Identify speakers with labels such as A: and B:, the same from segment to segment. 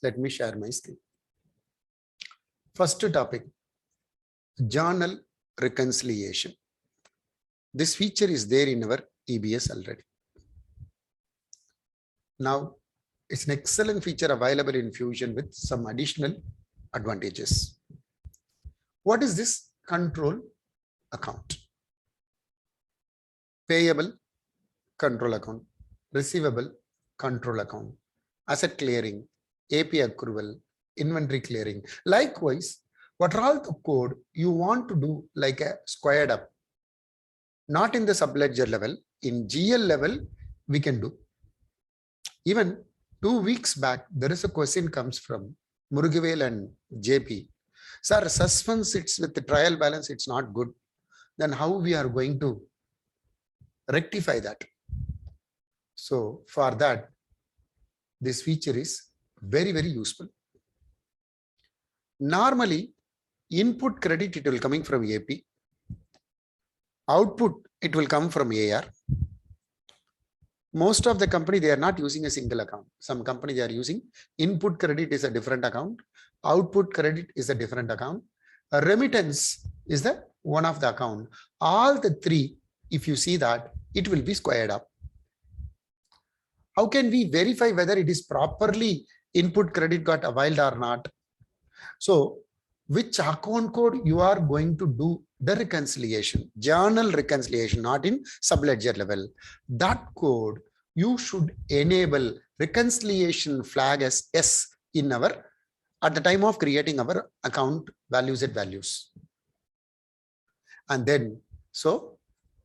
A: Let me share my screen. First topic, journal reconciliation. This feature is there in our EBS already. Now, it's an excellent feature available in Fusion with some additional advantages. What is this control account? Payable control account, receivable control account, asset clearing, AP accrual, inventory clearing. Likewise, what are all the code you want to do like a squared up? Not in the subledger level, in GL level, we can do. Even 2 weeks back, there is a question comes from Murugavel and JP. Sir, suspense sits with the trial balance, it's not good. Then how we are going to rectify that? So for that, this feature is very, very useful. Normally, input credit, it will coming from AP. Output, it will come from AR. Most of the company, they are not using a single account. Some company, they are using input credit is a different account. Output credit is a different account. A remittance is the one of the account. All the three, if you see that, it will be squared up. How can we verify whether it is properly input credit got availed or not? So which account code you are going to do the reconciliation, journal reconciliation, not in subledger level. That code, you should enable reconciliation flag as S in our, at the time of creating our account values at values. And then, so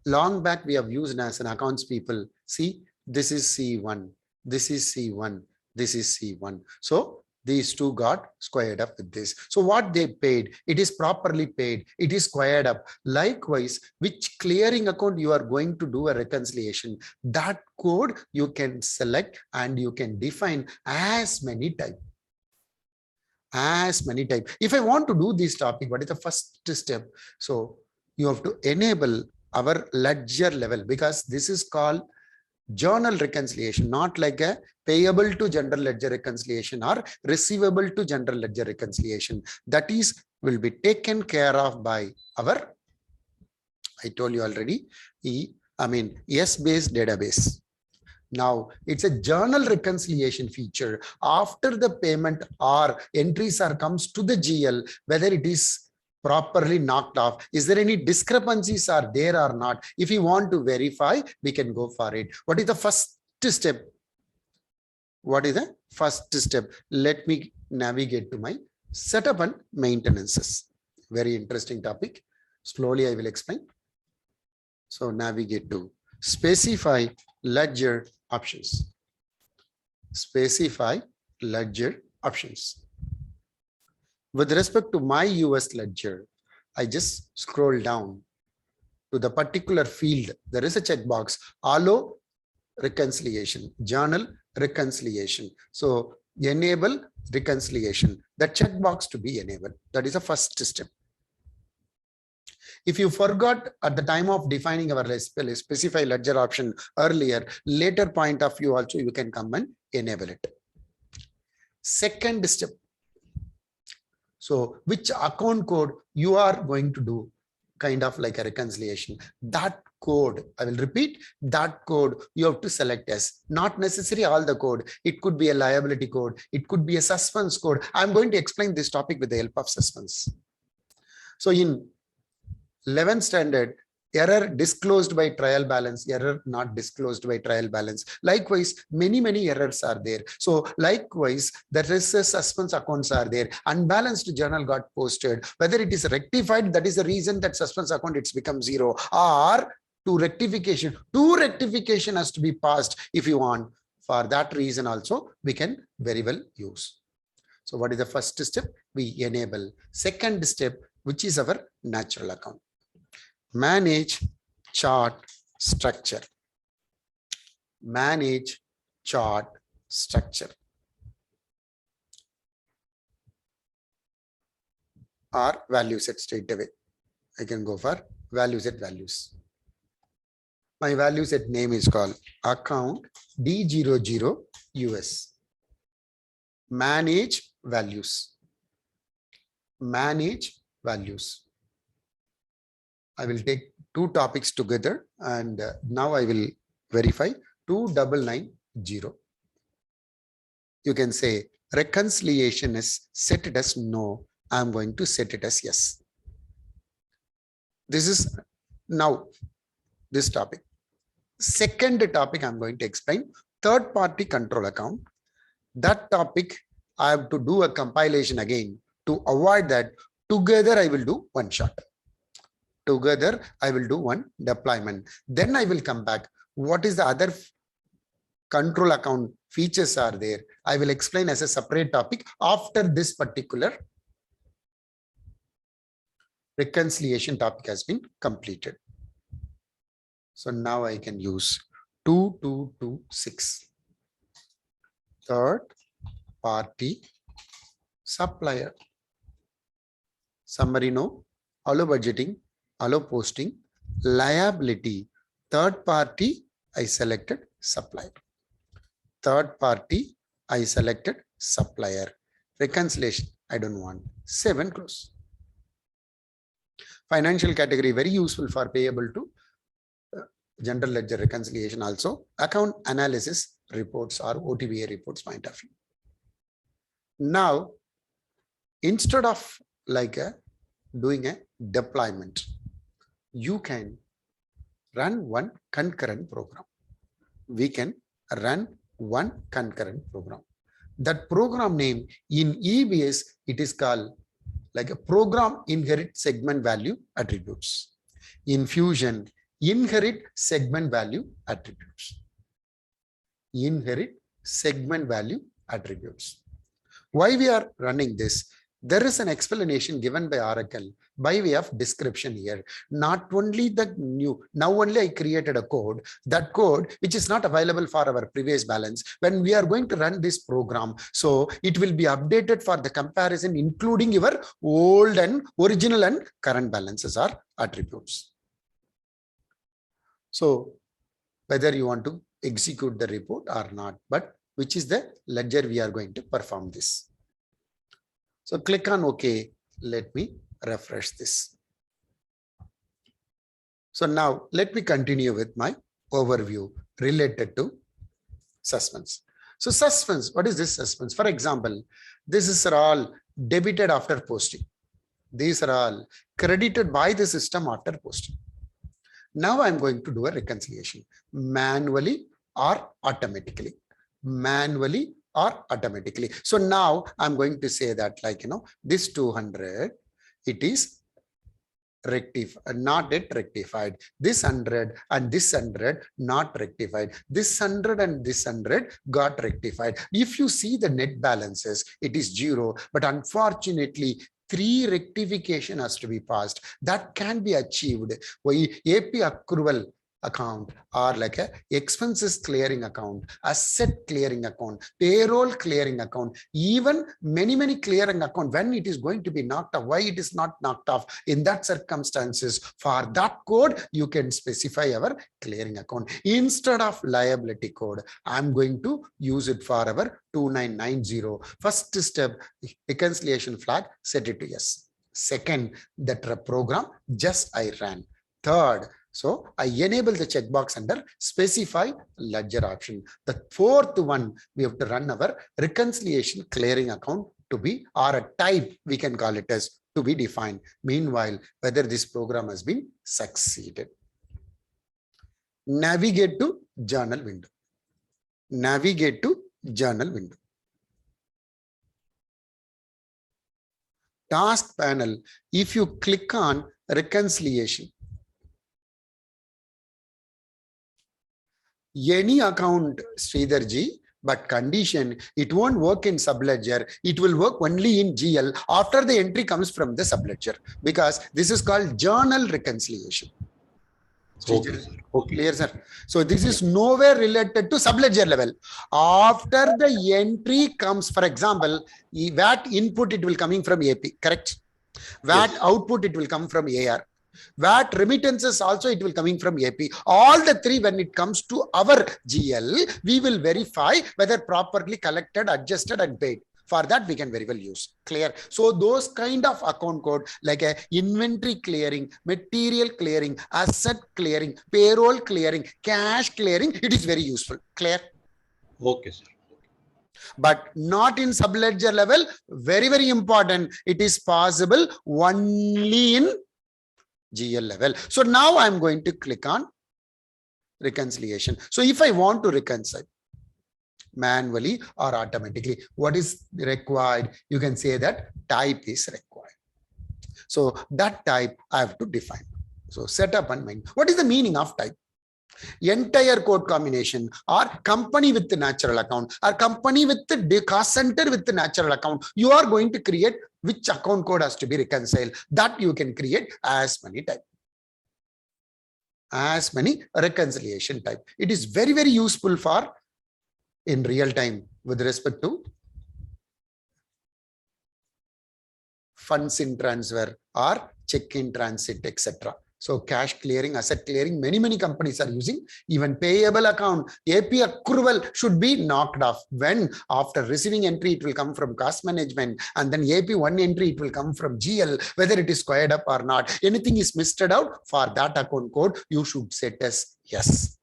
A: long back we have used as an accounts people, see, this is C1, this is C1, this is C1. So these two got squared up with this. So what they paid, it is properly paid, it is squared up. Likewise, which clearing account you are going to do a reconciliation, that code you can select and you can define as many types. As many types. If I want to do this topic, what is the first step? So you have to enable our ledger level, because this is called journal reconciliation, not like a payable to general ledger reconciliation or receivable to general ledger reconciliation. That is will be taken care of by our, I told you already, S-based database. Now it's a journal reconciliation feature. After the payment or entries are comes to the GL, whether it is properly knocked off, is there any discrepancies are there or not? If you want to verify, we can go for it. What is the first step? What is the first step? Let me navigate to my setup and maintenances. Very interesting topic. Slowly I will explain. So navigate to specify ledger options. Specify ledger options. With respect to my US ledger, I just scroll down to the particular field. There is a checkbox, allow reconciliation, journal reconciliation. So enable reconciliation, the checkbox to be enabled. That is the first step. If you forgot at the time of defining our specify ledger option earlier, later point of view also you can come and enable it. Second step. So which account code you are going to do kind of like a reconciliation. That code, I will repeat, that code you have to select as, not necessarily all the code. It could be a liability code. It could be a suspense code. I'm going to explain this topic with the help of suspense. So in 11th standard, error disclosed by trial balance, error not disclosed by trial balance. Likewise, many errors are there. So likewise, there is a suspense accounts are there. Unbalanced journal got posted. Whether it is rectified, that is the reason that suspense account it's become 0. Or to rectification, has to be passed if you want. For that reason also, we can very well use. So what is the first step? We enable. Second step, which is our natural account. Manage chart structure. Manage chart structure. Or value set straight away. I can go for value set values. My value set name is called account D00 US. manage values. Manage values. I will take two topics together and now I will verify 2990. You can say reconciliation is set it as no. I'm going to set it as yes. This is now this topic. Second topic I'm going to explain, third party control account. That topic I have to do a compilation again. To avoid that, together I will do one shot. Together I will do one deployment. Then I will come back. What is the other control account features are there? I will explain as a separate topic after this particular reconciliation topic has been completed. So now I can use 2226. Third party supplier. Summary no, allow budgeting, allow posting, liability, third party, I selected supplier. Third party, I selected supplier. Reconciliation, I don't want. 7 close. Financial category, very useful for payable to general ledger reconciliation also. Account analysis reports or OTBA reports point of view. Now, instead of like doing a deployment, you can run one concurrent program. We can run one concurrent program. That program name in EBS, it is called like a program inherit segment value attributes. In Fusion, inherit segment value attributes. Inherit segment value attributes. Why we are running this? There is an explanation given by Oracle by way of description here. Not only the new, now only I created a code, that code which is not available for our previous balance. When we are going to run this program, so it will be updated for the comparison, including your old and original and current balances or attributes. So whether you want to execute the report or not, but which is the ledger we are going to perform this. So click on OK. Let me refresh this. So now let me continue with my overview related to suspense. So suspense, what is this suspense? For example, this is all debited after posting. These are all credited by the system after posting. Now I'm going to do a reconciliation manually or automatically. Manually or automatically. So now I'm going to say that like, this 200, it is rectified, not yet rectified. This 100 and this 100 not rectified. This 100 and this 100 got rectified. If you see the net balances, it is 0, but unfortunately 3 rectification has to be passed. That can be achieved by AP accrual account or like a expenses clearing account, asset clearing account, payroll clearing account, even many clearing account. When it is going to be knocked off, why it is not knocked off? In that circumstances, for that code, you can specify our clearing account. Instead of liability code, I'm going to use it for our 2990. First step, reconciliation flag, set it to yes. Second, that program just I ran. Third, so I enable the checkbox under specify ledger option. The fourth one, we have to run our reconciliation clearing account to be, or a type we can call it as to be defined. Meanwhile, whether this program has been succeeded. Navigate to journal window. Navigate to journal window. Task panel, if you click on reconciliation, any account, Sridharji, but condition, it won't work in subledger. It will work only in GL after the entry comes from the subledger, because this is called journal reconciliation. Okay. Okay. Clear, sir? So this is nowhere related to subledger level. After the entry comes, for example, VAT input, it will coming from AP, correct? VAT yes. Output, it will come from AR. VAT remittances also, it will coming from AP. All the 3, when it comes to our GL, we will verify whether properly collected, adjusted and paid. For that, we can very well use. Clear? So those kind of account code like a inventory clearing, material clearing, asset clearing, payroll clearing, cash clearing, it is very useful. Clear?
B: Okay, sir.
A: But not in subledger level. Very, very important. It is possible only in GL level. So now I'm going to click on reconciliation. So if I want to reconcile manually or automatically, what is required? You can say that type is required. So that type I have to define. So setup and main. What is the meaning of type? Entire code combination or company with the natural account or company with the cost center with the natural account, you are going to create which account code has to be reconciled. That you can create as many type. As many reconciliation type. It is very, very useful for in real time with respect to funds in transfer or check in transit, etc. So cash clearing, asset clearing, many companies are using. Even payable account, AP accrual should be knocked off. When after receiving entry, it will come from cost management, and then AP one entry, it will come from GL, whether it is squared up or not. Anything is misted out, for that account code, you should set as yes.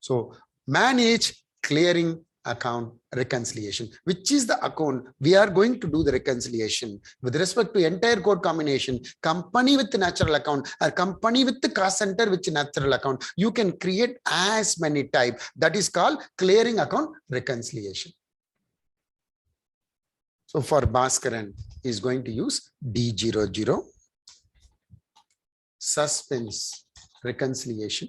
A: So manage clearing account reconciliation, which is the account we are going to do the reconciliation with respect to entire code combination, company with the natural account or company with the cost center with the natural account. You can create as many type. That is called clearing account reconciliation. So for Bhaskaran is going to use D00 suspense reconciliation.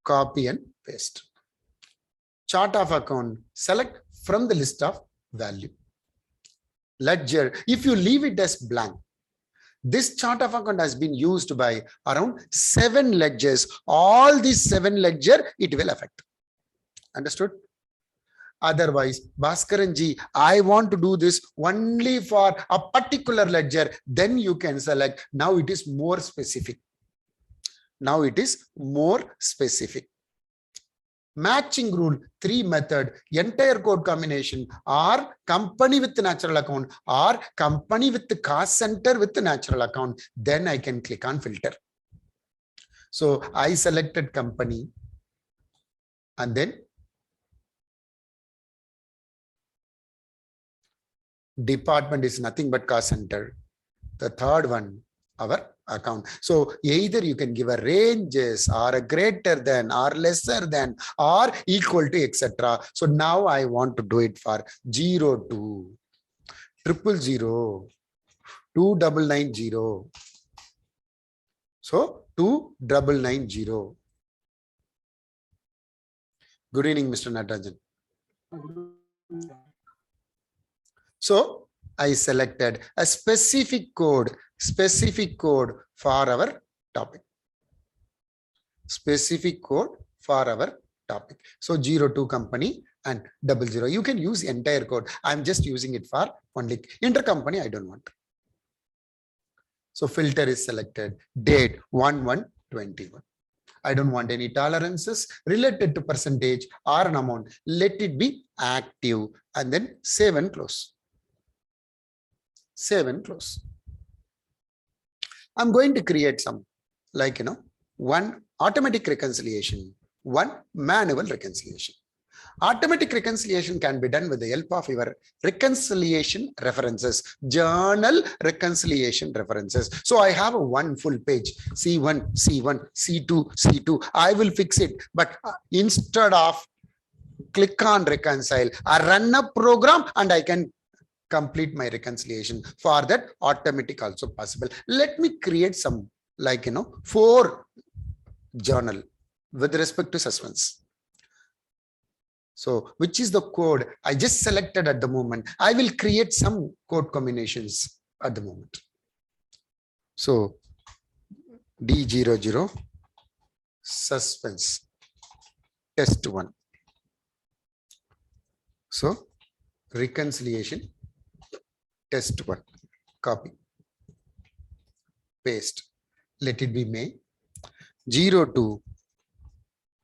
A: Copy and paste. Chart of account, select from the list of value. Ledger, if you leave it as blank, this chart of account has been used by around 7 ledgers. All these 7 ledger, it will affect. Understood? Otherwise, Bhaskaran ji, I want to do this only for a particular ledger. Then you can select. Now it is more specific. Now it is more specific. Matching rule 3 method, entire code combination or company with the natural account or company with the cost center with the natural account. Then I can click on filter. So I selected company and then department is nothing but cost center. The third one, our account. So either you can give a ranges or a greater than or lesser than or equal to, etc. So now I want to do it for 02 000 2990. So 2990. Good evening, Mr. Natarajan. So I selected a specific code for our topic. Specific code for our topic. So 02 company and 00. You can use entire code. I'm just using it for only intercompany. I don't want. So filter is selected. Date 1121. I don't want any tolerances related to percentage or an amount. Let it be active and then save and close. Save and close. I'm going to create some like, one automatic reconciliation, one manual reconciliation. Automatic reconciliation can be done with the help of your reconciliation references, journal reconciliation references. So I have a one full page, C1, C1, C2, C2. I will fix it. But instead of click on reconcile, I run a program and I can complete my reconciliation. For that, automatic also possible. Let me create some like, 4 journal with respect to suspense. So which is the code I just selected at the moment. I will create some code combinations at the moment. So D00 suspense test 1. So reconciliation test 1, copy, paste. Let it be May 02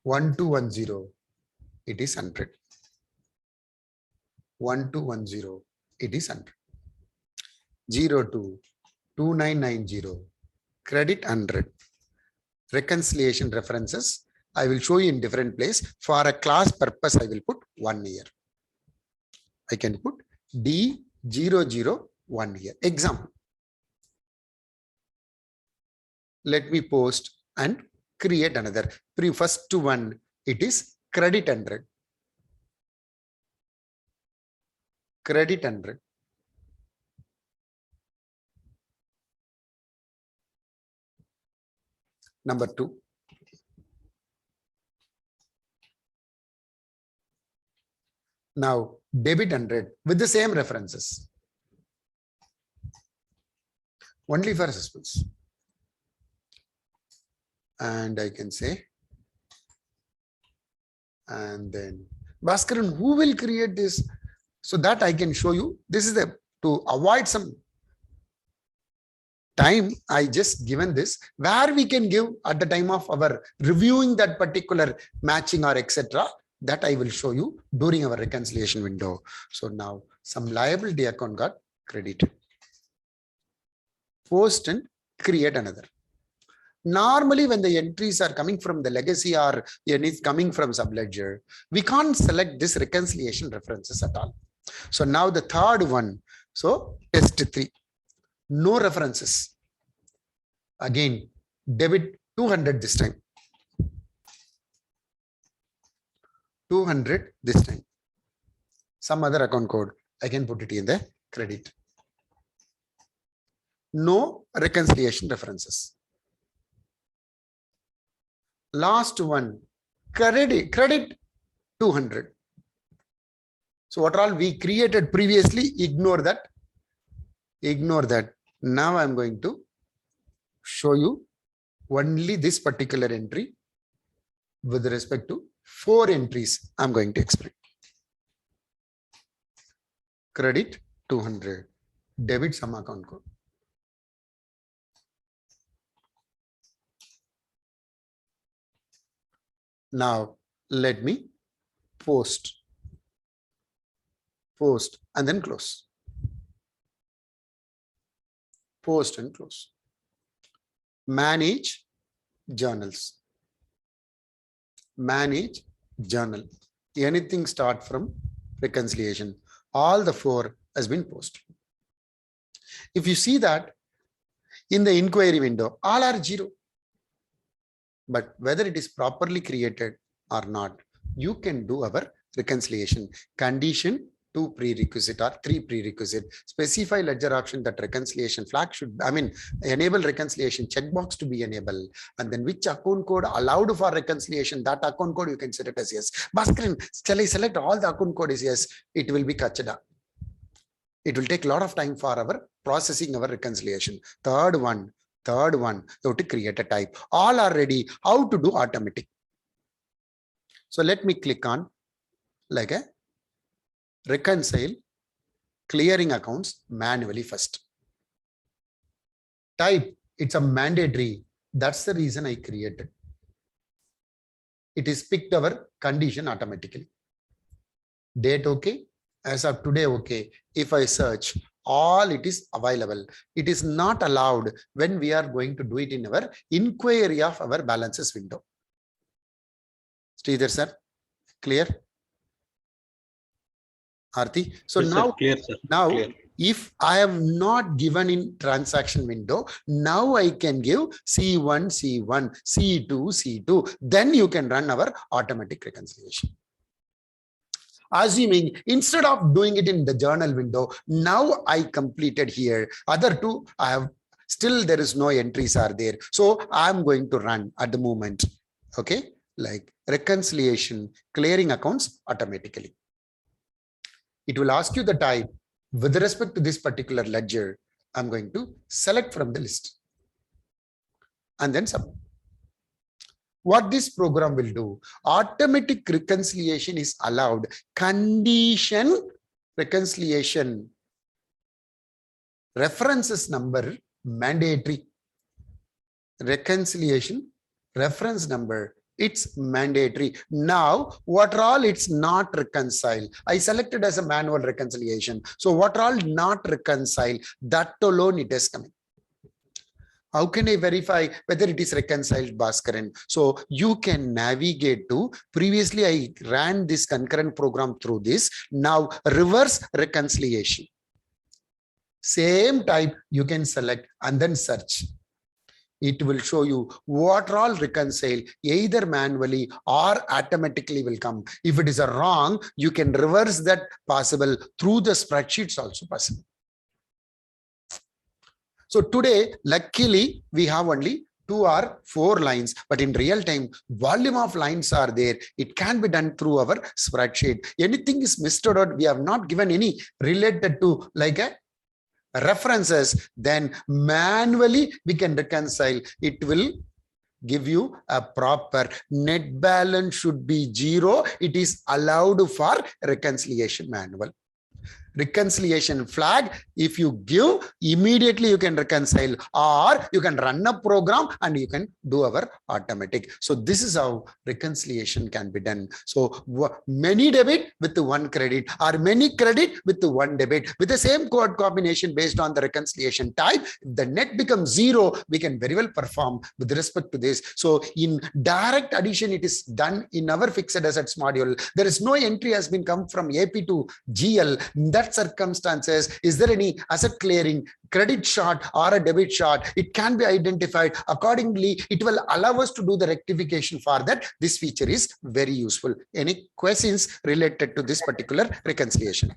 A: 1210. It is 100. 1210, it is 100. 022990, credit 100. Reconciliation references, I will show you in different place. For a class purpose, I will put 1 year. I can put D001 year. Example. Let me post and create another. First one, it is credit 100. Credit 100. Number 2. Now debit 100 with the same references. Only for suspense. And I can say, and then Bhaskaran, who will create this? So that I can show you. This is to avoid some time, I just given this where we can give at the time of our reviewing that particular matching or etc. That I will show you during our reconciliation window. So now some liability account got credited. Post and create another. Normally, when the entries are coming from the legacy or it's coming from subledger, we can't select this reconciliation references at all. So now the third one, so test 3, no references. Again, debit 200 this time. 200 this time. Some other account code, I can put it in the credit. No reconciliation references. Last one, credit 200. So what all we created previously, ignore that. Ignore that. Now I'm going to show you only this particular entry with respect to 4 entries. I'm going to explain. Credit 200, debit some account code. Now let me post and then close. Post and close. Manage journals. Manage journal. Anything start from reconciliation. All the 4 has been posted. If you see that in the inquiry window, all are 0. But whether it is properly created or not, you can do our reconciliation. Condition 2 prerequisite or 3 prerequisite. Specify ledger option that reconciliation flag should, enable reconciliation checkbox to be enabled. And then which account code allowed for reconciliation, that account code you can set it as yes. Bhaskaran, shall I select all the account code is yes? It will be kachada. It will take a lot of time for our processing our reconciliation. Third one, you have to create a type. All are ready. How to do automatic? So let me click on like a reconcile clearing accounts manually first. Type, it's a mandatory. That's the reason I created. It is picked our condition automatically. Date okay. As of today okay. If I search, all it is available. It is not allowed when we are going to do it in our inquiry of our balances window. Sridhar sir, clear? Arti. So yes, now, clear, now clear. If I have not given in transaction window, now I can give C1, C1, C2, C2. Then you can run our automatic reconciliation. Assuming instead of doing it in the journal window, now I completed here. Other 2, I have still there is no entries are there. So I'm going to run at the moment. Okay, like reconciliation, clearing accounts automatically. It will ask you the type with respect to this particular ledger. I'm going to select from the list and then submit. What this program will do, automatic reconciliation is allowed. Condition reconciliation. References number mandatory. Reconciliation reference number It's mandatory. Now, what all it's not reconcile? I selected as a manual reconciliation. So what all not reconcile? That alone it is coming. How can I verify whether it is reconciled, Bhaskaran? So you can navigate to, previously I ran this concurrent program through this. Now reverse reconciliation. Same type you can select and then search. It will show you what all reconcile, either manually or automatically will come. If it is a wrong, you can reverse that possible through the spreadsheets also possible. So today, luckily, we have only 2 or 4 lines, but in real time, volume of lines are there. It can be done through our spreadsheet. Anything is missed out, we have not given any related to like a references, then manually we can reconcile. It will give you a proper net balance should be 0. It is allowed for reconciliation manual. Reconciliation flag, if you give, immediately you can reconcile, or you can run a program and you can do our automatic. So this is how reconciliation can be done. So many debit with one credit, or many credit with one debit with the same code combination based on the reconciliation type. If the net becomes 0, we can very well perform with respect to this. So in direct addition, it is done in our fixed assets module. There is no entry has been come from AP to GL. That circumstances, is there any asset clearing, credit short or a debit short? It can be identified accordingly. It will allow us to do the rectification for that. This feature is very useful. Any questions related to this particular reconciliation?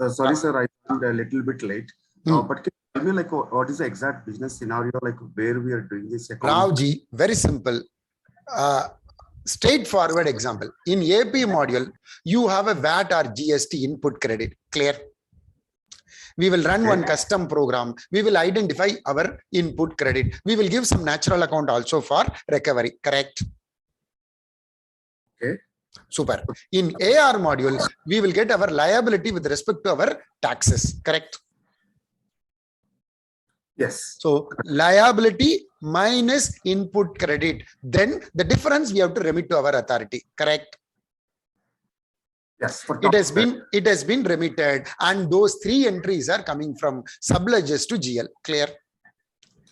B: Sorry, sir, I joined a little bit late. But can you tell me, like, what is the exact business scenario, like where we are doing this account?
A: Ravji, very simple. Straightforward example. In AP module, you have a VAT or GST input credit. Clear? We will run one custom program. We will identify our input credit. We will give some natural account also for recovery. Correct?
B: Okay.
A: Super. In AR module, we will get our liability with respect to our taxes. Correct?
B: Yes.
A: So liability minus input credit, then the difference we have to remit to our authority. Correct?
B: Yes.
A: It has been remitted, and those 3 entries are coming from subledgers to GL. Clear?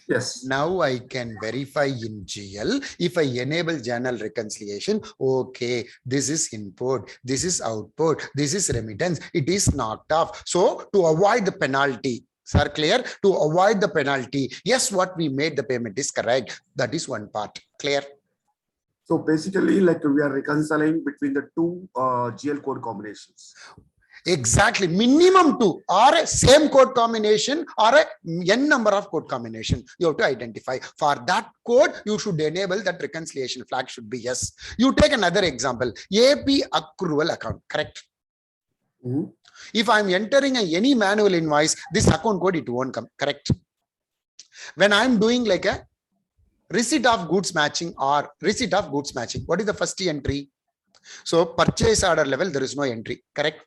B: Yes.
A: Now I can verify in GL. If I enable journal reconciliation, okay, this is input, this is output, this is remittance. It is knocked off. So to avoid the penalty, sir, clear? To avoid the penalty, yes, what we made the payment is correct. That is one part. Clear?
B: So basically, like we are reconciling between the 2 GL code combinations.
A: Exactly. Minimum 2 or a same code combination or a n number of code combination you have to identify. For that code, you should enable that reconciliation flag should be yes. You take another example, AP accrual account. Correct? If I'm entering any manual invoice, this account code, it won't come. Correct? When I'm doing like a receipt of goods matching or receipt of goods matching, what is the first entry? So purchase order level, there is no entry. Correct?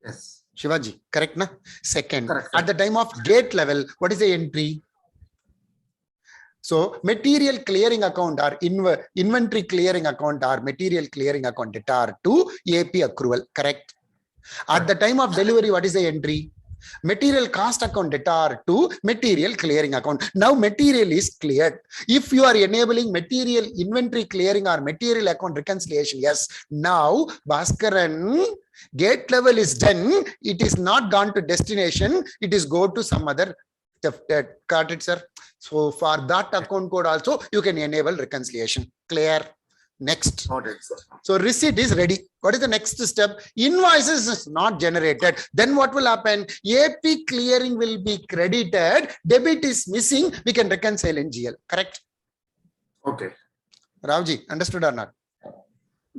B: Yes.
A: Shivaji, correct na? Second,
B: correct.
A: At the time of gate level, what is the entry? So material clearing account or inventory clearing account or material clearing account debtor to AP accrual. Correct? At the time of delivery, what is the entry? Material cost account debtor to material clearing account. Now material is cleared. If you are enabling material inventory clearing or material account reconciliation, yes. Now Bhaskaran, gate level is done. It is not gone to destination. It is go to some other got it, sir? So for that account code also, you can enable reconciliation. Clear? Next. So receipt is ready. What is the next step? Invoices is not generated. Then what will happen? AP clearing will be credited. Debit is missing. We can reconcile in GL. Correct?
B: Okay.
A: Ravji, understood or not?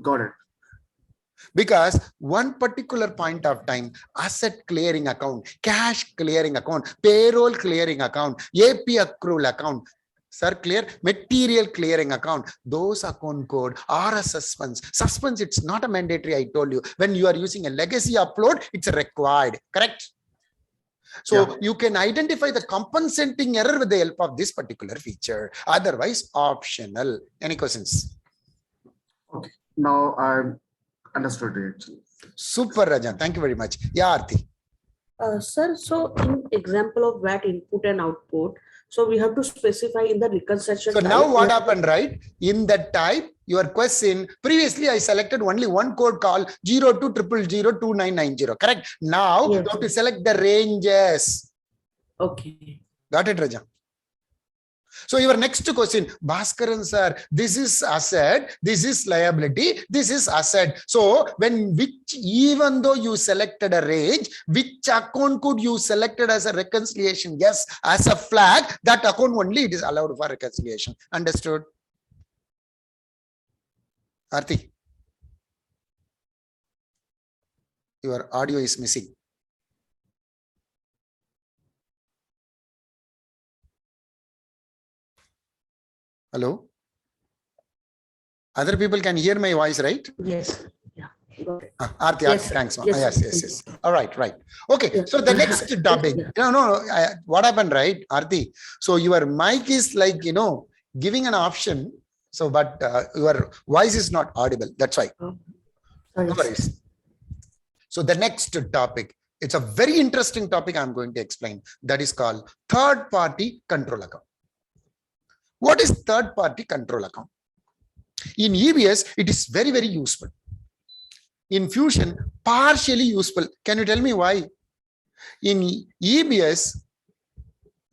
B: Got it.
A: Because one particular point of time, asset clearing account, cash clearing account, payroll clearing account, AP accrual account, sir, clear? Material clearing account, those account code are a suspense. Suspense, it's not a mandatory, I told you. When you are using a legacy upload, it's required. Correct? So you can identify the compensating error with the help of this particular feature. Otherwise, optional. Any questions?
B: Now I'm understood it actually.
A: Super, Rajan. Thank you very much. Yeah, Aarti.
C: Sir, so in example of VAT input and output, so we have to specify in the reconciliation
A: So
C: type.
A: now what happened, right? In that type, your question, previously I selected only one code called 02002990, correct? Now
C: Yes.
A: you have to select the ranges.
C: Okay.
A: Got it, Raja? So your next question, Bhaskaran sir, this is asset, this is liability, this is asset. So even though you selected a range, which account could you selected as a reconciliation? Yes, as a flag, that account only it is allowed for reconciliation. Understood? Aarti, your audio is missing. Hello? Other people can hear my voice, right?
C: Yes. Yeah. Got it.
A: Aarti,
C: Yes,
A: Aarti, thanks.
C: yes,
A: Yes. All right. Okay.
C: Yeah.
A: So the next topic.
C: Yeah.
A: No. What happened, right, Aarti? So your mic is like, giving an option. So, but your voice is not audible. That's why.
C: Sorry.
A: No worries. So the next topic, it's a very interesting topic I'm going to explain. That is called third-party control account. What is third-party control account? In EBS, it is very, very useful. In Fusion, partially useful. Can you tell me why? In EBS,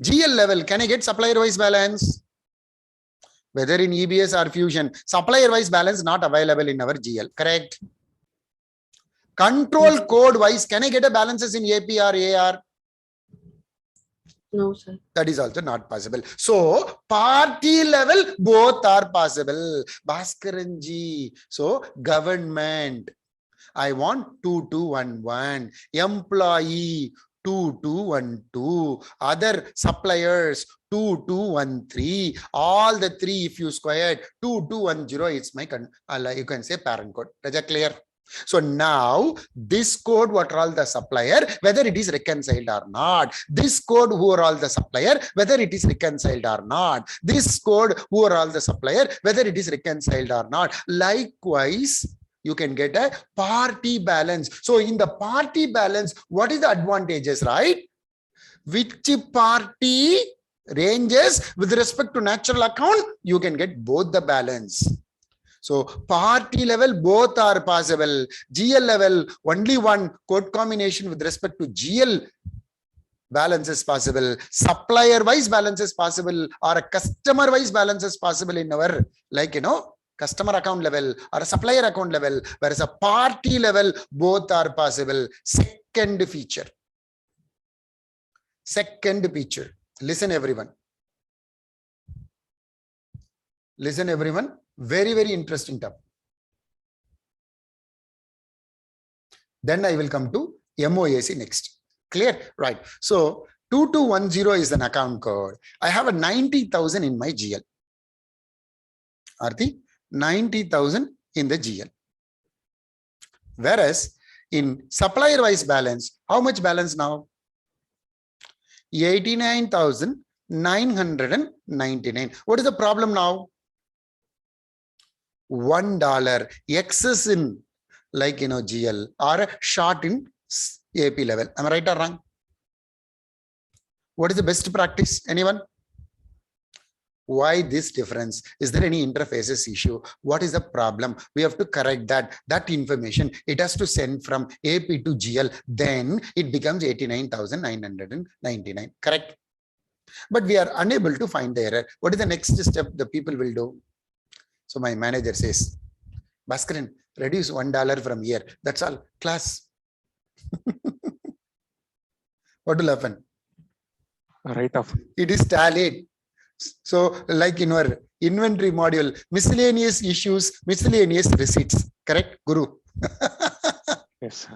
A: GL level, can I get supplier-wise balance? Whether in EBS or Fusion, supplier-wise balance not available in our GL, correct? Control code-wise, can I get a balances in AP or AR?
C: No, sir.
A: That is also not possible. So, party level, both are possible. Bhaskaranji. So, government, I want 2211. Employee, 2212. Other suppliers, 2213. All the three, if you squared, 2210, it's my, you can say parent code. Is that clear? So now this code, what are all the supplier, whether it is reconciled or not. This code, who are all the supplier, whether it is reconciled or not. This code, who are all the supplier, whether it is reconciled or not. Likewise, you can get a party balance. So in the party balance, what is the advantages, right? Which party ranges with respect to natural account, you can get both the balance. So party level, both are possible. GL level, only one code combination with respect to GL balance is possible. Supplier wise balance is possible, or a customer wise balance is possible in our, customer account level or a supplier account level, whereas a party level, both are possible. Second feature. Listen, everyone. Very, very interesting topic. Then I will come to MOAC next. Clear? Right. So 2210 is an account code. I have a 90,000 in my GL. Aarti, 90,000 in the GL. Whereas in supplier wise balance, how much balance now? 89,999. What is the problem now? $1 excess in GL or short in AP level. Am I right or wrong? What is the best practice? Anyone? Why this difference? Is there any interfaces issue? What is the problem? We have to correct that information. It has to send from AP to GL. Then it becomes 89,999. Correct? But we are unable to find the error. What is the next step the people will do? So my manager says, Bhaskaran, reduce $1 from here. That's all. Class. What will happen?
D: Right off.
A: It is tallied. So like in our inventory module, miscellaneous issues, miscellaneous receipts. Correct, Guru?
D: Yes.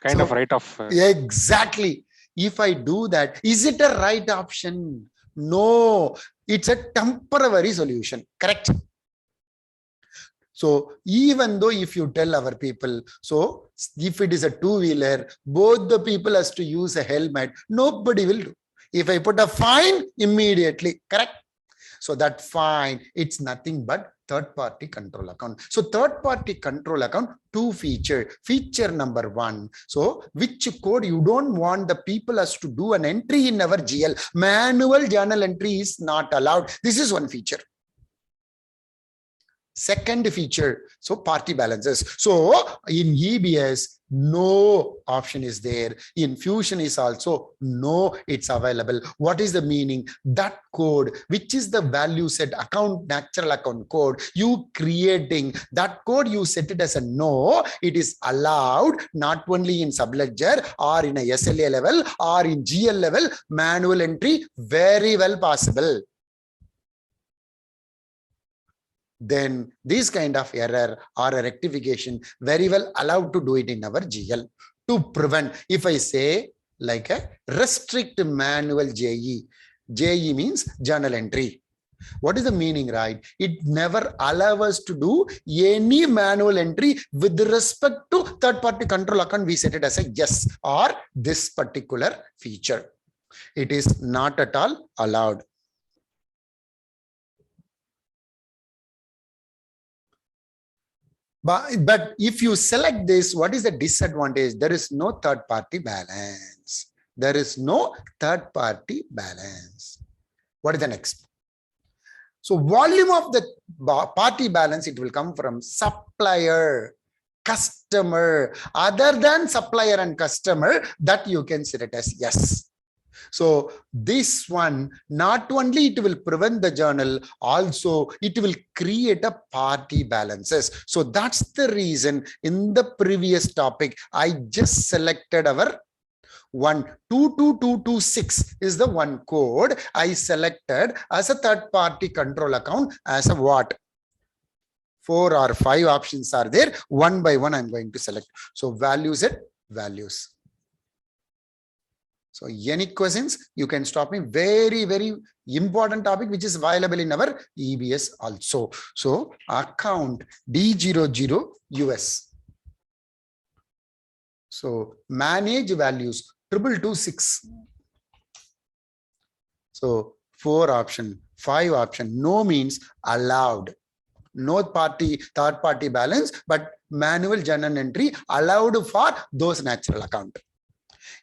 D: Kind of right off.
A: Exactly. If I do that, is it a right option? No, it's a temporary solution. Correct? So even though if you tell our people, so if it is a two-wheeler, both the people has to use a helmet, nobody will do. If I put a fine, immediately, correct? So that fine, it's nothing but third-party control account. So third-party control account, two feature. Feature number one. So which code you don't want the people us to do an entry in our GL. Manual journal entry is not allowed. This is one feature. Second feature, so party balances. So in EBS, no option is there. In Fusion is also no, it's available. What is the meaning? That code, which is the value set account, natural account code, you creating that code, you set it as a no, it is allowed not only in subledger or in a SLA level or in GL level, manual entry, very well possible. Then this kind of error or a rectification very well allowed to do it in our GL to prevent. If I say like a restrict manual JE, JE means journal entry. What is the meaning, right? It never allows us to do any manual entry with respect to third-party control account. We set it as a yes or this particular feature. It is not at all allowed. But if you select this, what is the disadvantage? There is no third-party balance. There is no third-party balance. What is the next? So volume of the party balance, it will come from supplier, customer. Other than supplier and customer, that you can set it as yes. So this one, not only it will prevent the journal, also it will create a party balances. So that's the reason in the previous topic, I just selected our 122226 is the one code I selected as a third party control account as a what? 4 or 5 options are there. One by one, I'm going to select. So values it, values. So any questions, you can stop me. Very, very important topic, which is available in our EBS also. So account D00 US. So manage values 2226. So 4 option, 5 option, no means allowed. No party, third party balance, but manual journal entry allowed for those natural account.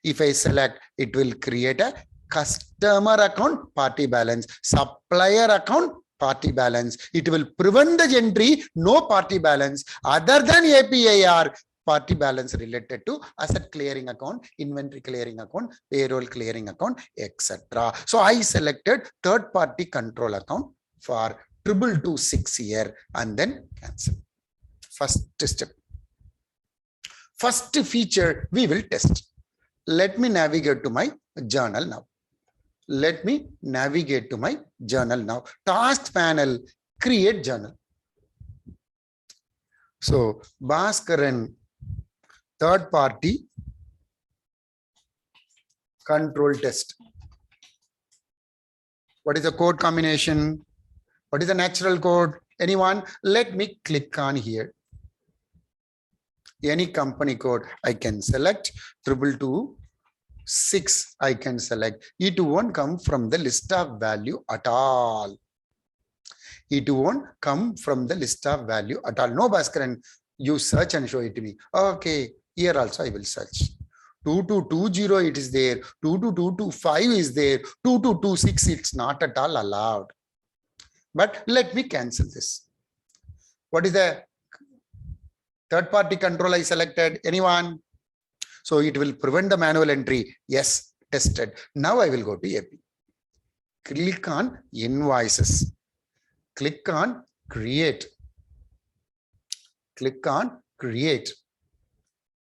A: If I select, it will create a customer account party balance, supplier account party balance. It will prevent the entry, no party balance other than APIR party balance related to asset clearing account, inventory clearing account, payroll clearing account, etc. So I selected third party control account for 2226 here and then cancel. First step. First feature we will test. Let me navigate to my journal now. Let me navigate to my journal now. Task panel, create journal. So Bhaskaran, third party control test. What is the code combination? What is the natural code? Anyone? Let me click on here. Any company code I can select. 2226 I can select. It won't come from the list of value at all. It won't come from the list of value at all. No, Bhaskaran, you search and show it to me. Okay, here also I will search. 2220 it is there. 22225 is there. 2226 it's not at all allowed. But let me cancel this. What is the third party control I selected? Anyone? So it will prevent the manual entry. Yes, tested. Now I will go to AP. Click on invoices. Click on create. Click on create.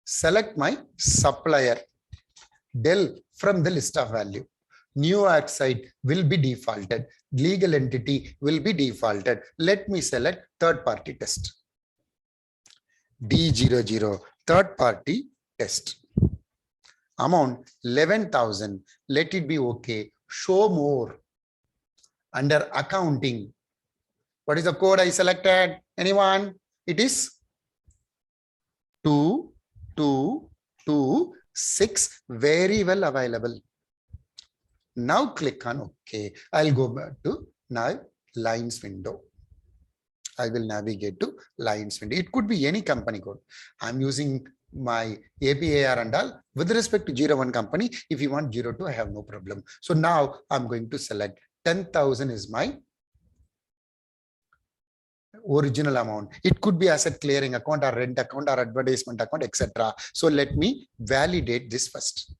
A: Select my supplier. Del from the list of value. New site will be defaulted. Legal entity will be defaulted. Let me select third party test. D00 third party test. Amount 11,000. Let it be okay. Show more. Under accounting. What is the code I selected? Anyone? It is 2226. Very well available. Now click on OK. I'll go back to now lines window. I will navigate to lines window. It could be any company code. I'm using my APAR and all with respect to 01 company. If you want 02, I have no problem. So now I'm going to select 10,000 is my original amount. It could be asset clearing account or rent account or advertisement account, etc. So let me validate this first.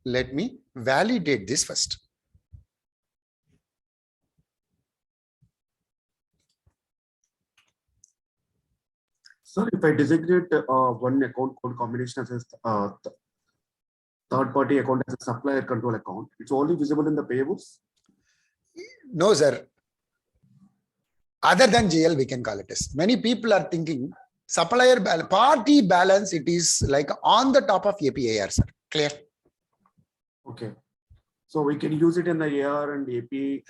A: Let me validate this first.
B: Sir, if I designate one account code combination as a third-party account as a supplier control account, it's only visible in the payables?
A: No, sir. Other than GL, we can call it as. Many people are thinking supplier party balance, it is like on the top of APAR, sir. Clear?
B: Okay. So we can use it in the AR and AP.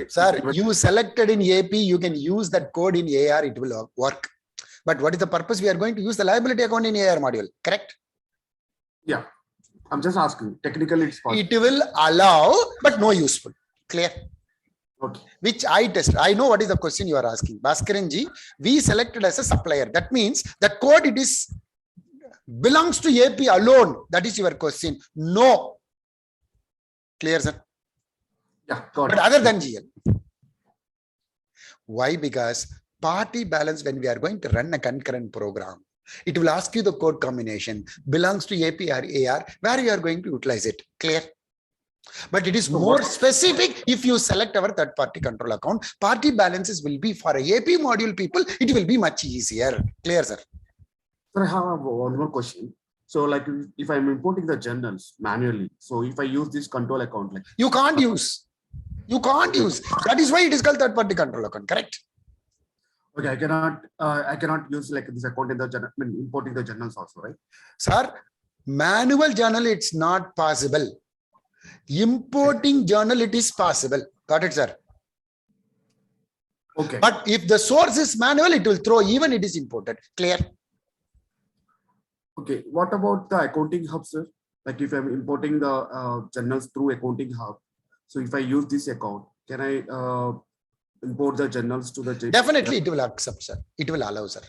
A: Sir, you selected in AP, you can use that code in AR, it will work. But what is the purpose? We are going to use the liability account in AR module, correct?
B: Yeah, I'm just asking. Technically, it's possible.
A: It will allow, but no useful. Clear?
B: Okay.
A: Which I tested. I know what is the question you are asking. Bhaskaranji, we selected as a supplier. That means that code it is belongs to AP alone. That is your question. No. Clear, sir?
B: Yeah, got
A: But
B: it.
A: other than GL. Why? Because party balance, when we are going to run a concurrent program, it will ask you the code combination belongs to AP or AR, where you are going to utilize it. Clear? But it is more specific if you select our third party control account. Party balances will be for AP module people, it will be much easier. Clear, sir?
B: Sir, I have one more question. So, like, if I'm importing the journals manually, so if I use this control account, like
A: you can't use. You can't use. That is why it is called third party control account. Correct?
B: okay, I cannot use like this account in the journal, I mean, importing the journals also, right?
A: Sir, manual journal, it's not possible. Importing journal, it is possible. Got it, sir?
B: Okay.
A: But if the source is manual, it will throw even it is imported. Clear?
B: Okay. What about the accounting hub, sir? Like if I'm importing the journals through accounting hub, so if I use this account, can I import the journals to the
A: Definitely it will accept, sir. It will allow, sir.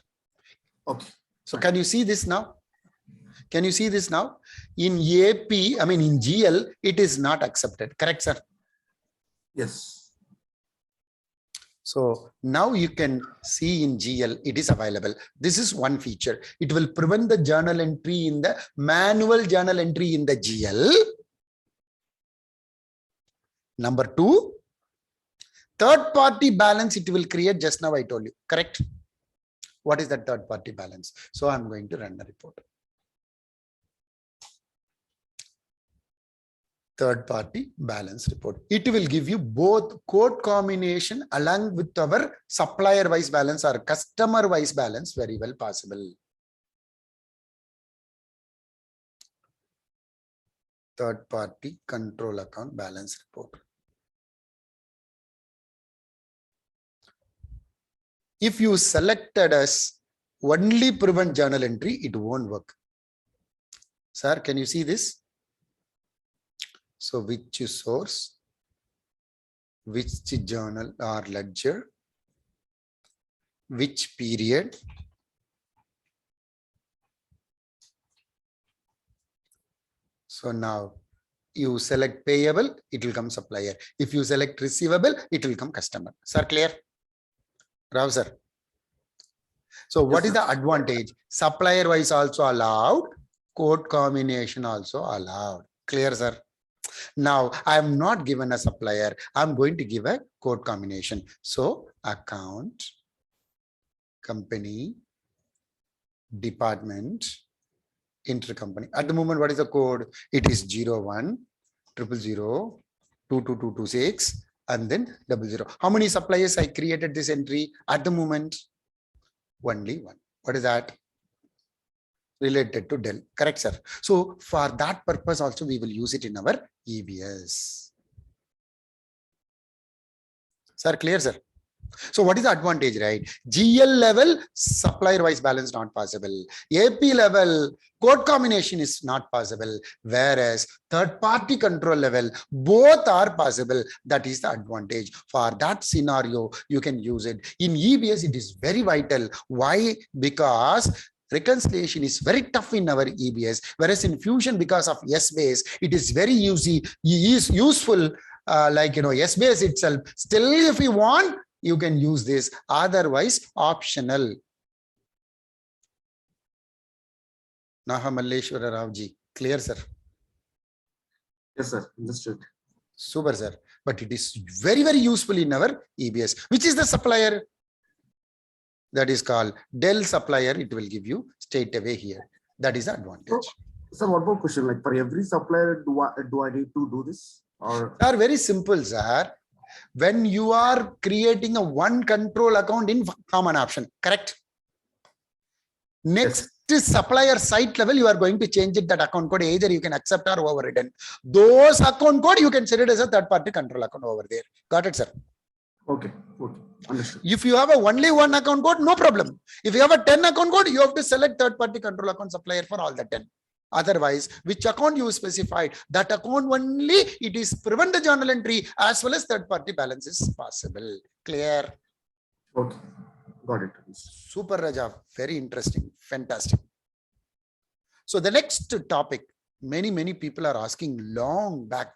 B: Okay.
A: So can you see this now? Can you see this now? In AP, I mean in GL, it is not accepted. Correct, sir?
B: Yes.
A: So now you can see in GL, it is available. This is one feature. It will prevent the journal entry in the manual journal entry in the GL. Number two, third party balance, it will create just now I told you. Correct? What is that third party balance? So I'm going to run the report. Third party balance report. It will give you both code combination along with our supplier wise balance or customer wise balance very well possible. Third party control account balance report. If you selected as only prevent journal entry, it won't work. Sir, can you see this? So which source, which journal or ledger, which period, so now you select payable, it will come supplier. If you select receivable, it will come customer. Sir, clear? Rao, sir. So what is the advantage? Supplier wise also allowed, code combination also allowed. Clear, sir? Now I am not given a supplier. I'm going to give a code combination. So account, company, department, intercompany. At the moment, what is the code? It is 01 000 22226 and then 00. How many suppliers I created this entry at the moment? Only one. What is that? Related to Dell. Correct, sir. So for that purpose also we will use it in our EBS. Sir, clear, sir? So what is the advantage, right? GL level, supplier wise balance not possible. AP level, code combination is not possible. Whereas third party control level, both are possible. That is the advantage. For that scenario, you can use it. In EBS, it is very vital. Why? Because reconciliation is very tough in our EBS. Whereas in Fusion, because of S-base, it is very useful. S-base itself. Still, if you want, you can use this, otherwise optional. Nahamalleshwara Ravji, clear, sir?
B: Yes, sir. Understood.
A: Super, sir. But it is very, very useful in our EBS. Which is the supplier? That is called Dell supplier. It will give you straight away here. That is the advantage.
B: So one more question, like for every supplier, do I need to do this? Or
A: are very simple, sir. When you are creating a one control account in common option, correct? Next is supplier site level, you are going to change it, that account code, either you can accept or overridden. Those account code, you can set it as a third party control account over there. Got it, sir?
B: Okay. Understood.
A: If you have only one account code, no problem. If you have a 10 account code, you have to select third party control account supplier for all the 10. Otherwise, which account you specified, that account only it is prevent the journal entry as well as third party balance is possible. Clear?
B: Okay, got it.
A: Super, Raja. Very interesting. Fantastic. So the next topic, many people are asking long back.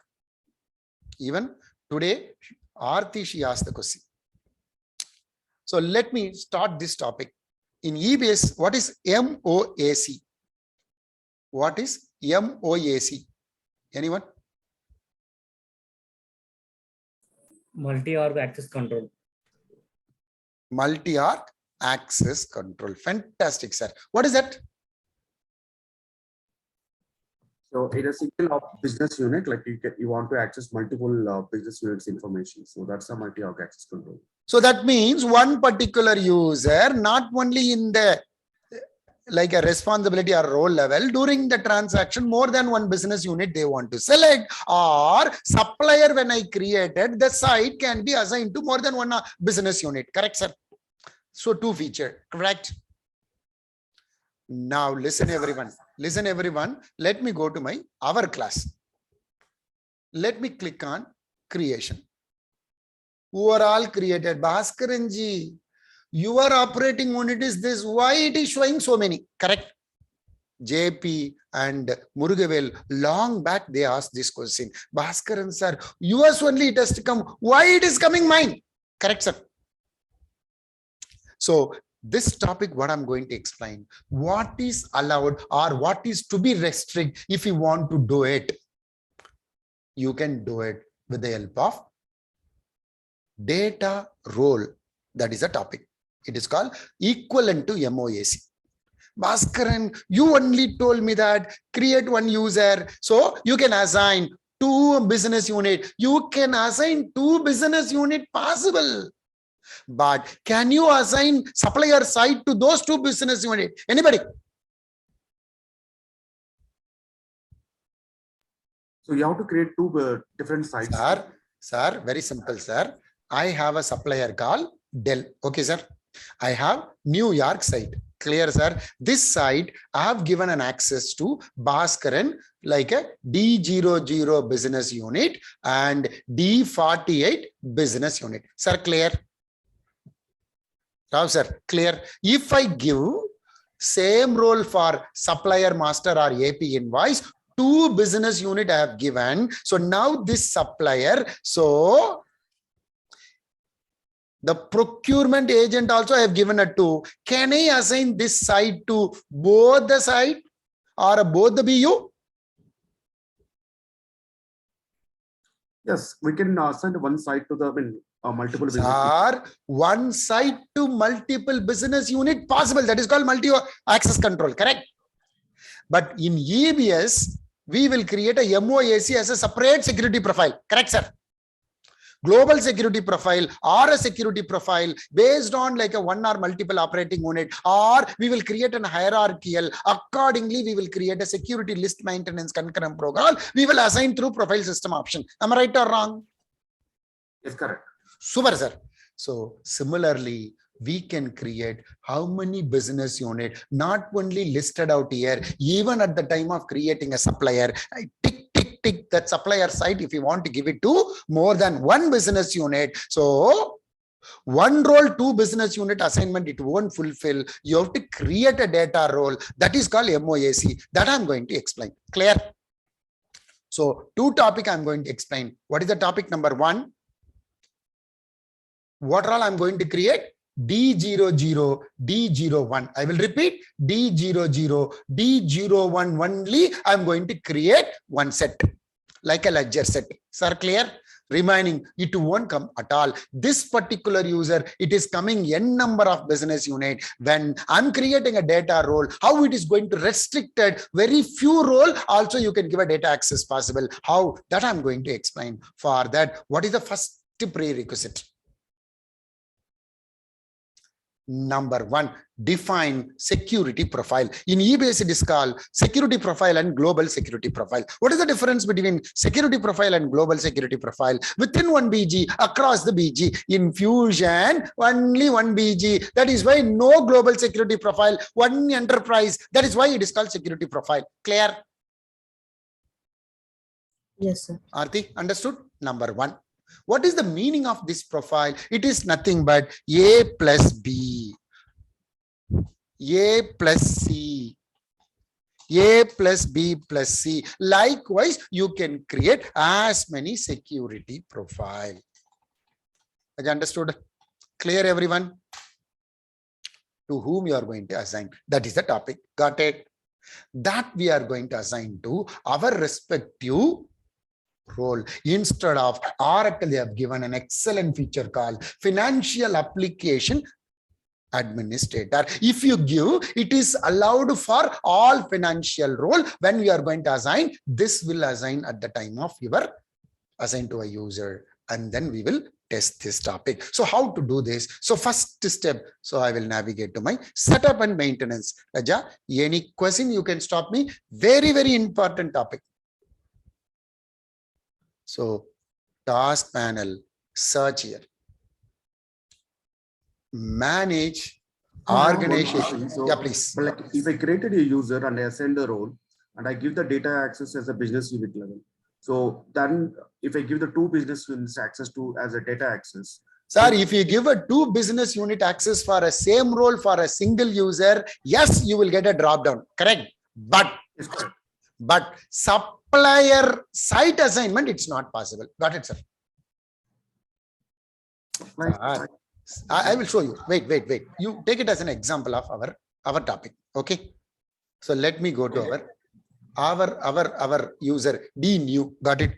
A: Even today, Aarti, she asked the question. So let me start this topic. In EBS, what is MOAC? What is MOAC? Anyone?
E: Multi-org access control.
A: Multi-org access control. Fantastic, sir. What is that?
B: So in a single business unit, like you want to access multiple business units information. So that's a multi-org access control.
A: So that means one particular user, not only in the like a responsibility or role level, during the transaction, more than one business unit they want to select, or supplier when I created, the site can be assigned to more than one business unit. Correct, sir? So two feature, correct? Now listen everyone. Listen everyone. Let me go to our class. Let me click on creation. Who are all created? Bhaskaranji. Your operating unit is this. Why it is showing so many? Correct. JP and Murugavel, long back they asked this question. Bhaskaran sir, yours only it has to come. Why it is coming mine? Correct, sir. So this topic, what I'm going to explain, what is allowed or what is to be restricted. If you want to do it, you can do it with the help of data role. That is a topic. It is called equivalent to MOAC. Bhaskaran, you only told me that create one user. So you can assign 2 business unit. You can assign 2 business unit possible. But can you assign supplier site to those 2 business unit? Anybody?
B: So you have to create 2 different sites.
A: Sir, very simple, sir. I have a supplier called Dell. Okay, sir. I have New York site. Clear, sir. This site I have given an access to Bhaskaran like a D00 business unit and D48 business unit. Sir, clear? Now, sir, clear. If I give same role for supplier master or AP invoice, 2 business unit I have given. So now this supplier, so the procurement agent also I have given a 2. Can I assign this site to both the site or both the BU?
B: Yes, we can send one site to the multiple business.
A: Or one site to multiple business unit possible. That is called multi-access control, correct? But in EBS, we will create a MOAC as a separate security profile. Correct, sir? Global security profile or a security profile based on like a 1 or multiple operating unit, or we will create an hierarchical. Accordingly, we will create a security list maintenance concurrent program. We will assign through profile system option. Am I right or wrong?
B: Yes, correct.
A: Super, sir. So similarly, we can create how many business unit, not only listed out here, even at the time of creating a supplier, I tick that supplier site if you want to give it to more than one business unit. So one role, two business unit assignment, it won't fulfill. You have to create a data role that is called MOAC. That I'm going to explain. Clear? So two topic I'm going to explain. What is the topic number one? What role I'm going to create? D00, D01. I will repeat D00, D01 only. I'm going to create one set like a ledger set. Sir, clear? Remaining, it won't come at all. This particular user, it is coming n number of business unit. When I'm creating a data role, how it is going to restricted very few role. Also, you can give a data access possible. How that I'm going to explain. For that, what is the first prerequisite? Number one, define security profile. In eBase, it is called security profile and global security profile. What is the difference between security profile and global security profile? Within one BG, across the BG. In Fusion, only one BG. That is why no global security profile, one enterprise. That is why it is called security profile. Clear?
C: Yes, sir.
A: Aarti, understood? Number one. What is the meaning of this profile? It is nothing but A plus B, A plus C, A plus B plus C. Likewise, you can create as many security profile. Have you understood? Clear, everyone? To whom you are going to assign. That is the topic. Got it? That we are going to assign to our respective role. Instead of Oracle, they have given an excellent feature called financial application administrator. If you give, it is allowed for all financial role. When we are going to assign, this will assign at the time of your assign to a user, and then we will test this topic. So how to do this? So first step, so I will navigate to my setup and maintenance. Raja, any question you can stop me. Very, very important topic. So task panel, search here, manage organization.
B: So,
A: Yeah, please.
B: like if I created a user and I assign the role and I give the data access as a business unit level. So then if I give the two business units access to as a data access.
A: Sir, if you give a two business unit access for a same role for a single user, yes, you will get a drop down. Correct. But supplier site assignment, it's not possible. Got it, sir? I will show you. Wait. You take it as an example of our topic. Okay. So let me go to our user D new. Got it?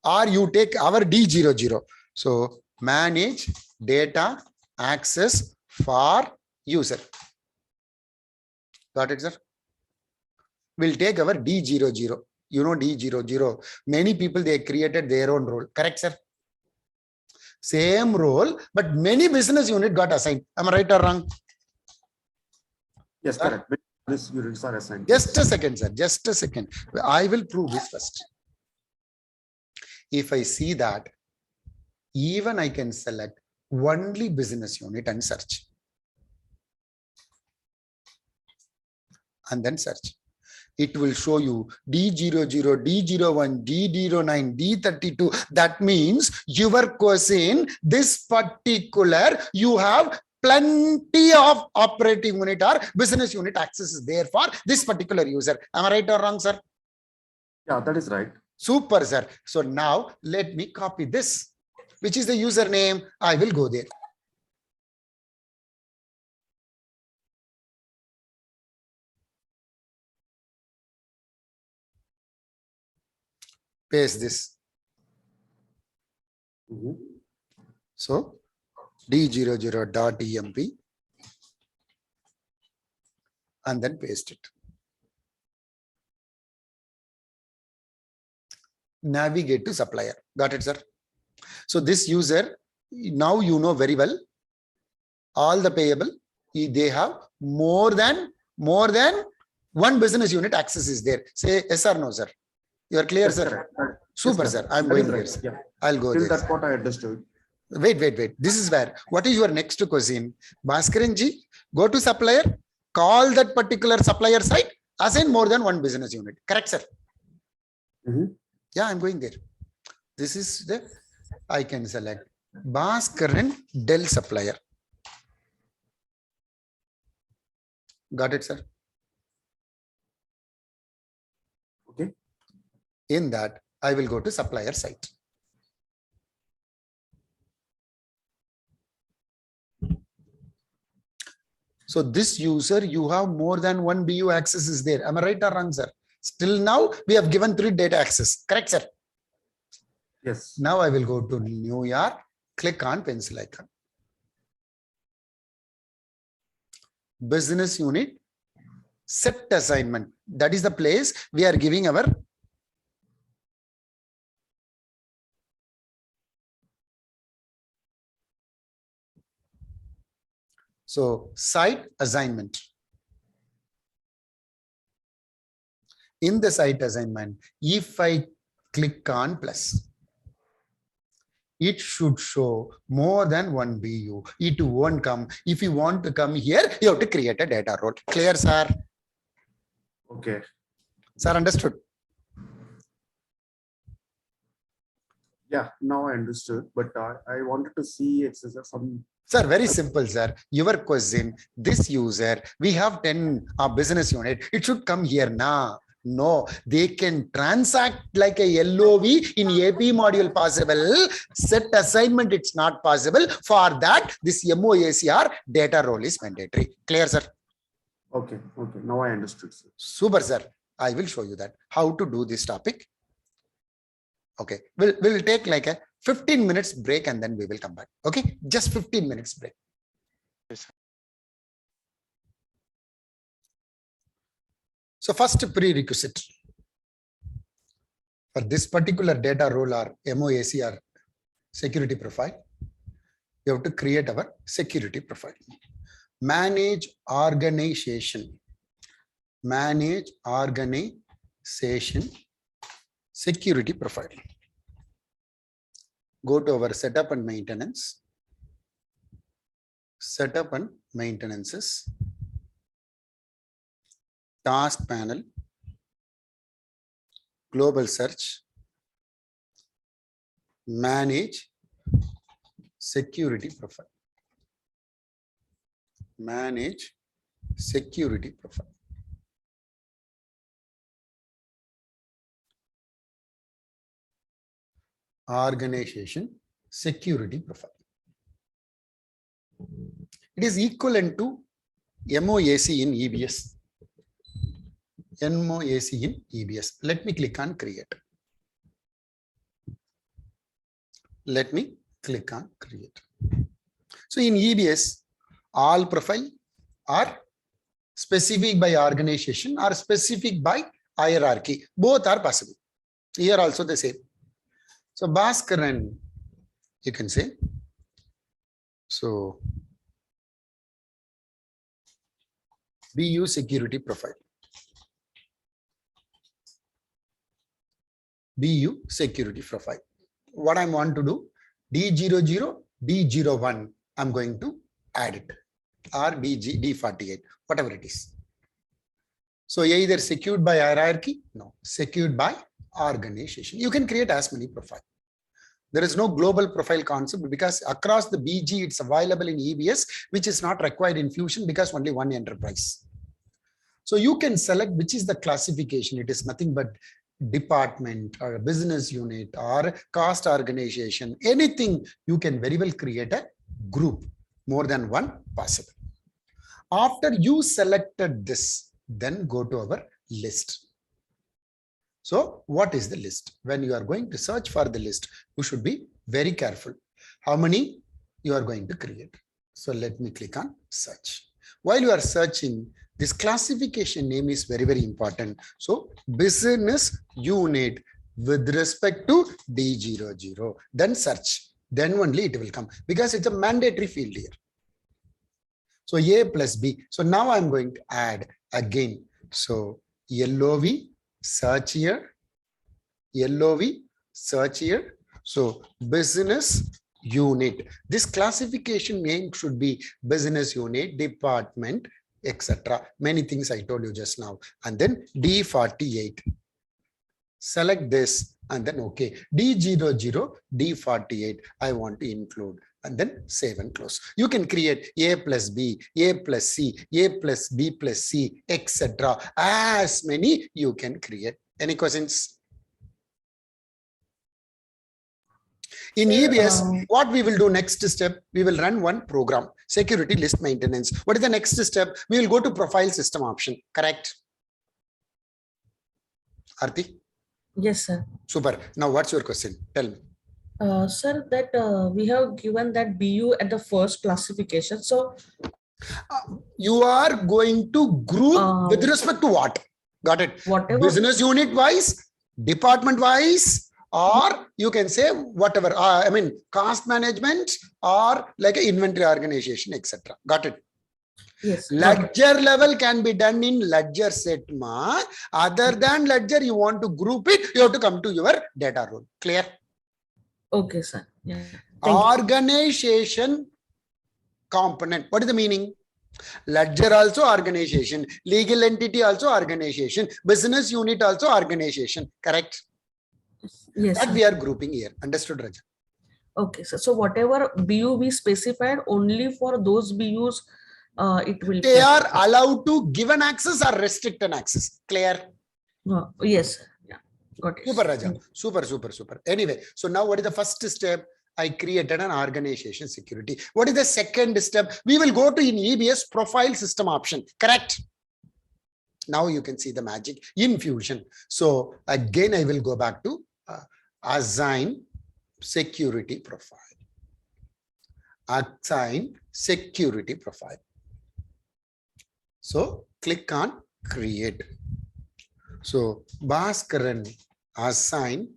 A: Or you take our D00. So manage data access for user. Got it, sir? We'll take our D00. You know D00. Many people, they created their own role. Correct, sir? Same role, but many business unit got assigned. Am I right or wrong?
B: Yes, correct. Business units are assigned.
A: Just a second, sir. Just a second. I will prove this first. If I see that, even I can select only business unit and search. And then search. It will show you D00, D01, D09, D32. That means your question, this particular, you have plenty of operating unit or business unit access is there for this particular user. Am I right or wrong, sir?
B: Yeah, that is right.
A: Super, sir. So now let me copy this, which is the username. I will go there. Paste this. So D00.emp and then paste it. Navigate to supplier. Got it, sir? So this user, now you know very well, all the payable, they have more than one business unit access is there. Say yes or no, sir? You are clear,
B: Yes,
A: sir?
B: correct.
A: Super,
B: Yes,
A: sir. I'm
B: that is
A: going
B: right.
A: there.
B: Yeah.
A: I'll go
B: Till
A: there.
B: that's what I understood.
A: Wait. This is where, what is your next question? Bhaskaranji, go to supplier, call that particular supplier site, assign more than one business unit. Correct, sir?
B: Mhm.
A: Yeah, I'm going there. This is the, I can select Bhaskaran Dell supplier. Got it, sir?
B: Okay.
A: In that, I will go to supplier site. So this user, you have more than one BU access is there. Am I right or wrong, sir? Still now, we have given 3 data access. Correct, sir?
B: Yes.
A: Now I will go to New York, click on pencil icon. Business unit, set assignment. That is the place we are giving our site assignment. In the site assignment, if I click on plus, it should show more than one BU. It won't come. If you want to come here, you have to create a data role. Clear, sir?
B: Okay.
A: Sir, understood?
B: Yeah, now I understood, but I wanted to see some.
A: Sir, very simple, sir. Your question, this user, we have 10 business unit. It should come here now. No, they can transact like a LOV in AP module possible. Set assignment, it's not possible. For that, this MOACR data role is mandatory. Clear, sir?
B: Okay. Now I understood, sir.
A: Super, sir. I will show you that how to do this topic. Okay, we'll take like a 15 minutes break and then we will come back. Okay, just 15 minutes break.
D: Yes.
A: So first prerequisite for this particular data role or MOACR security profile, you have to create our security profile. Manage organization. Manage organization security profile. Go to our setup and maintenance. Setup and maintenances. Task panel. Global search. Manage security profile. Manage security profile. Organization security profile. It is equivalent to MOAC in EBS. MOAC in EBS. Let me click on create. Let me click on create. So in EBS, all profile are specific by organization or specific by hierarchy. Both are possible. Here also the same. So Bhaskaran, you can say. So BU security profile. BU security profile. What I want to do, D00, D01, I'm going to add it, or D48, whatever it is. So either secured by hierarchy, no, secured by organization. You can create as many profiles. There is no global profile concept because across the BG, it's available in EBS, which is not required in Fusion because only one enterprise. So you can select which is the classification. It is nothing but department or a business unit or cost organization, anything. You can very well create a group, more than one possible. After you selected this, then go to our list. So what is the list? When you are going to search for the list, you should be very careful how many you are going to create. So let me click on search. While you are searching, this classification name is very, very important. So business unit with respect to D00, then search, then only it will come because it's a mandatory field here. So A plus B. So now I'm going to add again. So LOV, search here, LOV, search here. So business unit. This classification name should be business unit, department, etc. Many things I told you just now. And then D48. Select this and then okay. D00, D48. I want to include. And then save and close. You can create A plus B, A plus C, A plus B plus C, etc. As many you can create. Any questions? In EBS, what we will do next step, we will run one program, security list maintenance. What is the next step? We will go to profile system option, correct? Arti?
C: Yes, sir.
A: Super. Now what's your question? Tell me.
C: Sir, that we have given that BU at the first classification. So
A: You are going to group with respect to what? Got it?
C: whatever.
A: Business unit wise, department wise, or you can say whatever. I mean, cost management or like an inventory organization, etc. Got it?
C: Yes.
A: Ledger level can be done in ledger set ma. Other than ledger, you want to group it, you have to come to your data role. Clear?
C: Okay, sir. Yeah. Thank you.
A: Organization component. What is the meaning? Ledger also organization, legal entity also organization, business unit also organization. Correct?
C: Yes.
A: That
C: Sir.
A: we are grouping here. Understood, Raja?
C: Okay, sir. So whatever BU we specified, only for those BUs, it will.
A: They are allowed to give an access or restrict an access. Clear?
C: Yes. Sir. Yeah. Got it.
A: Super, Raja. Super, super, super. Anyway, so now what is the first step? I created an organization security. What is the second step? We will go to in EBS profile system option. Correct? Now you can see the magic in Fusion. So again, I will go back to assign security profile. Assign security profile. So click on create. So Bhaskaran assign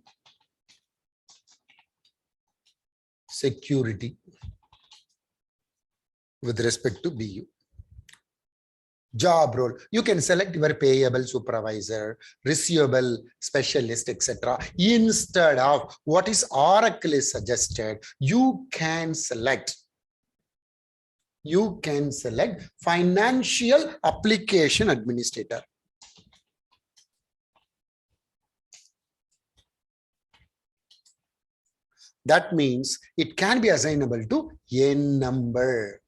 A: security with respect to BU. Job role. You can select your payable supervisor, receivable specialist, etc. Instead of what is Oracle is suggested, you can select financial application administrator. That means it can be assignable to N number.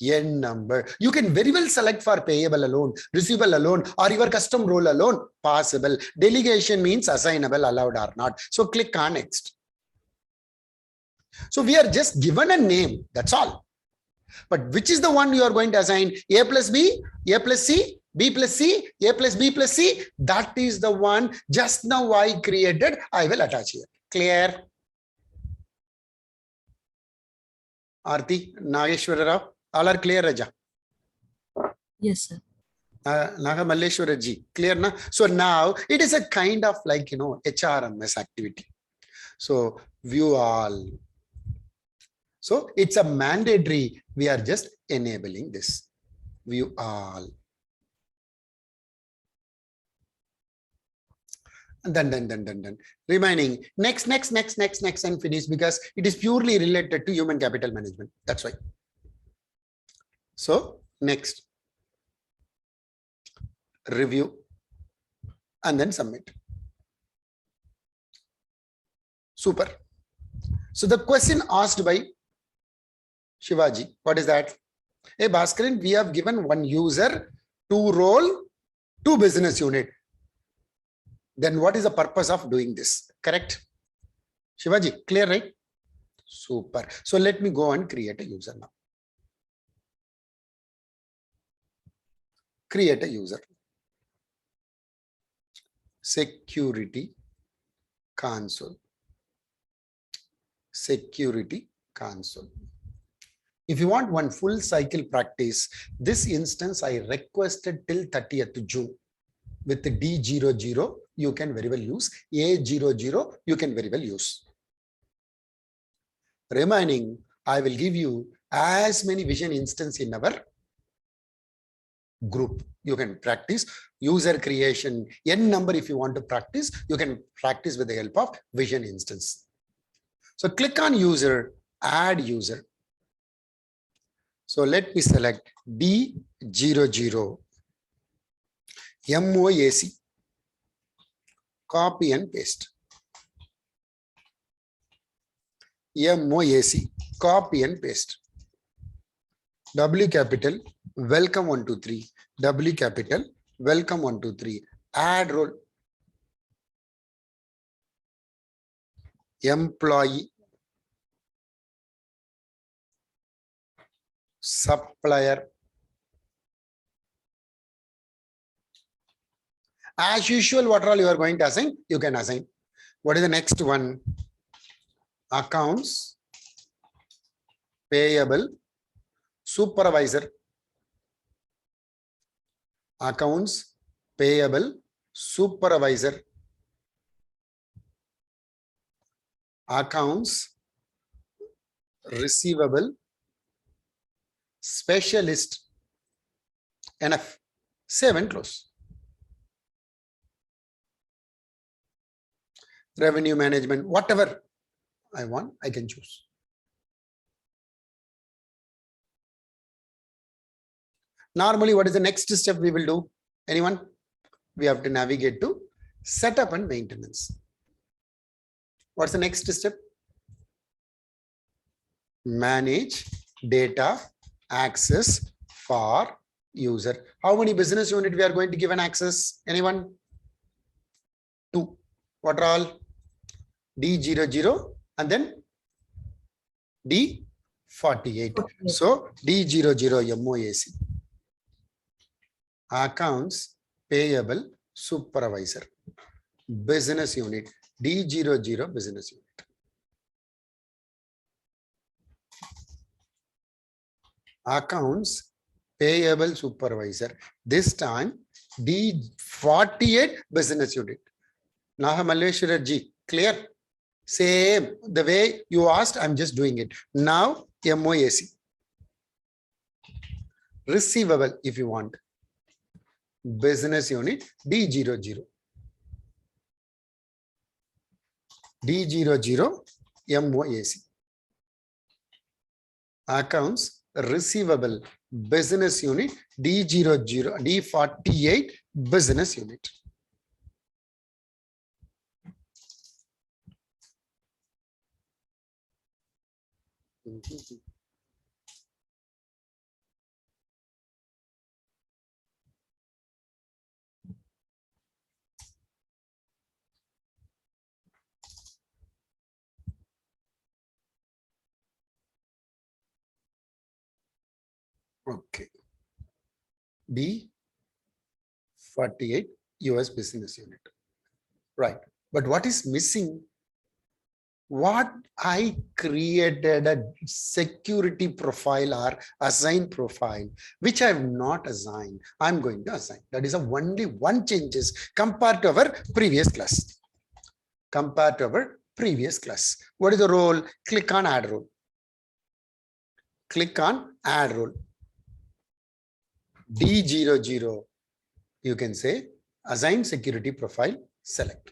A: N number. You can very well select for payable alone, receivable alone, or your custom role alone. Possible. Delegation means assignable, allowed or not. So click on next. So we are just given a name. That's all. But which is the one you are going to assign? A plus B, A plus C, B plus C, A plus B plus C. That is the one just now I created. I will attach here. Clear? Arti, Nageshwara Rao, all are clear, Raja?
C: Yes, sir.
A: Naga Malleshwara ji, clear na? So now it is a kind of like, HRMS activity. So view all. So it's a mandatory. We are just enabling this. View all. And then remaining next and finish, because it is purely related to human capital management. That's why. So next, review and then submit. Super. So the question asked by Shivaji, what is that? Hey Bhaskaran, we have given one user, 2 role, 2 business unit. Then what is the purpose of doing this? Correct? Shivaji, clear, right? Super. So let me go and create a user now. Create a user. Security console. Security console. If you want one full cycle practice, this instance I requested till 30th June. With the D00, you can very well use. A00, you can very well use. Remaining, I will give you as many vision instances in our group. You can practice user creation, N number if you want to practice, you can practice with the help of vision instance. So click on user, add user. So let me select D00 MOAC. Copy and paste. MOAC. Copy and paste. W capital, welcome 123. W capital, welcome 123. Add role. Employee. Supplier. As usual, what all you are going to assign, you can assign. What is the next one? Accounts payable supervisor. Accounts payable supervisor. Accounts receivable specialist. Enough. Save and close. Revenue management, whatever I want, I can choose. Normally, what is the next step we will do? Anyone? We have to navigate to setup and maintenance. What's the next step? Manage data access for user. How many business unit we are going to give an access? Anyone? 2. What are all? D00 and then D48. So D00 MOAC. Accounts payable supervisor. Business unit. D00 business unit. Accounts payable supervisor. This time D48 business unit. Naha Malleshwara ji, clear? Same, the way you asked, I'm just doing it. Now, MOAC. Receivable, if you want. Business unit, D00. D00, MOAC. Accounts receivable, business unit, D00, D48, business unit. Okay. D48 US business unit. Right. But what is missing? What I created a security profile or assign profile, which I have not assigned. I'm going to assign. That is only one changes compared to our previous class. Compared to our previous class. What is the role? Click on add role. Click on add role. D00. You can say assign security profile, select.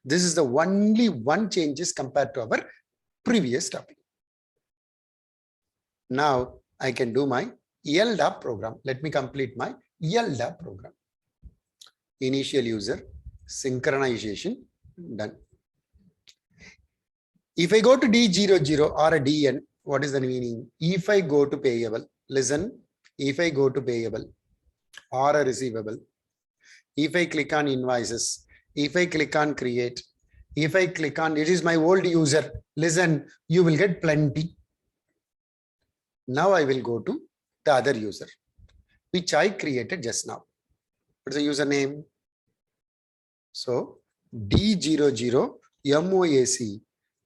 A: This is the only one changes compared to our previous topic. Now I can do my LDAP program. Let me complete my LDAP program. Initial user, synchronization, done. If I go to D00 or a DN, what is the meaning? If I go to payable, listen, if I go to payable or a receivable, if I click on invoices, if I click on create, if I click on, it is my old user, listen, you will get plenty. Now I will go to the other user, which I created just now. What's the username? So D00 MOAC,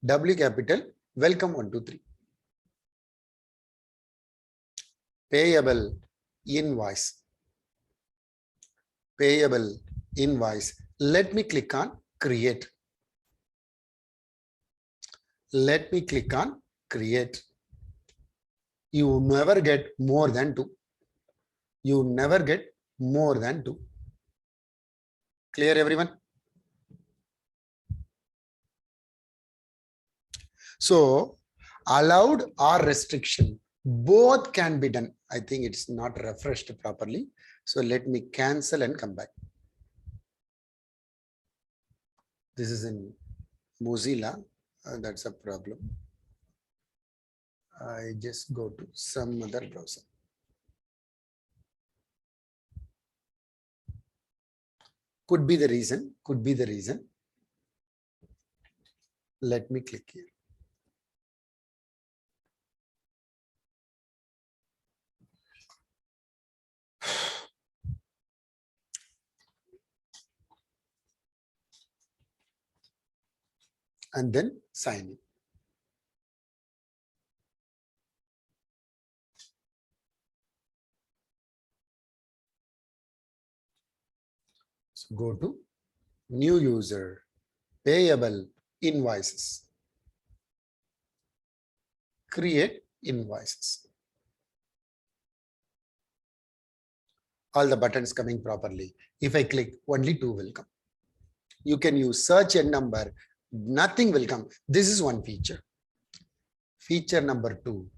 A: W capital, welcome 123. Payable invoice. Payable invoice. Let me click on create. Let me click on create. You never get more than 2. You never get more than 2. Clear, everyone? So allowed or restriction, both can be done. I think it's not refreshed properly. So let me cancel and come back. This is in Mozilla. That's a problem. I just go to some other browser. Could be the reason, could be the reason. Let me click here. And then sign in. So go to new user, payable, invoices. Create invoices. All the buttons coming properly. If I click, only 2 will come. You can use search and number, nothing will come. This is one feature. Feature number two,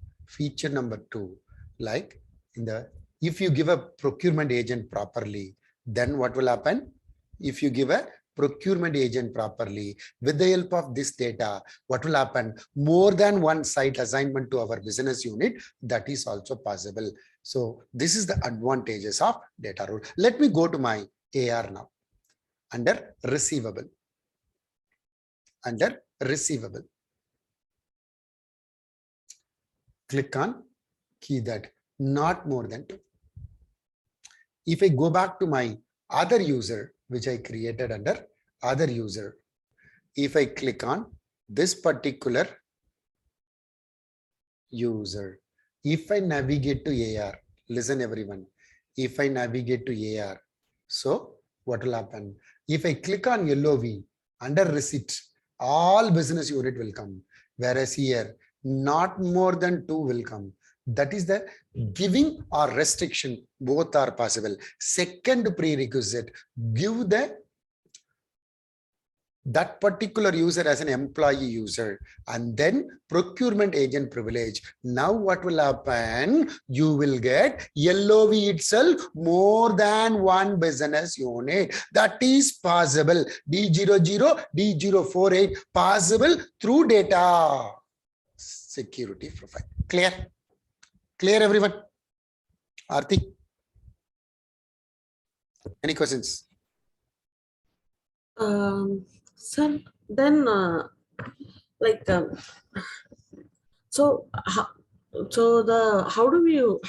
A: like in the, if you give a procurement agent properly, then what will happen? If you give a procurement agent properly, with the help of this data, what will happen? More than one site assignment to our business unit, that is also possible. So this is the advantages of data rule. Let me go to my AR now. Under receivable. Under receivable. Click on key that not more than 2. If I go back to my other user, which I created under other user, if I click on this particular user, if I navigate to AR, listen everyone, if I navigate to AR, so what will happen? If I click on LOV under receipt, all business unit will come, whereas here not more than 2 will come. That is the giving or restriction, both are possible. Second prerequisite, give that particular user as an employee user, and then procurement agent privilege. Now what will happen? You will get LOV itself more than one business unit. That is possible. D00, D048 possible through data security profile. Clear? Clear everyone? Aarti? Any questions?
C: Sir, then so how do you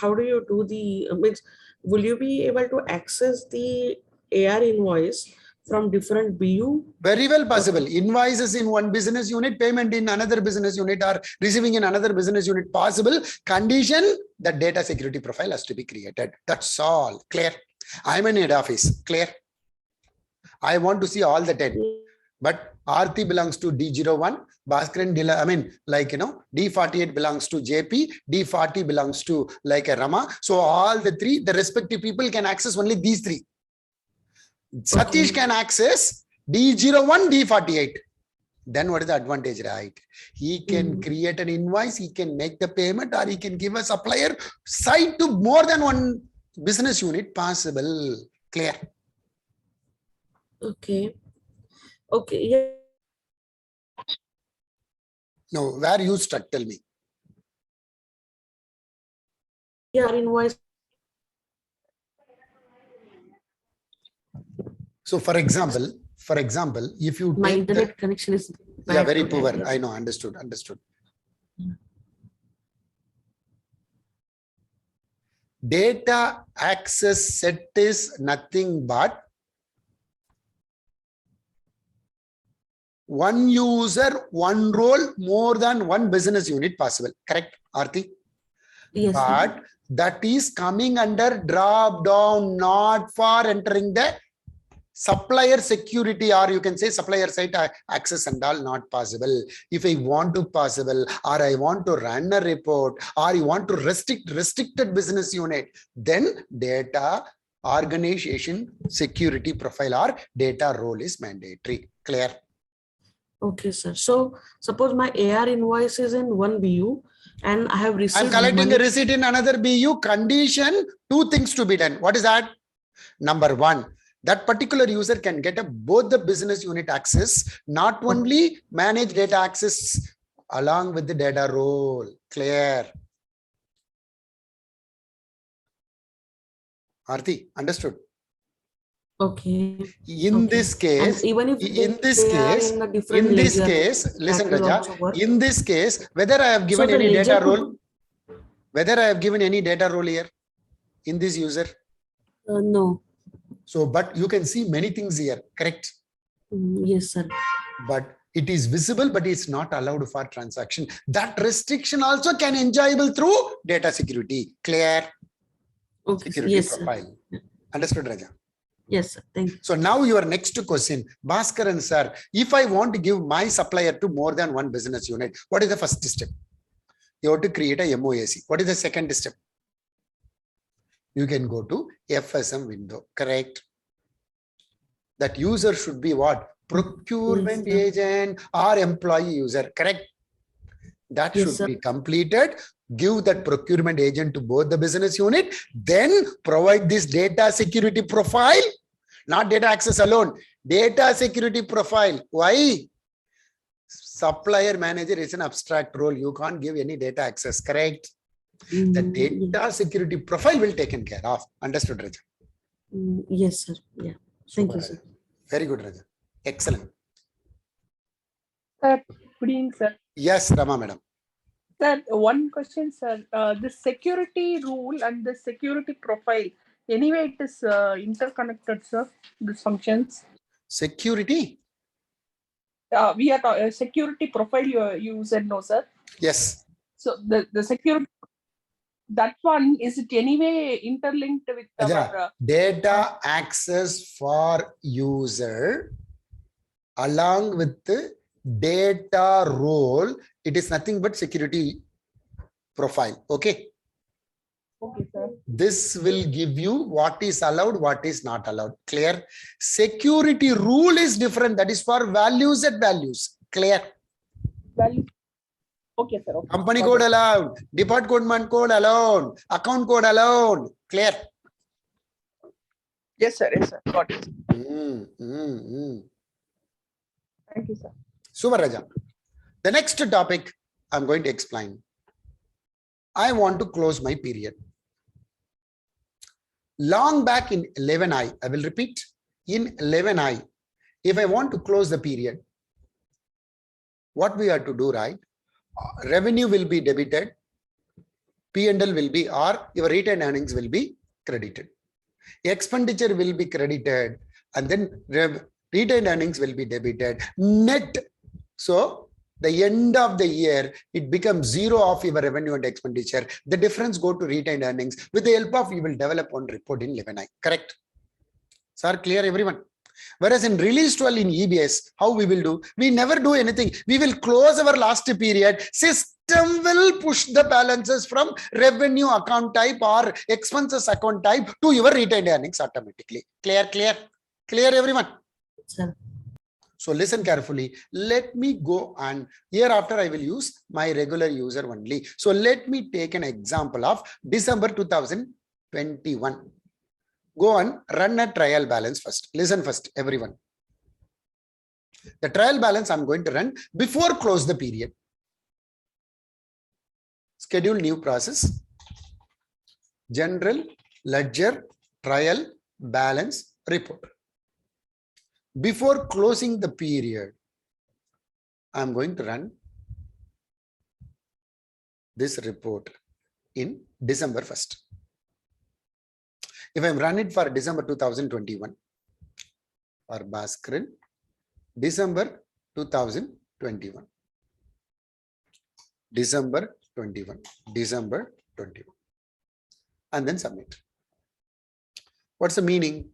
C: do the means, will you be able to access the AR invoice from different BU?
A: Very well possible. Invoices in one business unit, payment in another business unit, or receiving in another business unit possible. Condition, the data security profile has to be created. That's all. Clear? I'm in head office. Clear? I want to see all the 10. But Aarti belongs to D01, Bhaskaran, D48 belongs to JP, D40 belongs to like a Rama. So all the 3, the respective people can access only these 3. Satish can access D01, D48. Then what is the advantage, right? He can create an invoice, he can make the payment, or he can give a supplier site to more than one business unit possible. Clear?
C: Okay. Okay. Yeah.
A: No, where you stuck? Tell me.
C: Yeah, invoice.
A: So for example, if you
C: My
A: take
C: internet connection is
A: very
C: bad.
A: poor.
C: Yes.
A: I know, understood. Data access set is nothing but one user, one role, more than one business unit possible. Correct, Aarti?
C: Yes.
A: But that is coming under drop down, not for entering the supplier security, or you can say supplier site access and all, not possible. If I want to possible, or I want to run a report, or you want to restricted business unit, then data organization security profile or data role is mandatory. Clear?
C: Okay, sir. So suppose my AR invoice is in one BU and I have received
A: I'm collecting
C: money.
A: a receipt in another BU. Condition, two things to be done. What is that? Number one, that particular user can get both the business unit access, not only manage data access along with the data role. Clear? Aarti, understood?
C: Okay.
A: In
C: Okay.
A: this case,
C: And even if
A: in this
C: they are
A: case,
C: in a different
A: in this
C: ledger,
A: case, listen,
C: that will
A: Raja,
C: also work.
A: in this case, whether I have
C: So
A: given
C: the
A: any
C: ledger
A: data role,
C: could,
A: whether I have given any data role here in this user.
C: no.
A: So, but you can see many things here, correct?
C: Yes, sir.
A: But it is visible, but it's not allowed for transaction. That restriction also can enjoyable through data security. Clear?
C: Okay.
A: Security
C: Yes,
A: profile.
C: sir.
A: Understood, Raja?
C: Yes, sir. Thank you.
A: So now your next question, Bhaskaran sir, if I want to give my supplier to more than one business unit, what is the first step? You have to create a MOAC. What is the second step? You can go to FSM window, correct? That user should be what? Procurement
C: Yes,
A: agent or employee user, correct? That
C: Yes,
A: should
C: sir.
A: be completed. Give that procurement agent to both the business unit, then provide this data security profile, not data access alone, data security profile. Why? Supplier manager is an abstract role. You can't give any data access, correct? The data security profile will taken care of. Understood, Raja?
C: Yes, sir. Yeah. Thank
A: Super,
C: you, sir.
A: Raja. Very good, Raja. Excellent.
E: Sir, good evening, sir.
A: Yes, Rama madam.
E: Sir, one question, sir. The security rule and the security profile, anyway, it is interconnected, sir, these functions.
A: Security?
E: We are security profile, you said no, sir.
A: Yes.
E: So the security, that one, is it anyway interlinked with
A: Raja,
E: our...
A: data access for user along with the data role, it is nothing but security profile. Okay.
E: Okay, sir.
A: This will give you what is allowed, what is not allowed. Clear? Security rule is different. That is for values and values. Clear?
E: Value. Okay, sir. Okay.
A: Company code allowed, department code allowed, account code allowed. Clear?
E: Yes, sir. Yes, sir. Got it. Thank you, sir.
A: Super, Raja. The next topic I'm going to explain. I want to close my period. Long back in 11i, I will repeat, in 11i, if I want to close the period, what we have to do, right? Revenue will be debited, P&L will be, or your retained earnings will be credited. Expenditure will be credited, and then retained earnings will be debited. Net. So the end of the year, it becomes zero of your revenue and expenditure. The difference go to retained earnings. With the help of, you will develop one report in 11i. Correct? Sir, clear everyone? Whereas in release 12 in EBS, how we will do? We never do anything. We will close our last period. System will push the balances from revenue account type or expenses account type to your retained earnings automatically. Clear, clear, clear everyone?
C: Sir.
A: So listen carefully. Let me go and hereafter I will use my regular user only. So let me take an example of December 2021. Go and run a trial balance first. Listen first, everyone. The trial balance I'm going to run before close the period. Schedule new process. General ledger trial balance report. Before closing the period, I'm going to run this report in December 1st. If I'm running it for December 2021, for Bhaskaran, December 2021, December 21, December 21, and then submit. What's the meaning?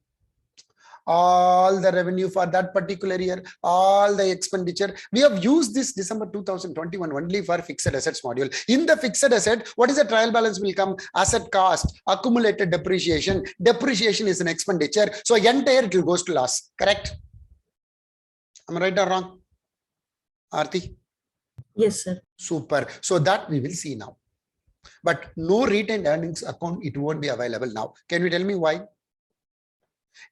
A: All the revenue for that particular year, all the expenditure. We have used this December 2021 only for fixed assets module. In the fixed asset, what is the trial balance will come? Asset cost, accumulated depreciation. Depreciation is an expenditure. So entire it goes to loss. Correct? Am I right or wrong? Aarti?
C: Yes, sir.
A: Super. So that we will see now. But no retained earnings account, it won't be available now. Can you tell me why?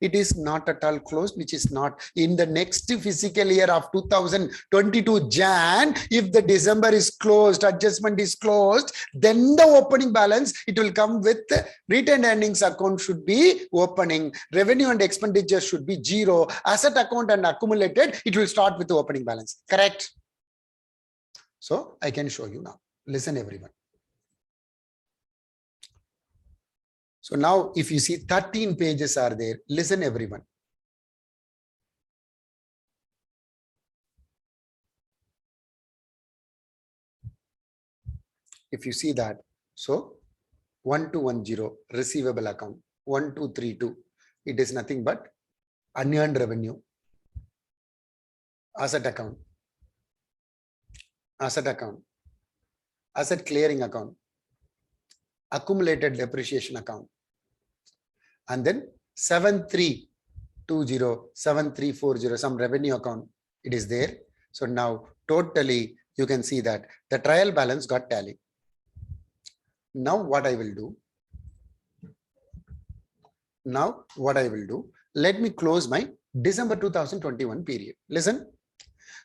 A: It is not at all closed, which is not in the next fiscal year of 2022 Jan. If the December is closed, adjustment is closed, then the opening balance, it will come with retained earnings account should be opening. Revenue and expenditure should be zero. Asset account and accumulated, it will start with the opening balance. Correct? So I can show you now. Listen, everyone. So now if you see 13 pages are there, listen everyone. If you see that, so 1210 receivable account, 1232, it is nothing but unearned revenue, asset account, asset clearing account, accumulated depreciation account, and then 7320, 7340, some revenue account, it is there. So now totally you can see that the trial balance got tallied. Now what I will do? Let me close my December 2021 period. Listen.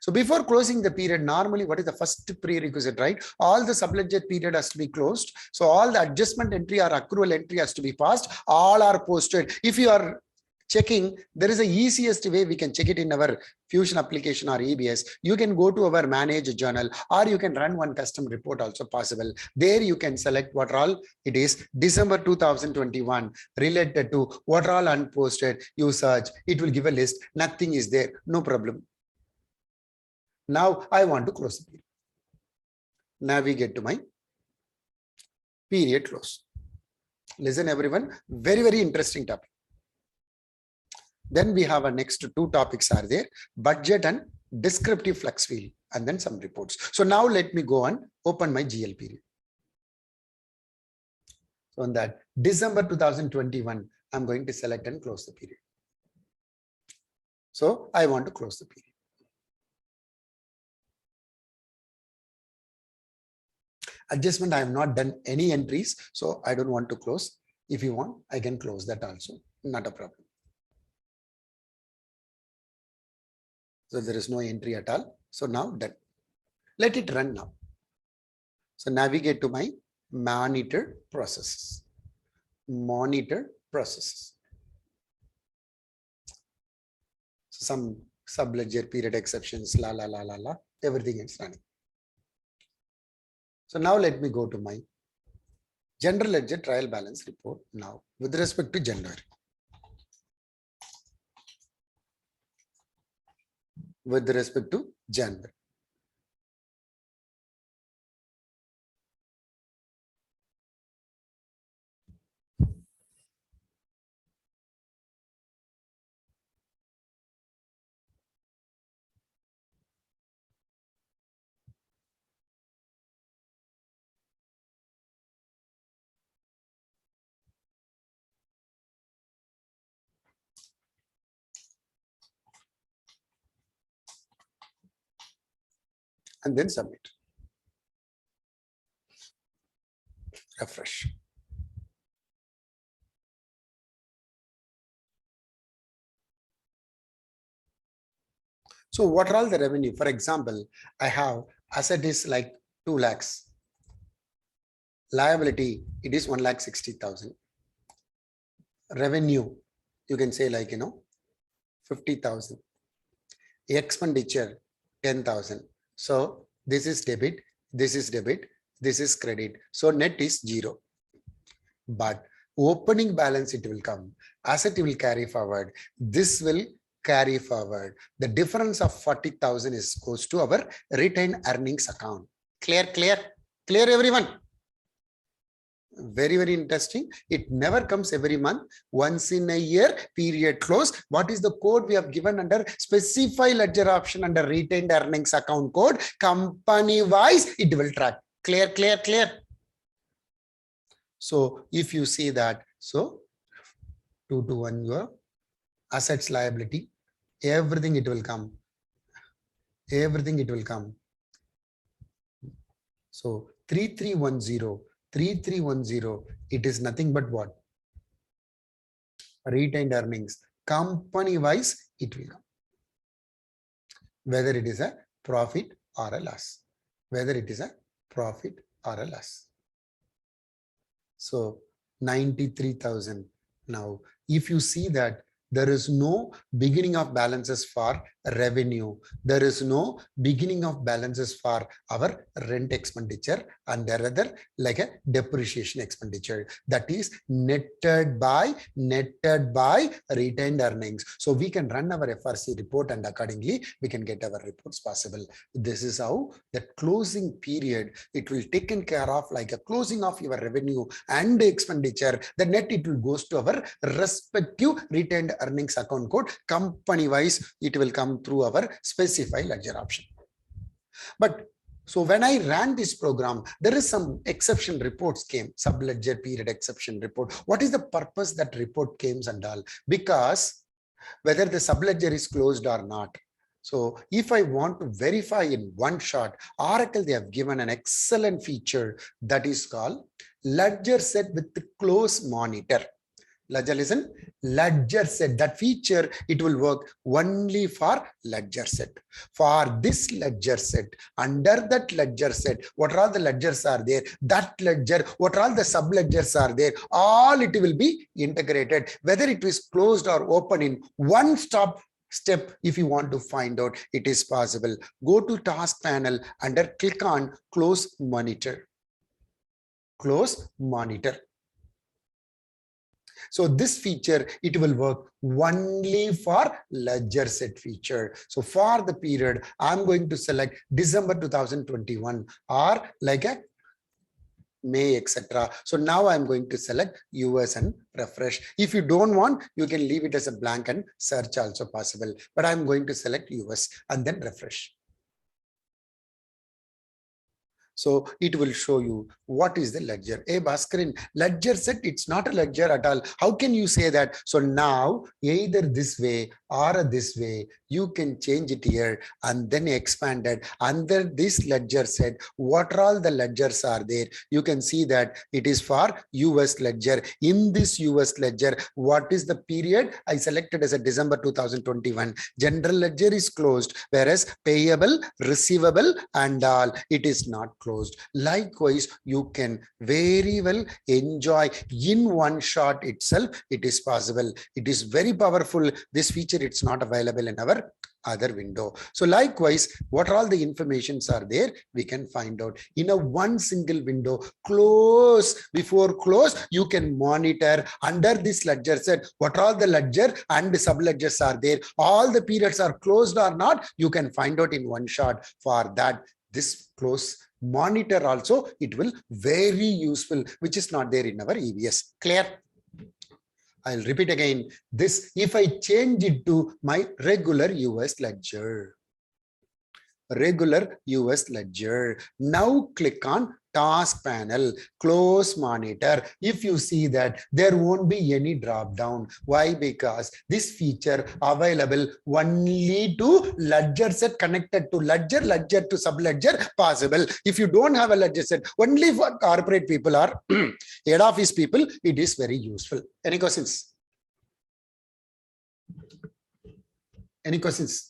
A: So before closing the period, normally what is the first prerequisite, right? All the subledger period has to be closed. So all the adjustment entry or accrual entry has to be passed. All are posted. If you are checking, there is a easiest way we can check it in our Fusion application or EBS. You can go to our manage journal, or you can run one custom report also possible. There you can select what all it is December 2021 related to what all unposted. You search, it will give a list. Nothing is there, no problem. Now I want to close the period. Navigate to my period close. Listen everyone, very, very interesting topic. Then we have our next two topics are there, budget and descriptive flex wheel, and then some reports. So now let me go and open my GL period. So on that December 2021, I'm going to select and close the period. So I want to close the period. Adjustment, I have not done any entries, so I don't want to close. If you want, I can close that also, not a problem. So there is no entry at all. So now done. Let it run now. So navigate to my monitor processes. Monitor processes. So some subledger period exceptions, everything is running. So now let me go to my general ledger trial balance report now with respect to January. With respect to January. And then submit. Refresh. So what are all the revenue? For example, I have asset is like 2 lakhs. Liability, it is 1,60,000. Revenue, you can say like, 50,000. Expenditure, 10,000. So this is debit, this is debit, this is credit. So net is 0. But opening balance, it will come. Asset will carry forward. This will carry forward. The difference of 40,000 is goes to our retained earnings account. Clear, everyone? Very, very interesting. It never comes every month. Once in a year, period close. What is the code we have given under specify ledger option under retained earnings account code? Company wise, it will track. Clear. So if you see that, so 2 to 1 your assets liability, everything it will come. everything it will come. So 3310, it is nothing but what? Retained earnings. Company wise, it will come. Whether it is a profit or a loss. Whether it is a profit or a loss. So 93,000. Now, if you see that there is no beginning of balances for revenue, there is no beginning of balances for our rent expenditure, and there other like a depreciation expenditure, that is netted by retained earnings. So we can run our FRC report and accordingly we can get our reports possible. This is how the closing period, it will taken care of like a closing of your revenue and expenditure. The net it will goes to our respective retained earnings account code. Company wise, it will come through our specify ledger option. But so when I ran this program, there is some exception reports came, sub-ledger period exception report. What is the purpose that report came and all? Because whether the sub-ledger is closed or not. So if I want to verify in one shot, Oracle, they have given an excellent feature that is called ledger set with the close monitor. Ledger, listen, ledger set, that feature, it will work only for ledger set. For this ledger set, under that ledger set, what are all the ledgers are there, that ledger, what are all the sub ledgers are there, all it will be integrated, whether it is closed or open in one step. If you want to find out, it is possible. Go to task panel under click on close monitor. Close monitor. So this feature, it will work only for ledger set feature. So for the period, I'm going to select December 2021 or like a May, etc. So now I'm going to select US and refresh. If you don't want, you can leave it as a blank and search also possible. But I'm going to select US and then refresh. So it will show you what is the ledger. Hey, Bhaskaran, ledger set, it's not a ledger at all. How can you say that? So now either this way or this way, you can change it here and then expand it. Under this ledger set, what are all the ledgers are there? You can see that it is for US ledger. In this US ledger, what is the period? I selected as a December 2021. General ledger is closed, whereas payable, receivable and all, it is not closed. Likewise, you can very well enjoy in one shot itself. It is possible. It is very powerful. This feature, it's not available in our other window. So likewise, what all the informations are there, we can find out in a one single window. Close, before close, you can monitor under this ledger set what all the ledger and the sub ledgers are there. All the periods are closed or not, you can find out in one shot. For that, this close monitor also, it will very useful, which is not there in our EBS. Clear? I'll repeat again. This, if I change it to my regular US ledger, now click on task panel, close monitor. If you see that, there won't be any drop down. Why? Because this feature available only to ledger set connected to ledger to sub ledger possible. If you don't have a ledger set, only for corporate people or head office people, it is very useful. Any questions? Any questions?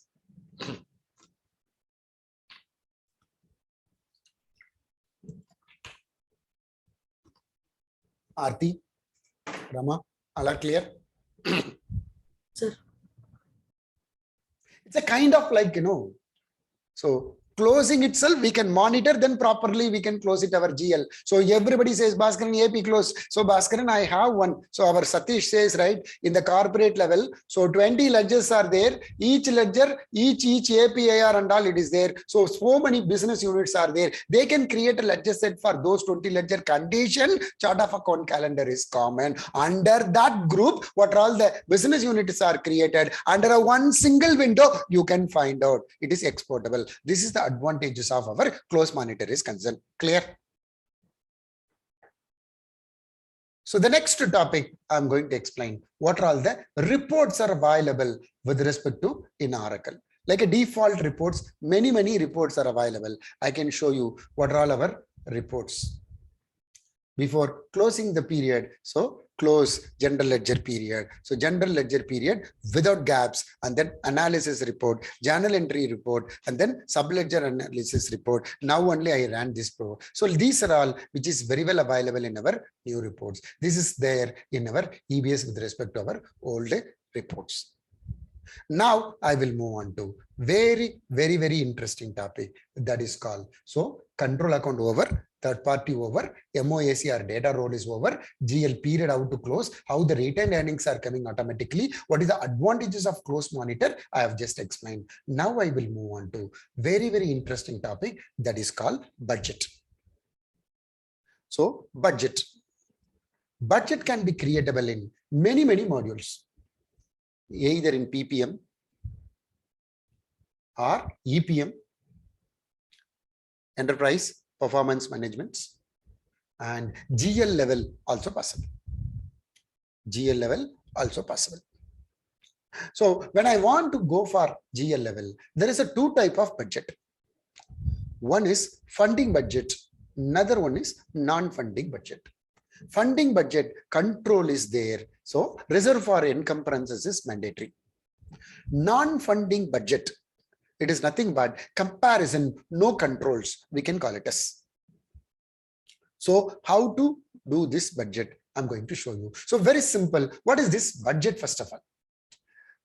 A: Aarti, Rama, all are clear?
C: Sir.
A: It's a kind of like, so closing itself, we can monitor, then properly we can close it our GL. So everybody says, Bhaskaran, AP close. So Bhaskaran, I have one. So our Satish says, right, in the corporate level, so 20 ledgers are there. Each ledger, each APIR and all, it is there. So many business units are there. They can create a ledger set for those 20 ledger condition. Chart of account calendar is common. Under that group, what all the business units are created, under a one single window, you can find out. It is exportable. This is the advantages of our close monitor is concerned. Clear? So the next topic I'm going to explain what are all the reports are available with respect to in Oracle. Like a default reports, many reports are available. I can show you what are all our reports before closing the period. So close general ledger period. So general ledger period without gaps, and then analysis report, journal entry report, and then subledger analysis report. Now only I ran this pro. So these are all which is very well available in our new reports. This is there in our EBS with respect to our old reports. Now I will move on to very interesting topic, that is called, so control account over, third party over, MOAC or data role is over, GL period how to close, how the retained earnings are coming automatically, what is the advantages of close monitor, I have just explained. Now I will move on to very interesting topic, that is called budget. So budget can be creatable in many modules, either in PPM or EPM, enterprise performance management, and GL level also possible. GL level also possible. So when I want to go for GL level, there is a two type of budget. One is funding budget, another one is non-funding budget. Funding budget control is there, so reserve for encumbrances is mandatory. Non-funding budget, it is nothing but comparison, no controls, we can call it as. So how to do this budget, I'm going to show you. So very simple. What is this budget? First of all,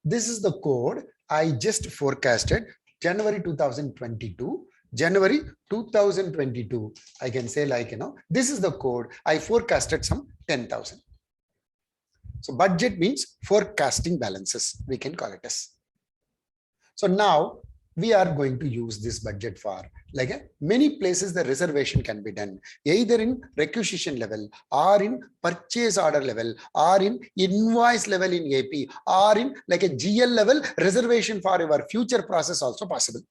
A: this is the code I just forecasted January 2022. January 2022, I can say, like, this is the code I forecasted some 10,000. So budget means forecasting balances, we can call it as. So now we are going to use this budget for, like, many places the reservation can be done, either in requisition level or in purchase order level or in invoice level in AP or in like a GL level reservation for your future process also possible.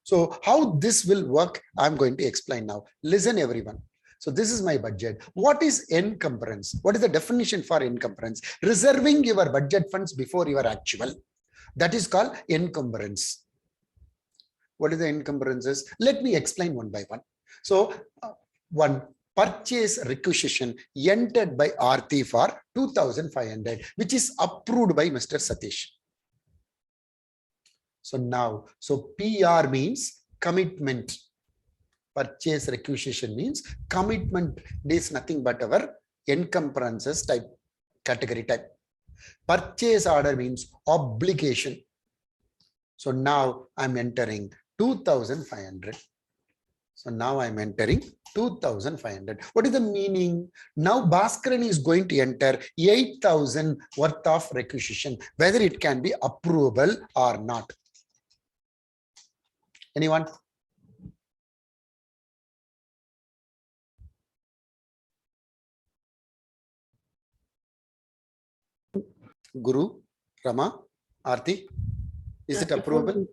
A: So how this will work, I'm going to explain now. Listen everyone. So this is my budget. What is encumbrance? What is the definition for encumbrance? Reserving your budget funds before your actual. That is called encumbrance. What is the encumbrances? Let me explain one by one. So one, purchase requisition entered by Aarti for 2,500, which is approved by Mr. Satish. So now, so PR means commitment. Purchase requisition means commitment. This is nothing but our encumbrances type, category type. Purchase order means obligation. So now I'm entering 2,500. So now I'm entering 2,500. What is the meaning? Now Bhaskaran is going to enter 8,000 worth of requisition, whether it can be approvable or not. Anyone? Guru, Rama, Aarti, is it approvable?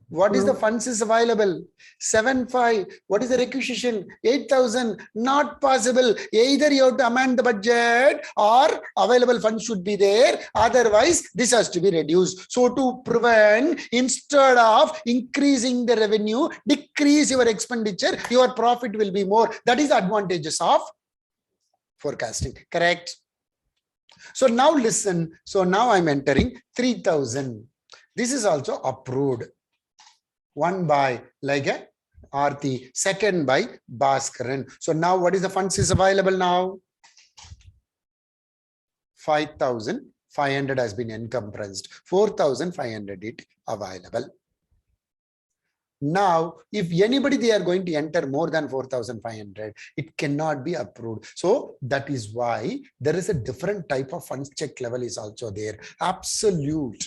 A: What is the funds is available? 7,500. What is the requisition? 8,000. Not possible. Either you have to amend the budget or available funds should be there. Otherwise, this has to be reduced. So to prevent, instead of increasing the revenue, decrease your expenditure, your profit will be more. That is the advantages of forecasting. Correct? So now listen. So now I'm entering 3,000. This is also approved. One by like a Aarti, second by Bhaskaran. So now what is the funds is available now? 5,500 has been encompassed. 4,500 it available. Now, if anybody they are going to enter more than 4,500, it cannot be approved. So that is why there is a different type of funds check level is also there. Absolute.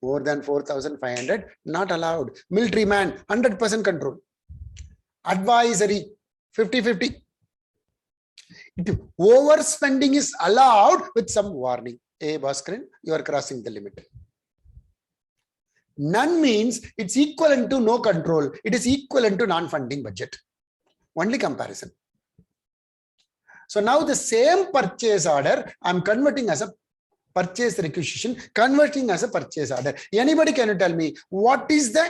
A: More than 4,500, not allowed. Military man, 100% control. Advisory, 50-50. Overspending is allowed with some warning. Hey, Bhaskaran, you are crossing the limit. None means it's equivalent to no control. It is equivalent to non-funding budget. Only comparison. So now the same purchase order, I'm converting as a purchase requisition, converting as a purchase order. Anybody can you tell me what is the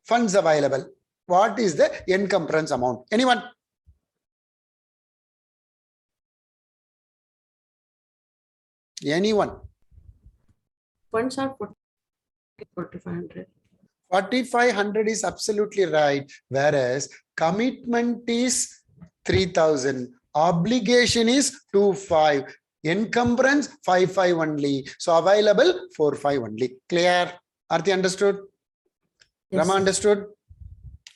A: funds available? What is the encumbrance amount? Anyone? Anyone?
C: Funds are 4,500.
A: 4,500 is absolutely right. Whereas commitment is 3,000. Obligation is 2,500. Encumbrance 5,500 only. So available 4,500 only. Clear? Arti understood?
C: Yes,
A: Rama
C: sir.
A: understood?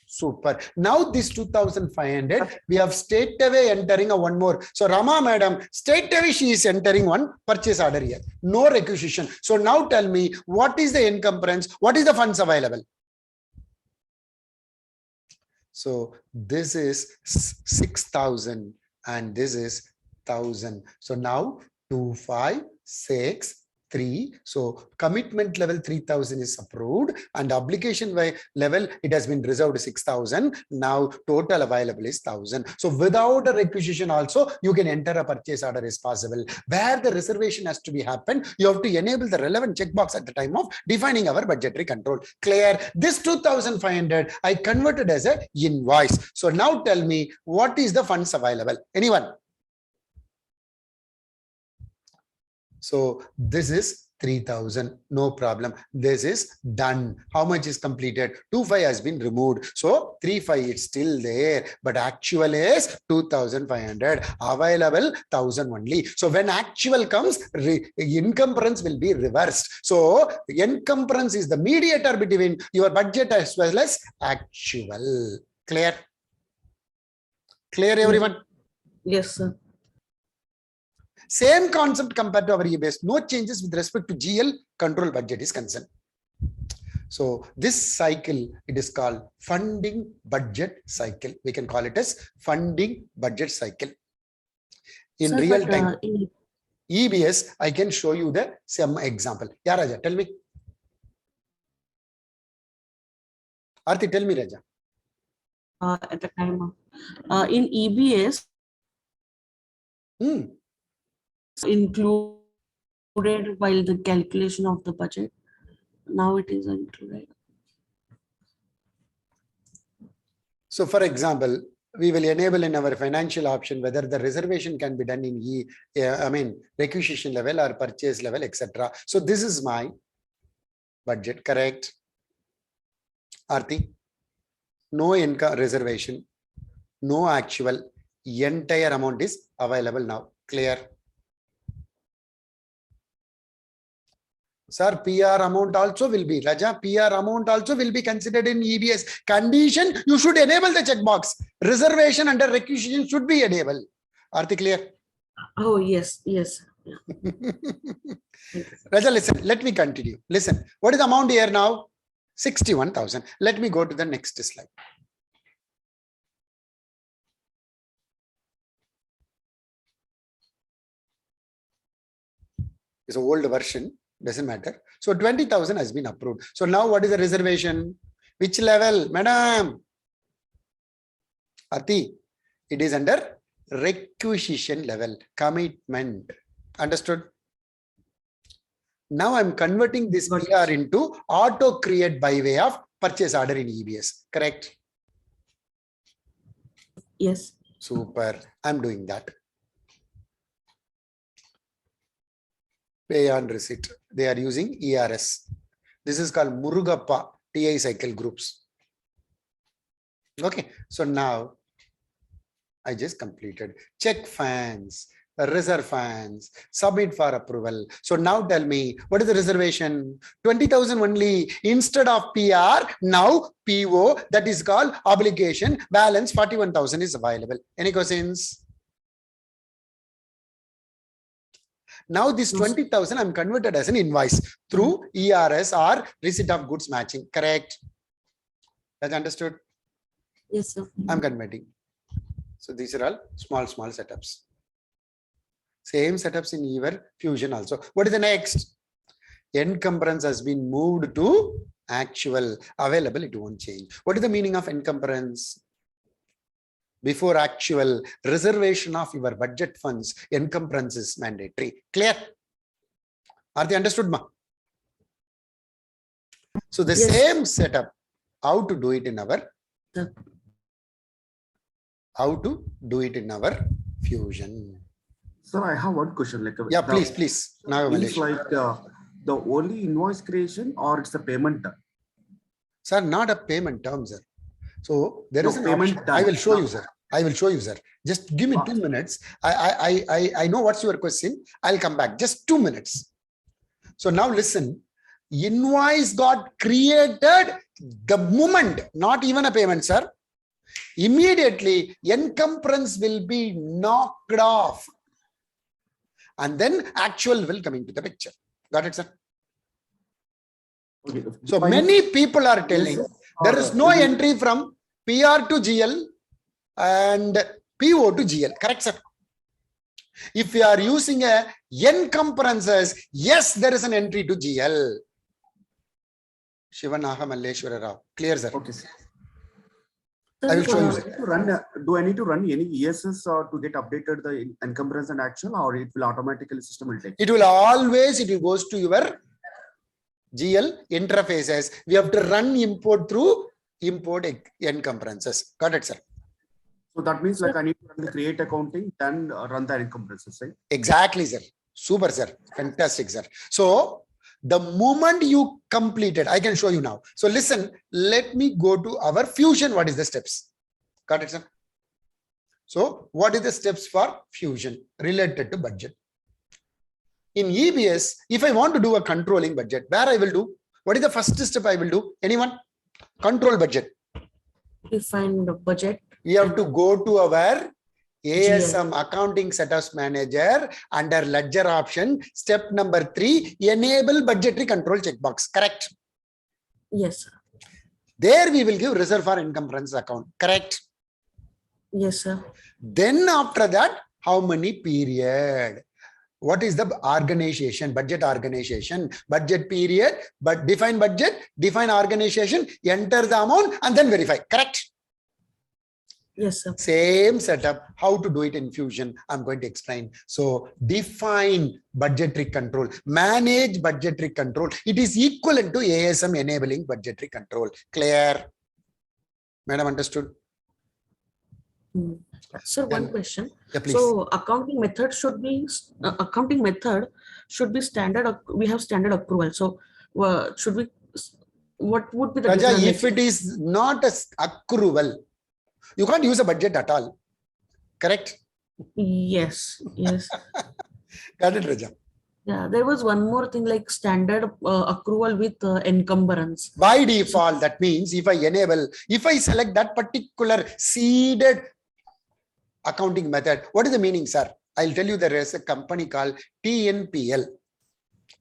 A: Super. Now this 2,500, we have straight away entering a one more. So Rama madam, straight away she is entering one purchase order here. No requisition. So now tell me, what is the encumbrance? What is the funds available? So this is 6,000 and this is 1,000. So now 2, 5, 6, 3. So commitment level 3,000 is approved and obligation level it has been reserved 6,000. Now total available is 1,000. So without a requisition also you can enter a purchase order is possible. Where the reservation has to be happened, you have to enable the relevant checkbox at the time of defining our budgetary control. Clear? This 2,500 I converted as a invoice. So now tell me what is the funds available? Anyone? So this is 3,000, no problem. This is done. How much is completed? 2,500 has been removed. So 3,500 it's still there, but actual is 2,500. Available 1,000 only. So when actual comes, encumbrance will be reversed. So encumbrance is the mediator between your budget as well as actual. Clear? Clear, everyone?
C: Yes, sir.
A: Same concept compared to our EBS. No changes with respect to GL control budget is concerned. So this cycle, it is called funding budget cycle. We can call it as funding budget cycle. In
C: Sir,
A: real
C: but,
A: time, EBS, I can show you the some example. Yeah, Raja, tell me. Arti, tell me, Raja.
C: At the time of in EBS, included while the calculation of the budget. Now it is included.
A: So for example, we will enable in our financial option whether the reservation can be done in requisition level or purchase level, etc. So this is my budget, correct? Arti? No income reservation, no actual, entire amount is available now. Clear? Sir, PR amount also will be, Raja, PR amount also will be considered in EBS. Condition, you should enable the checkbox. Reservation under requisition should be enabled. Arti, clear?
C: Oh, yes, yes. Yeah.
A: Raja, listen, let me continue. Listen, what is the amount here now? 61,000. Let me go to the next slide. It's an old version. Doesn't matter. So 20,000 has been approved. So now what is the reservation? Which level, madam? Ati, it is under requisition level, commitment. Understood? Now I'm converting this PR into auto create by way of purchase order in EBS. Correct?
C: Yes.
A: Super. I'm doing that. Pay on receipt. They are using ERS. This is called Murugappa TI cycle groups. Okay. So now I just completed. Check fans, reserve fans, submit for approval. So now tell me, what is the reservation? 20,000 only. Instead of PR, now PO, that is called obligation. Balance 41,000 is available. Any questions? Now this 20,000 I'm converted as an invoice through ERS or receipt of goods matching. Correct? That's understood?
C: Yes, sir.
A: I'm converting. So these are all small setups. Same setups in your Fusion also. What is the next? Encumbrance has been moved to actual. Available, it won't change. What is the meaning of encumbrance? Before actual reservation of your budget funds, encumbrance is mandatory. Clear? Are they understood, ma? So the
C: Yes.
A: same setup, how to do it in our Fusion.
B: Sir, I have one question. Like,
A: Yeah, please. Now,
B: Means like the only invoice creation or it's a payment term?
A: Sir, not a payment term, sir. So there is
B: No,
A: an
B: payment
A: option.
B: done.
A: I will show
B: No.
A: you, sir. I will show you, sir. Just give me 2 minutes. I know what's your question. I'll come back. Just 2 minutes. So now listen. Invoice got created the moment, not even a payment, sir. Immediately, encumbrance will be knocked off. And then actual will come into the picture. Got it, sir?
B: Okay.
A: So many people are telling there is no entry from PR to GL and PO to GL. Correct, sir? If you are using a encumbrances, yes, there is an entry to GL. Shivanaha Malleshwara Rao. Clear, sir?
B: Okay, sir.
A: I will show you, sir.
B: Do I need to run any ESS to get updated the encumbrance and actual, or it will automatically system will take?
A: It will always, it will goes to your GL interfaces. We have to run import through import encumbrances. Got it, sir?
B: So that means like I need to run the create accounting, then run the encumbrances, right?
A: Exactly, sir. Super, sir. Fantastic, sir. So the moment you completed, I can show you now. So listen, let me go to our Fusion. What is the steps? Got it, sir? So what is the steps for Fusion related to budget? In EBS, if I want to do a controlling budget, where I will do? What is the first step I will do? Anyone? Control budget.
C: Define the budget.
A: We have to go to our ASM accounting setups manager under ledger option. Step number 3, enable budgetary control checkbox. Correct?
C: Yes, sir.
A: There we will give reserve for encumbrance account. Correct?
C: Yes, sir.
A: Then after that, how many period? What is the organization, budget organization, budget period, but define budget, define organization, enter the amount and then verify. Correct?
C: Yes, sir.
A: Same setup, how to do it in Fusion, I'm going to explain. So define budgetary control, manage budgetary control. It is equivalent to ASM enabling budgetary control. Clear? Madam, understood?
C: Sir, one
A: Then-
C: question.
A: Yeah, please.
C: So accounting method should be standard. We have standard accrual. So should we? What would be the
A: Raja,
C: difference?
A: if it is not a accrual, you can't use a budget at all. Correct?
C: Yes. Yes.
A: Got it, Raja?
C: Yeah. There was one more thing like standard accrual with encumbrance.
A: By default, that means if I select that particular seeded accounting method, what is the meaning, sir? I'll tell you, there is a company called TNPL.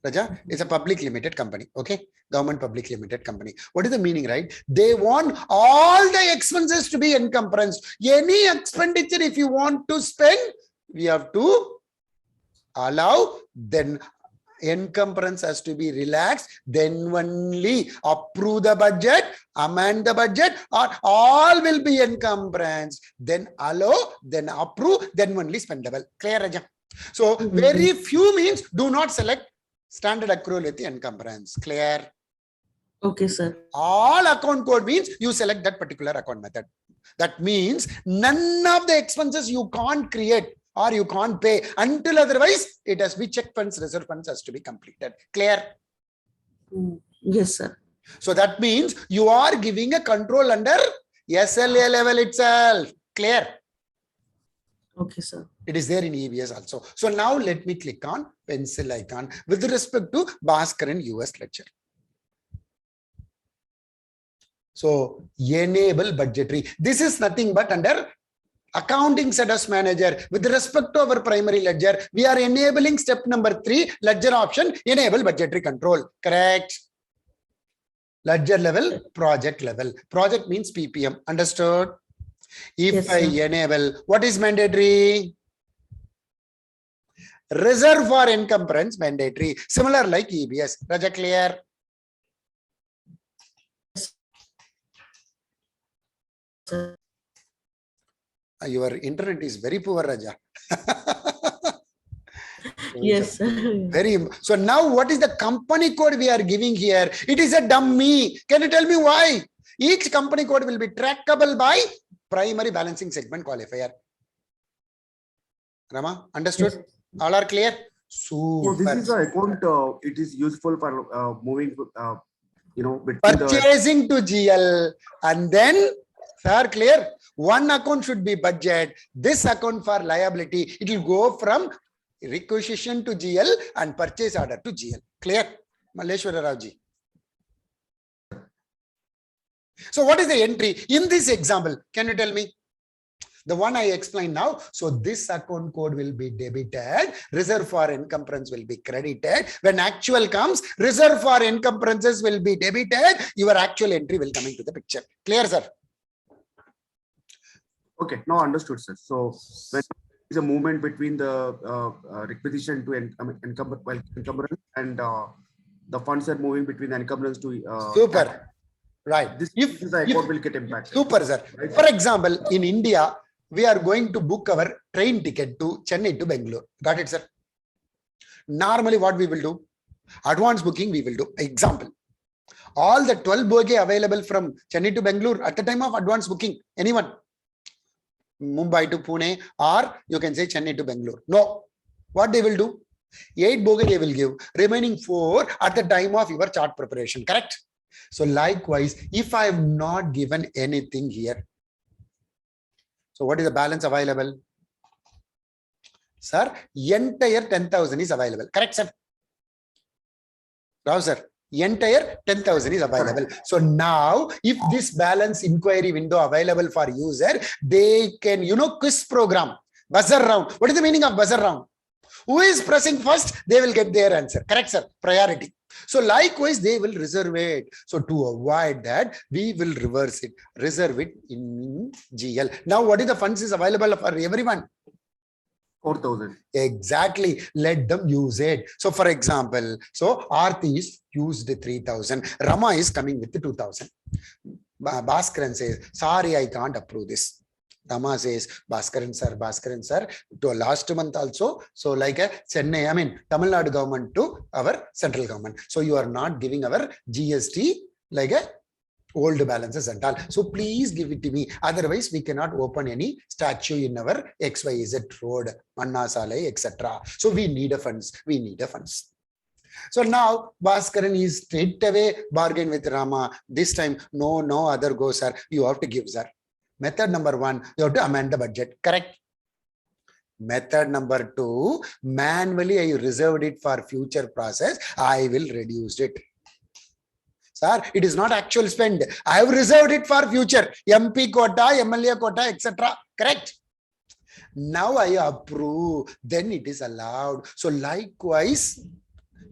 A: Raja, it's a public limited company. Okay. Government public limited company. What is the meaning, right? They want all the expenses to be encumbrance. Any expenditure, if you want to spend, we have to allow, then encumbrance has to be relaxed, then only approve the budget, amend the budget, or all will be encumbrance, then allow, then approve, then only spendable. Clear, Raja? So very few means do not select standard accrual with the encumbrance. Clear?
C: Okay, sir.
A: All account code means you select that particular account method. That means none of the expenses you can't create or you can't pay until otherwise it has to be check funds, reserve funds has to be completed. Clear?
C: Yes, sir.
A: So that means you are giving a control under SLA level itself. Clear?
C: Okay, sir.
A: It is there in EBS also. So now let me click on pencil icon with respect to Bhaskaran US lecture. So enable budgetary. This is nothing but under accounting setups manager. With respect to our primary ledger, we are enabling step number 3, ledger option, enable budgetary control. Correct? Ledger level, project level. Project means PPM. Understood? If
C: Yes,
A: I
C: sir.
A: enable, what is mandatory? Reserve for encumbrance mandatory. Similar like EBS. Raja, clear?
C: Sir.
A: Your internet is very poor, Raja.
C: Yes.
A: So now what is the company code we are giving here? It is a dummy. Can you tell me why? Each company code will be trackable by primary balancing segment qualifier. Rama, understood?
C: Yes.
A: All are clear?
B: So this
A: Super.
B: is an account. It is useful for moving, between
A: Purchasing to GL, and then, sir, clear? One account should be budget. This account for liability, it will go from requisition to GL and purchase order to GL. Clear? Malleshwara Rauji. So what is the entry in this example? Can you tell me? The one I explained now. So this account code will be debited. Reserve for encumbrance will be credited. When actual comes, reserve for encumbrances will be debited. Your actual entry will come into the picture. Clear, sir?
B: Okay, now understood, sir. So when is a movement between the requisition to encumbrance and the funds are moving between the encumbrance to
A: Super. Right.
B: This is the account will get impacted.
A: Super, sir.
B: Right?
A: For example, in India, we are going to book our train ticket to Chennai to Bangalore. Got it, sir? Normally, what we will do? Advance booking we will do. Example. All the 12 bogie available from Chennai to Bangalore at the time of advance booking. Anyone? Mumbai to Pune, or you can say Chennai to Bangalore. No. What they will do? 8 bogie they will give. Remaining 4 at the time of your chart preparation. Correct? So likewise, if I have not given anything here, so what is the balance available? Sir, entire 10,000 is available. Correct, sir? Rao, sir, entire 10,000 is available. So now, if this balance inquiry window available for user, they can, quiz program, buzzer round. What is the meaning of buzzer round? Who is pressing first, they will get their answer. Correct, sir? Priority. So likewise, they will reserve it. So to avoid that, we will reverse it, reserve it in GL. Now, what is the funds is available for everyone?
B: 4,000.
A: Exactly. Let them use it. So for example, so Aarti is used 3,000. Rama is coming with 2,000. Bhaskaran says, sorry, I can't approve this. Rama says, Bhaskaran sir, to last month also, so like a Chennai, Tamil Nadu government to our central government. So you are not giving our GST like a old balances and all. So please give it to me. Otherwise, we cannot open any statue in our XYZ road, Anna Salai, etc. So we need a funds. So now Bhaskaran is straight away bargain with Rama. This time, no other go, sir. You have to give, sir. Method number 1, you have to amend the budget. Correct? Method number 2, manually I reserved it for future process. I will reduce it. Sir, it is not actual spend. I have reserved it for future. MP quota, MLA quota, etc. Correct? Now I approve. Then it is allowed. So likewise,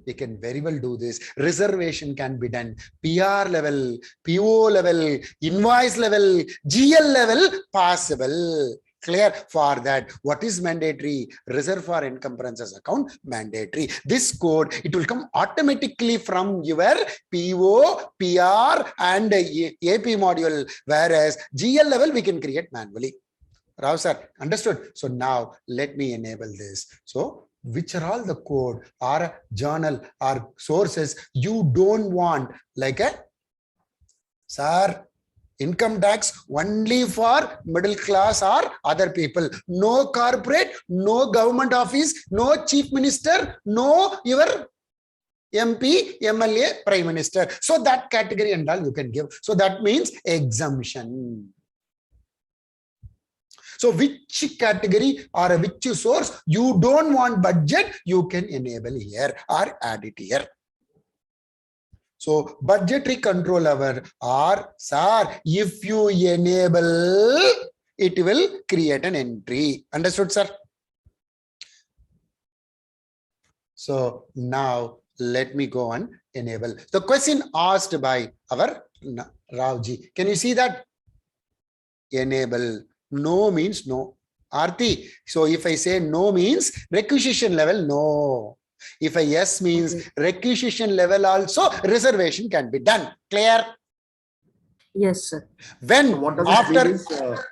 A: we can very well do this. Reservation can be done. PR level, PO level, invoice level, GL level, possible. Clear? For that, what is mandatory? Reserve for encumbrances account, mandatory. This code, it will come automatically from your PO, PR and AP module. Whereas GL level, we can create manually. Rao sir, understood? So now let me enable this. So which are all the code or journal or sources you don't want, like a sir, income tax only for middle class or other people, no corporate, no government office, no chief minister, no your MP, MLA, prime minister. So that category and all you can give. So that means exemption. So which category or which source you don't want budget, you can enable here or add it here. So budgetary control hour or sir, if you enable, it will create an entry. Understood, sir? So now let me go on enable. The question asked by our Ravji. Can you see that? Enable. No means no. Aarti. So if I say no means requisition level, no. If a yes means requisition level also, reservation can be done. Clear?
C: Yes, sir.
A: When
B: So what does it mean
A: after,
B: is,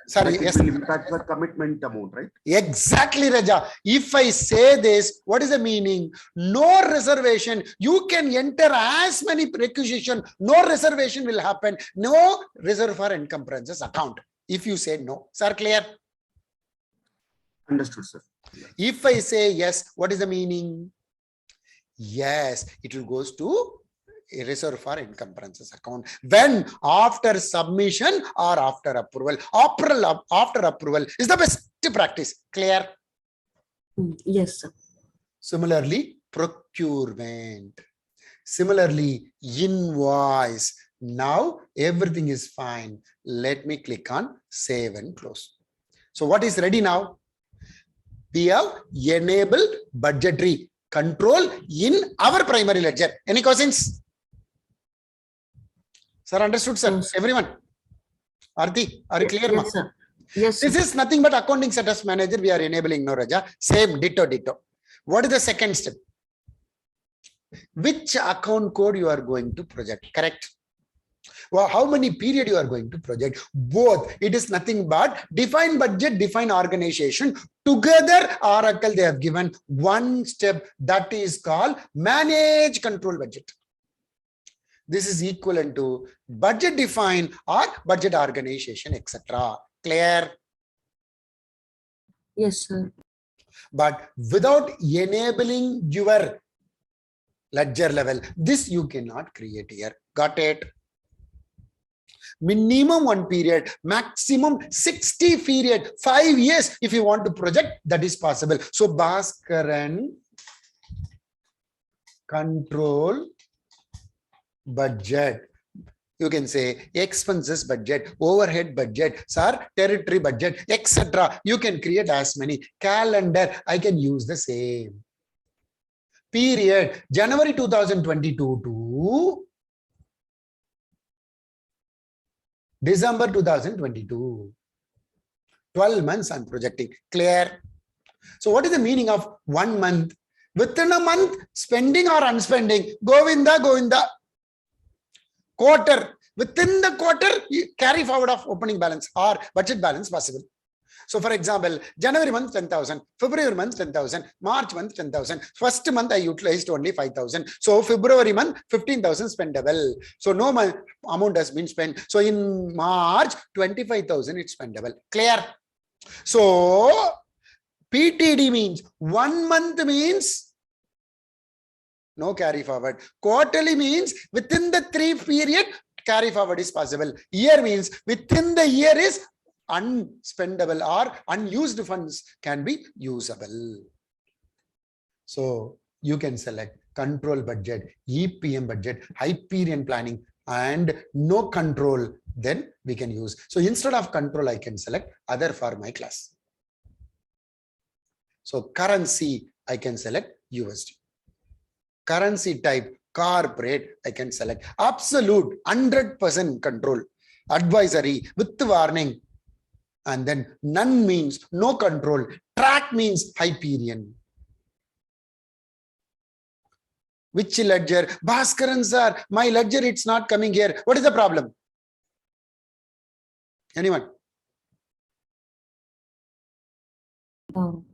A: sorry,
B: like it
A: yes,
B: will impact the commitment amount, right?
A: exactly, Raja. If I say this, what is the meaning? No reservation. You can enter as many requisition. No reservation will happen. No reserve for encumbrances account. If you say no, sir, clear?
B: Understood, sir.
A: If I say yes, what is the meaning? Yes, it will goes to a reserve for encumbrances account when after submission or after approval. After approval is the best practice. Clear?
C: Yes, sir.
A: Similarly, procurement. Similarly, invoice. Now everything is fine. Let me click on save and close. So what is ready now? We have enabled budgetary control in our primary ledger. Any questions? Sir, understood, sir?
C: Yes.
A: Everyone? Arti, are you clear?
C: Yes, sir. Yes,
A: This
C: sir.
A: is nothing but accounting status manager we are enabling, no, Raja. Same, ditto. What is the second step? Which account code you are going to project, correct? Well, how many period you are going to project? Both. It is nothing but define budget, define organization. Together, Oracle, they have given one step that is called manage control budget. This is equivalent to budget define or budget organization, etc. Clear?
C: Yes, sir.
A: But without enabling your ledger level, this you cannot create here. Got it? Minimum 1 period, maximum 60 period, 5 years. If you want to project, that is possible. So Bhaskaran control budget. You can say expenses budget, overhead budget, sir, territory budget, etc. You can create as many. Calendar, I can use the same. Period, January 2022 to December 2022. 12 months I'm projecting. Clear? So what is the meaning of 1 month? Within a month, spending or unspending, Govinda. Quarter, within the quarter, you carry forward of opening balance or budget balance possible. So for example, January month 10,000, February month 10,000, March month 10,000. First month I utilized only 5,000. So February month 15,000 spendable. So no amount has been spent. So in March 25,000 it's spendable. Clear? So PTD means 1 month means no carry forward. Quarterly means within the 3 period carry forward is possible. Year means within the year is unspendable or unused funds can be usable. So you can select control budget, EPM budget, Hyperion planning, and no control, then we can use. So instead of control, I can select other for my class. So currency, I can select USD. Currency type, corporate, I can select. Absolute, 100% control. Advisory with warning. And then none means no control. Track means Hyperion. Which ledger? Bhaskaran sir, my ledger, it's not coming here. What is the problem? Anyone?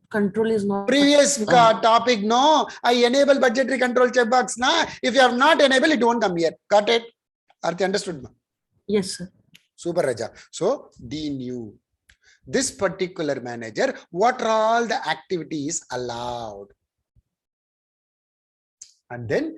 C: Control is not.
A: Previous topic, no. I enable budgetary control checkbox. Nah. If you have not enabled, it won't come here. Got it? Arthi, understood?
C: Yes, sir.
A: Super, Raja. So, D new. This particular manager, what are all the activities allowed? And then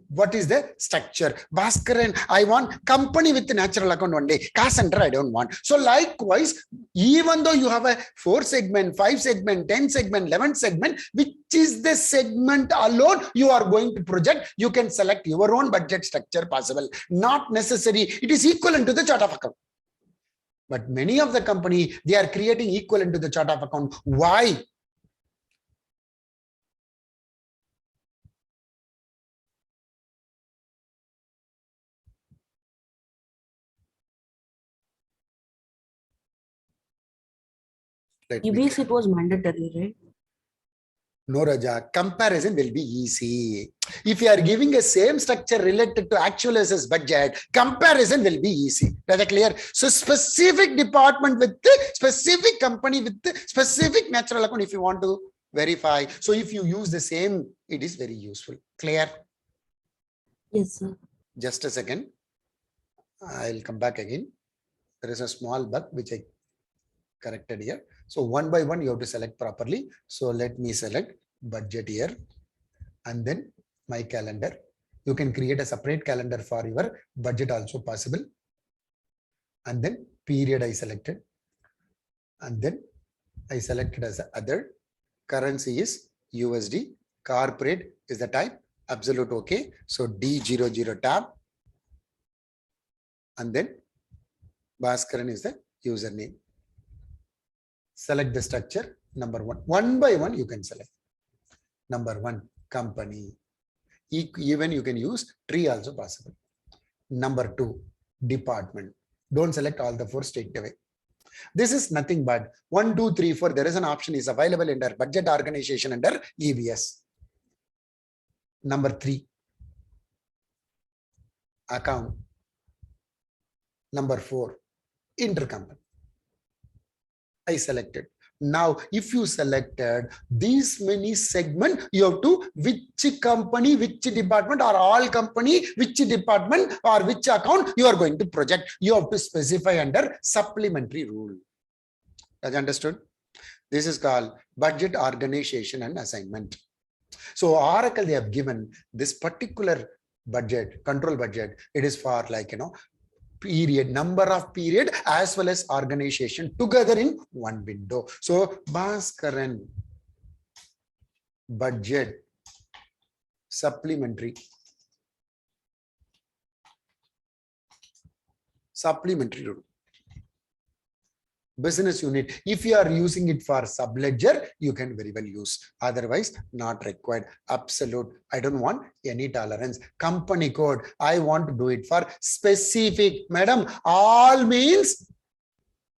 A: what is the structure? Bhaskaran, I want company with the natural account one day. Cash center, I don't want. So likewise, even though you have a 4 segment, 5 segment, 10 segment, 11 segment, which is the segment alone you are going to project, you can select your own budget structure possible. Not necessary. It is equivalent to the chart of account. But many of the company, they are creating equivalent to the chart of account. Why?
C: EBS, it was mandatory, right?
A: No, Raja, comparison will be easy. If you are giving a same structure related to actual versus budget, comparison will be easy. Is that clear? So specific department with the specific company with the specific natural account, if you want to verify. So if you use the same, it is very useful. Clear?
C: Yes, sir.
A: Just a second. I'll come back again. There is a small bug which I corrected here. So one by one, you have to select properly. So let me select budget here and then my calendar. You can create a separate calendar for your budget also possible. And then period I selected. And then I selected as other. Currency is USD. Corporate is the type. Absolute okay. So D00 tab. And then Bhaskaran is the username. Select the structure. Number one. One by one, you can select. Number one, company. Even you can use tree also possible. Number two, department. Don't select all the four straight away. This is nothing but 1, 2, 3, 4. There is an option is available under budget organization under EBS. Number 3, account. Number 4, intercompany. I selected. Now, if you selected these many segment, you have to which company, which department, or all company, which department or which account you are going to project. You have to specify under supplementary rule. As understood? This is called budget organization and assignment. So Oracle, they have given this particular budget, control budget. It is for like, period, number of period as well as organization together in one window. So Bhaskaran budget supplementary rule. Business unit, if you are using it for subledger, you can very well use. Otherwise, not required. Absolute. I don't want any tolerance. Company code, I want to do it for specific. Madam, all means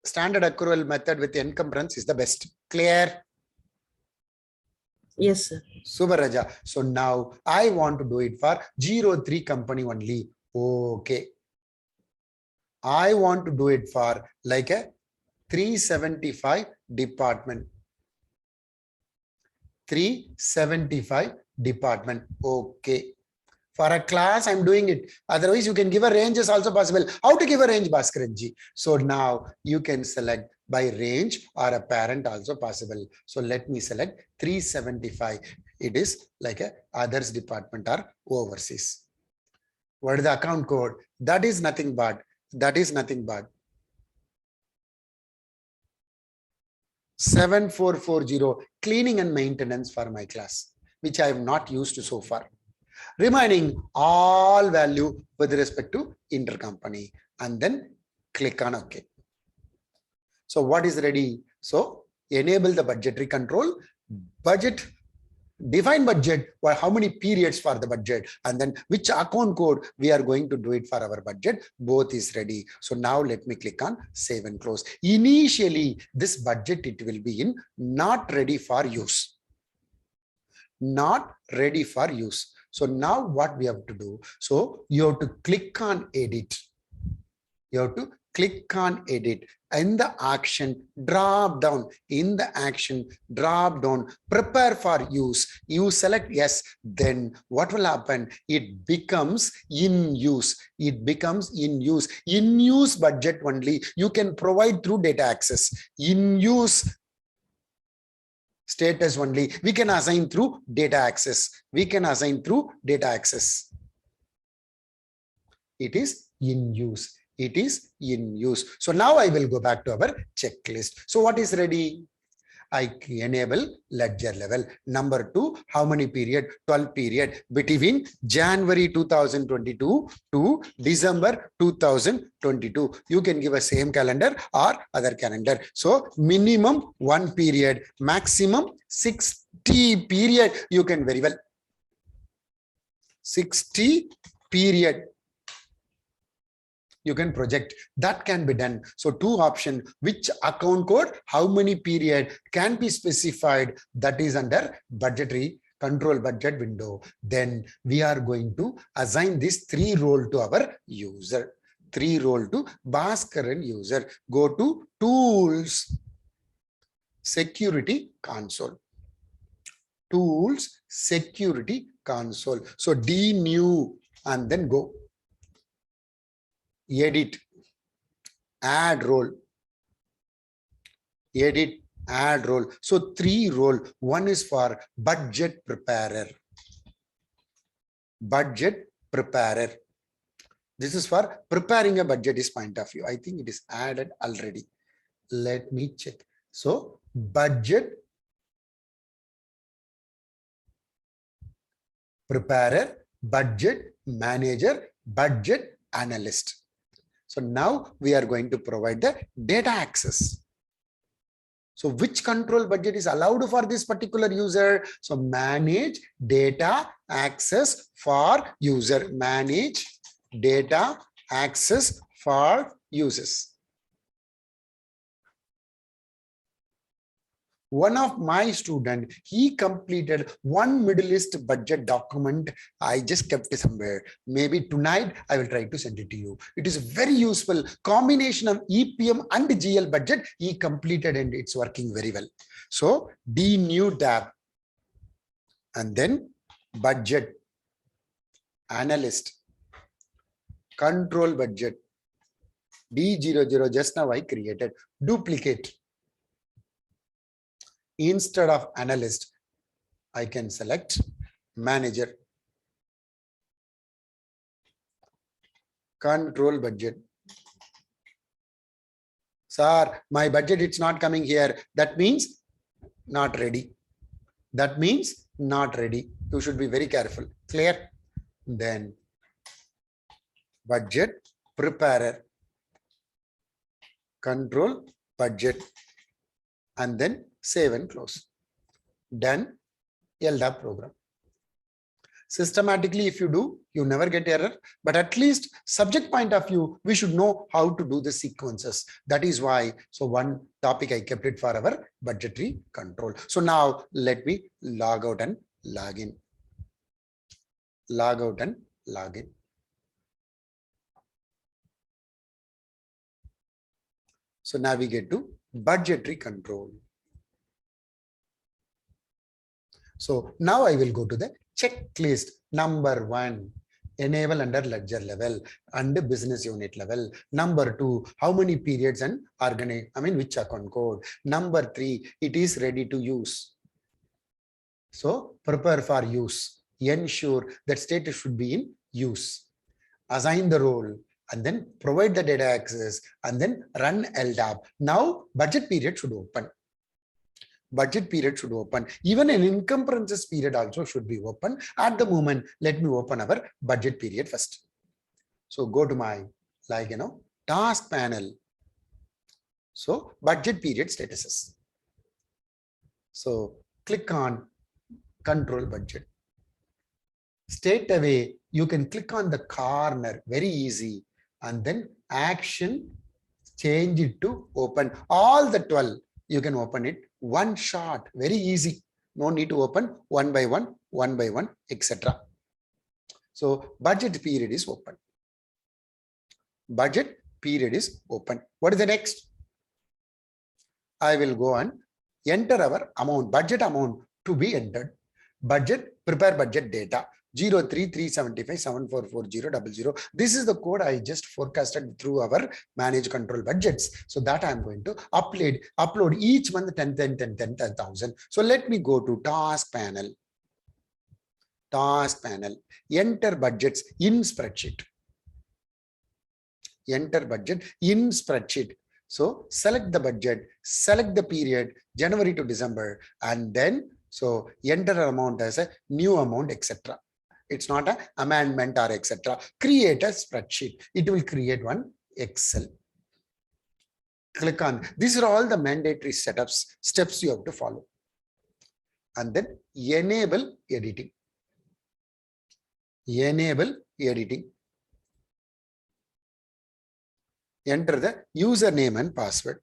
A: standard accrual method with encumbrance is the best. Clear?
C: Yes, sir.
A: Super Raja. So now I want to do it for 03 company only. Okay. I want to do it for like a 375 department. 375 department. Okay. For a class, I'm doing it. Otherwise, you can give a range is also possible. How to give a range, Bhaskaranji? So now you can select by range or a parent also possible. So let me select 375. It is like a others department or overseas. What is the account code? That is nothing but 7440 cleaning and maintenance for my class, which I have not used so far. Remaining all value with respect to intercompany and then click on OK. So what is ready? So enable the budgetary control, budget, define budget, or how many periods for the budget, and then which account code we are going to do it for our budget. Both is ready. So now let me click on save and close. Initially, this budget, it will be in not ready for use. Not ready for use. So now what we have to do? So you have to click on edit. You have to click on edit. In the action drop down, prepare for use. You select yes, then what will happen? It becomes in use. In use budget only you can provide through data access. In use status only we can assign through data access. It is in use. So now I will go back to our checklist. So what is ready? I enable ledger level. Number 2, how many period? 12 period between January 2022 to December 2022. You can give a same calendar or other calendar. So minimum 1 period, maximum 60 period. You can very well 60 period. you can project. That can be done. So 2 option, which account code, how many period can be specified, that is under budgetary control budget window. Then we are going to assign this 3 role to our user. 3 role to Bhaskaran user. Go to tools, security console. Tools, security console. So D new and then go. Edit, add role. Edit, add role. So 3 role. One is for budget preparer. Budget preparer. This is for preparing a budget is point of view. I think it is added already. Let me check. So budget preparer, budget manager, budget analyst. So now we are going to provide the data access. So which control budget is allowed for this particular user? So manage data access for user. Manage data access for users. One of my student, he completed one Middle East budget document. I just kept it somewhere. Maybe tonight I will try to send it to you. It is very useful combination of EPM and GL budget. He completed and it's working very well. So D new tab and then budget analyst control budget D00 just now I created. Duplicate. Instead of analyst, I can select manager. Control budget. Sir, my budget it's not coming here. That means not ready. That means not ready. You should be very careful. Clear? Then budget preparer. Control budget. And then save and close. Done. LDAP program. Systematically, if you do, you never get error. But at least subject point of view, we should know how to do the sequences. That is why. So one topic I kept it for our budgetary control. So now let me log out and log in. Log out and log in. So navigate to budgetary control. So now I will go to the checklist. Number 1, enable under ledger level and business unit level. Number 2, how many periods and which account code. Number 3, it is ready to use. So prepare for use. Ensure that status should be in use. Assign the role and then provide the data access and then run LDAP. Now budget period should open. Budget period should open. Even an encumbrances period also should be open. At the moment, let me open our budget period first. So go to my task panel. So budget period statuses. So click on control budget. Straight away, you can click on the corner, very easy, and then action, change it to open. All the 12, you can open it one shot, very easy. No need to open one by one, etc. So budget period is open. Budget period is open. What is the next? I will go and enter our amount, budget amount to be entered. Budget, prepare budget data. 033757444000. This is the code I just forecasted through our manage control budgets. So that I'm going to upload each month 10,000. So let me go to task panel. Task panel. Enter budgets in spreadsheet. Enter budget in spreadsheet. So select the budget, select the period, January to December, and then so enter amount as a new amount, etc. It's not an amendment or etc. Create a spreadsheet. It will create one Excel. Click on. These are all the mandatory steps you have to follow. And then enable editing. Enable editing. enter the username and password.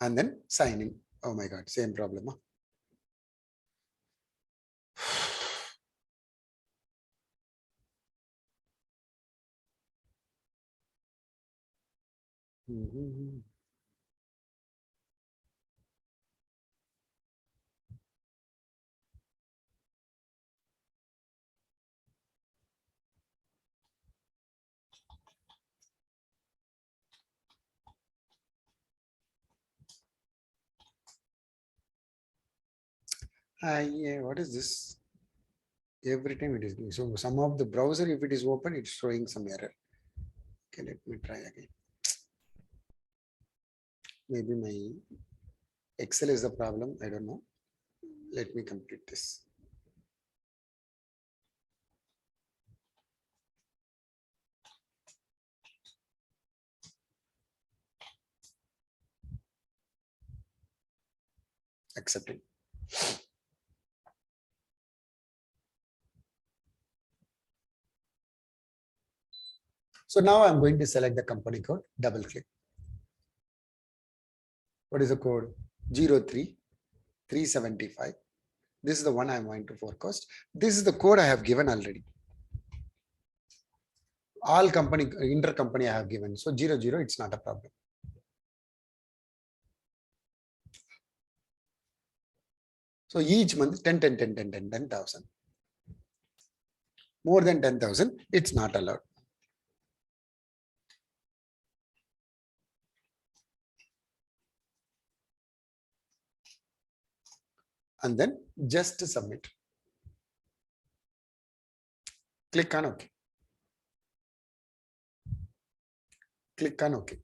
A: And then sign in. Oh my God, same problem. Huh? Yeah, what is this? Every time it is doing. So some of the browser, if it is open, it's showing some error. Okay, let me try again. Maybe my Excel is the problem. I don't know. Let me complete this. Accepting. So now I'm going to select the company code, double click. What is the code? 03375. This is the one I'm going to forecast. This is the code I have given already. All company, intercompany I have given. So 00, it's not a problem. So each month 10,000. More than 10,000, it's not allowed. And then just submit. Click on OK. Click on OK.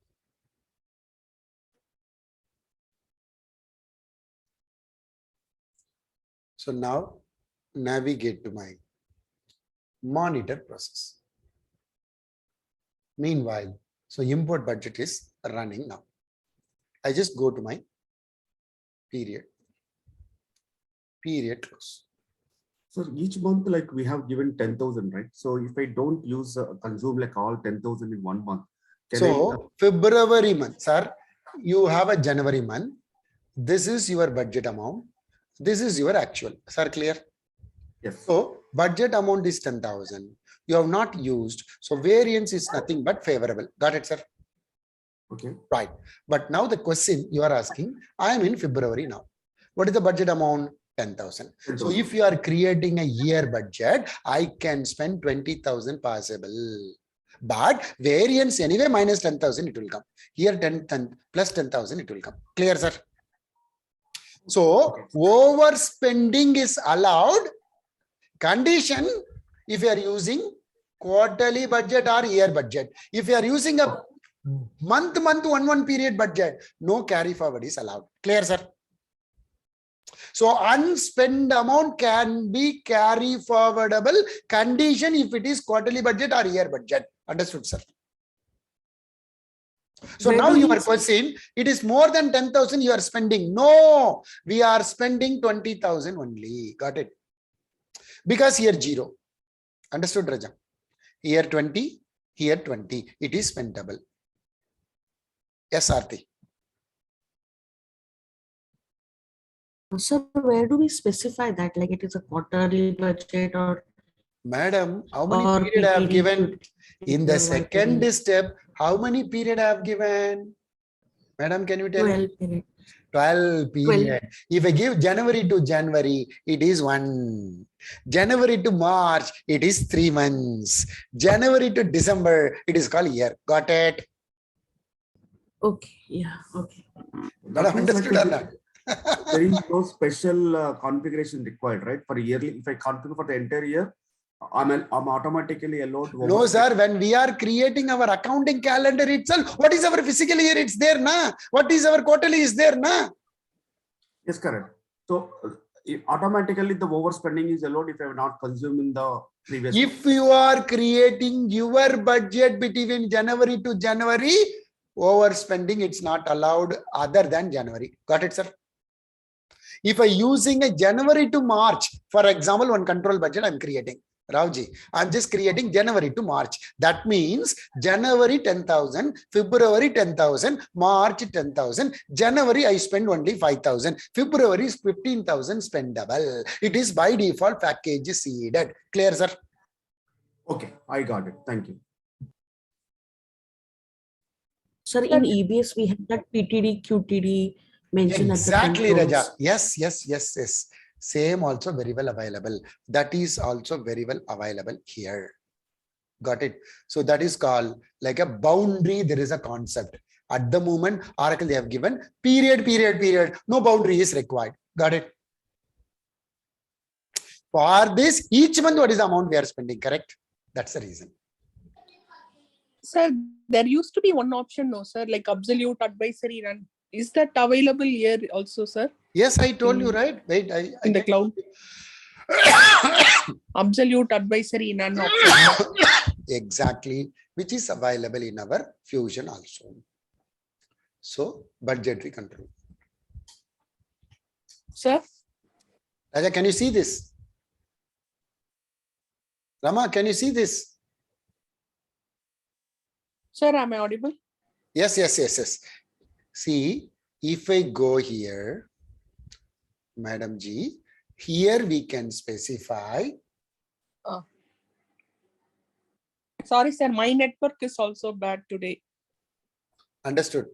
A: So now navigate to my monitor process. Meanwhile, so import budget is running now. I just go to my period close.
B: So each month, like we have given 10,000, right? So if I don't use consume like all 10,000 in 1 month, can
A: so February month, sir, you have a January month. This is your budget amount. This is your actual. Sir, clear?
B: Yes.
A: So budget amount is 10,000. You have not used. So variance is nothing but favorable. Got it, sir?
B: Okay.
A: Right. But now the question you are asking, I am in February now. What is the budget amount? 10,000. So if you are creating a year budget, I can spend 20,000 possible. But variance anyway minus 10,000 it will come. Here 10 plus 10,000 it will come. Clear, sir? So overspending is allowed. Condition if you are using quarterly budget or year budget. If you are using a month one period budget, no carry forward is allowed. Clear, sir? So unspent amount can be carry forwardable condition if it is quarterly budget or year budget. Understood, sir? So now you are questioning, it is more than 10,000 you are spending. No, we are spending 20,000 only. Got it? Because here 0. Understood, Raja? Here 20, here 20. It is spendable. Yes, Aarti.
C: So where do we specify that? Like it is a quarterly budget or?
A: Madam, how many period I have given? In the second step, how many period I have given? Madam, can you tell?
C: 12 period.
A: 12 period. 12. If I give January to January, it is 1. January to March, it is 3 months. January to December, it is called year. Got it?
C: Okay. Yeah. Okay.
A: Madam, understood or not?
B: There is no special configuration required, right? For yearly, if I configure for the entire year, I'm automatically allowed to.
A: No, sir. When we are creating our accounting calendar itself, what is our fiscal year? It's there, na? What is our quarterly is there, na?
B: Yes, correct. So automatically the overspending is allowed if I have not consumed in the previous.
A: If you are creating your budget between January to January, overspending it's not allowed other than January. Got it, sir? If I using a January to March, for example, one control budget I'm creating. Ravji, I'm just creating January to March. That means January 10,000, February 10,000, March 10,000. January I spend only 5,000. February is 15,000 spendable. It is by default package seeded. Clear, sir?
B: Okay, I got it. Thank you.
C: Sir, in EBS, we have that PTD, QTD mentioned
A: Exactly,
C: at the
A: Raja.
C: controls.
A: Yes. Same also very well available. That is also very well available here. Got it? So that is called like a boundary. There is a concept. At the moment, Oracle, they have given period. No boundary is required. Got it? For this, each month, what is the amount we are spending, correct? That's the reason.
E: Sir, there used to be one option, no, sir, like absolute advisory run. Is that available here also, sir?
A: Yes, I told you, right? Wait,
E: In the cloud. Absolute advisory none option.
A: Exactly, which is available in our Fusion also. So, budgetary control.
E: Sir?
A: Raja, can you see this? Rama, can you see this?
E: Sir, am I audible?
A: Yes. See, if I go here, Madam G, here we can specify.
E: Sorry, sir, my network is also bad today.
A: Understood.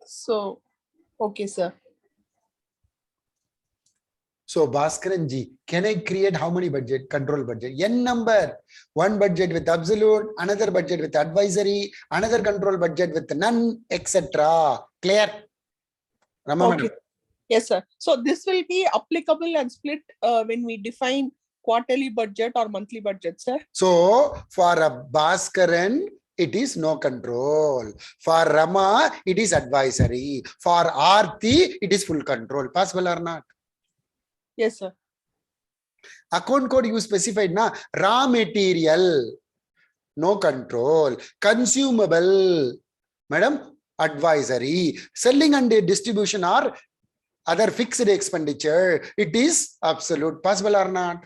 E: So, okay, sir.
A: So Bhaskaran Ji, can I create how many budget? Control budget. N number. One budget with absolute, another budget with advisory, another control budget with none, etc. Clear? Rama,
E: Okay. Yes, sir. So this will be applicable and split when we define quarterly budget or monthly budget, sir.
A: So for a Bhaskaran, it is no control. For Rama, it is advisory. For Aarti, it is full control. Possible or not?
E: Yes, sir.
A: Account code you specified na raw material, no control. Consumable, madam, advisory. Selling and distribution are other fixed expenditure. It is absolute. Possible or not?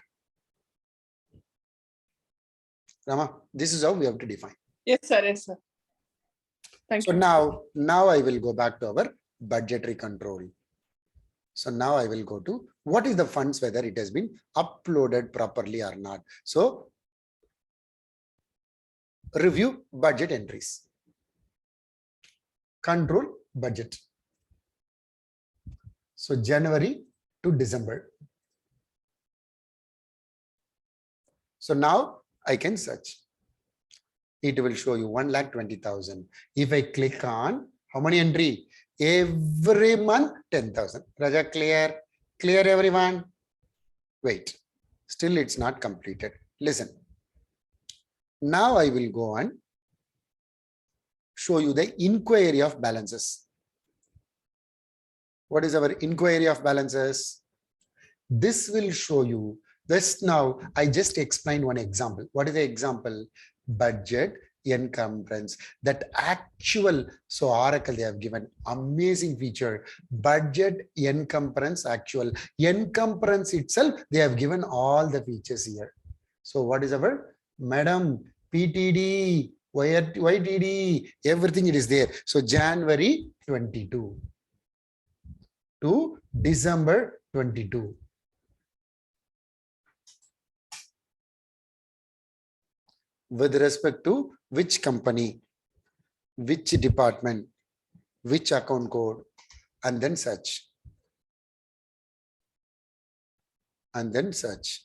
A: Rama, this is how we have to define.
E: Yes, sir. Yes, sir. Thank
A: So
E: you.
A: now I will go back to our budgetary control. So now I will go to what is the funds, whether it has been uploaded properly or not. So review budget entries. Control budget. So January to December. So now I can search. It will show you 1,20,000. If I click on how many entry? Every month 10,000. Raja, clear? Clear, everyone? Wait, still it's not completed. Listen. Now I will go and show you the inquiry of balances. What is our inquiry of balances? This will show you this. Now I just explained one example. What is the example? Budget encumbrance. That actual, so Oracle, they have given amazing feature. Budget encumbrance, actual encumbrance itself, they have given all the features here. So what is our madam PTD, YTD, everything it is there. So January 22 to December 22. With respect to which company, which department, which account code, and then search. And then search.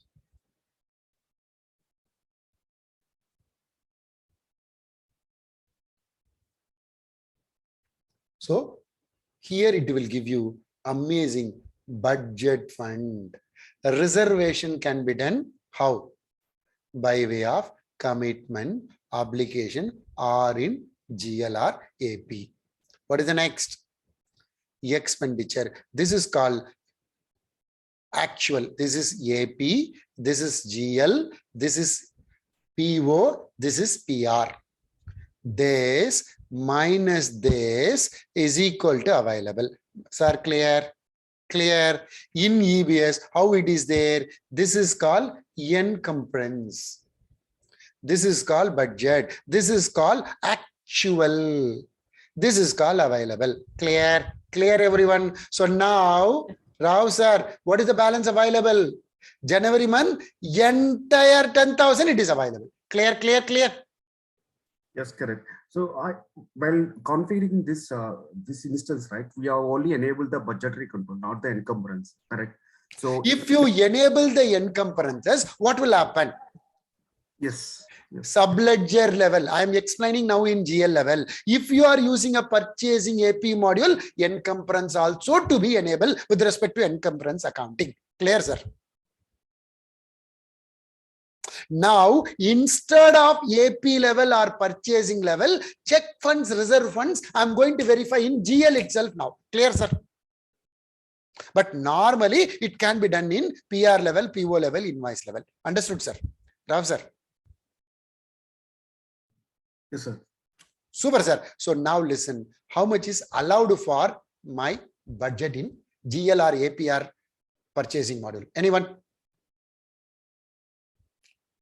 A: So here it will give you amazing budget fund. A reservation can be done how? By way of commitment, obligation, or in GLR AP. What is the next? Expenditure. This is called actual. This is AP. This is GL. This is PO. This is PR. This minus this is equal to available. Sir, clear? Clear? In EBS, how it is there? This is called encumbrance. This is called budget. This is called actual. This is called available. Clear? Clear, everyone? So now, Rao sir, what is the balance available? January month, entire 10,000 it is available. Clear, clear, clear.
B: Yes, correct. So while configuring this this instance, right, we have only enabled the budgetary control, not the encumbrance, correct? So
A: If you enable the encumbrances, what will happen?
B: yes.
A: Subledger level. I am explaining now in GL level. If you are using a purchasing AP module, encumbrance also to be enabled with respect to encumbrance accounting. Clear, sir? Now, instead of AP level or purchasing level, check funds, reserve funds, I'm going to verify in GL itself now. Clear, sir? But normally, it can be done in PR level, PO level, invoice level. Understood, sir? Rav, sir?
B: Yes, sir.
A: Super, sir. So now listen, how much is allowed for my budget in GL or APR purchasing module? Anyone?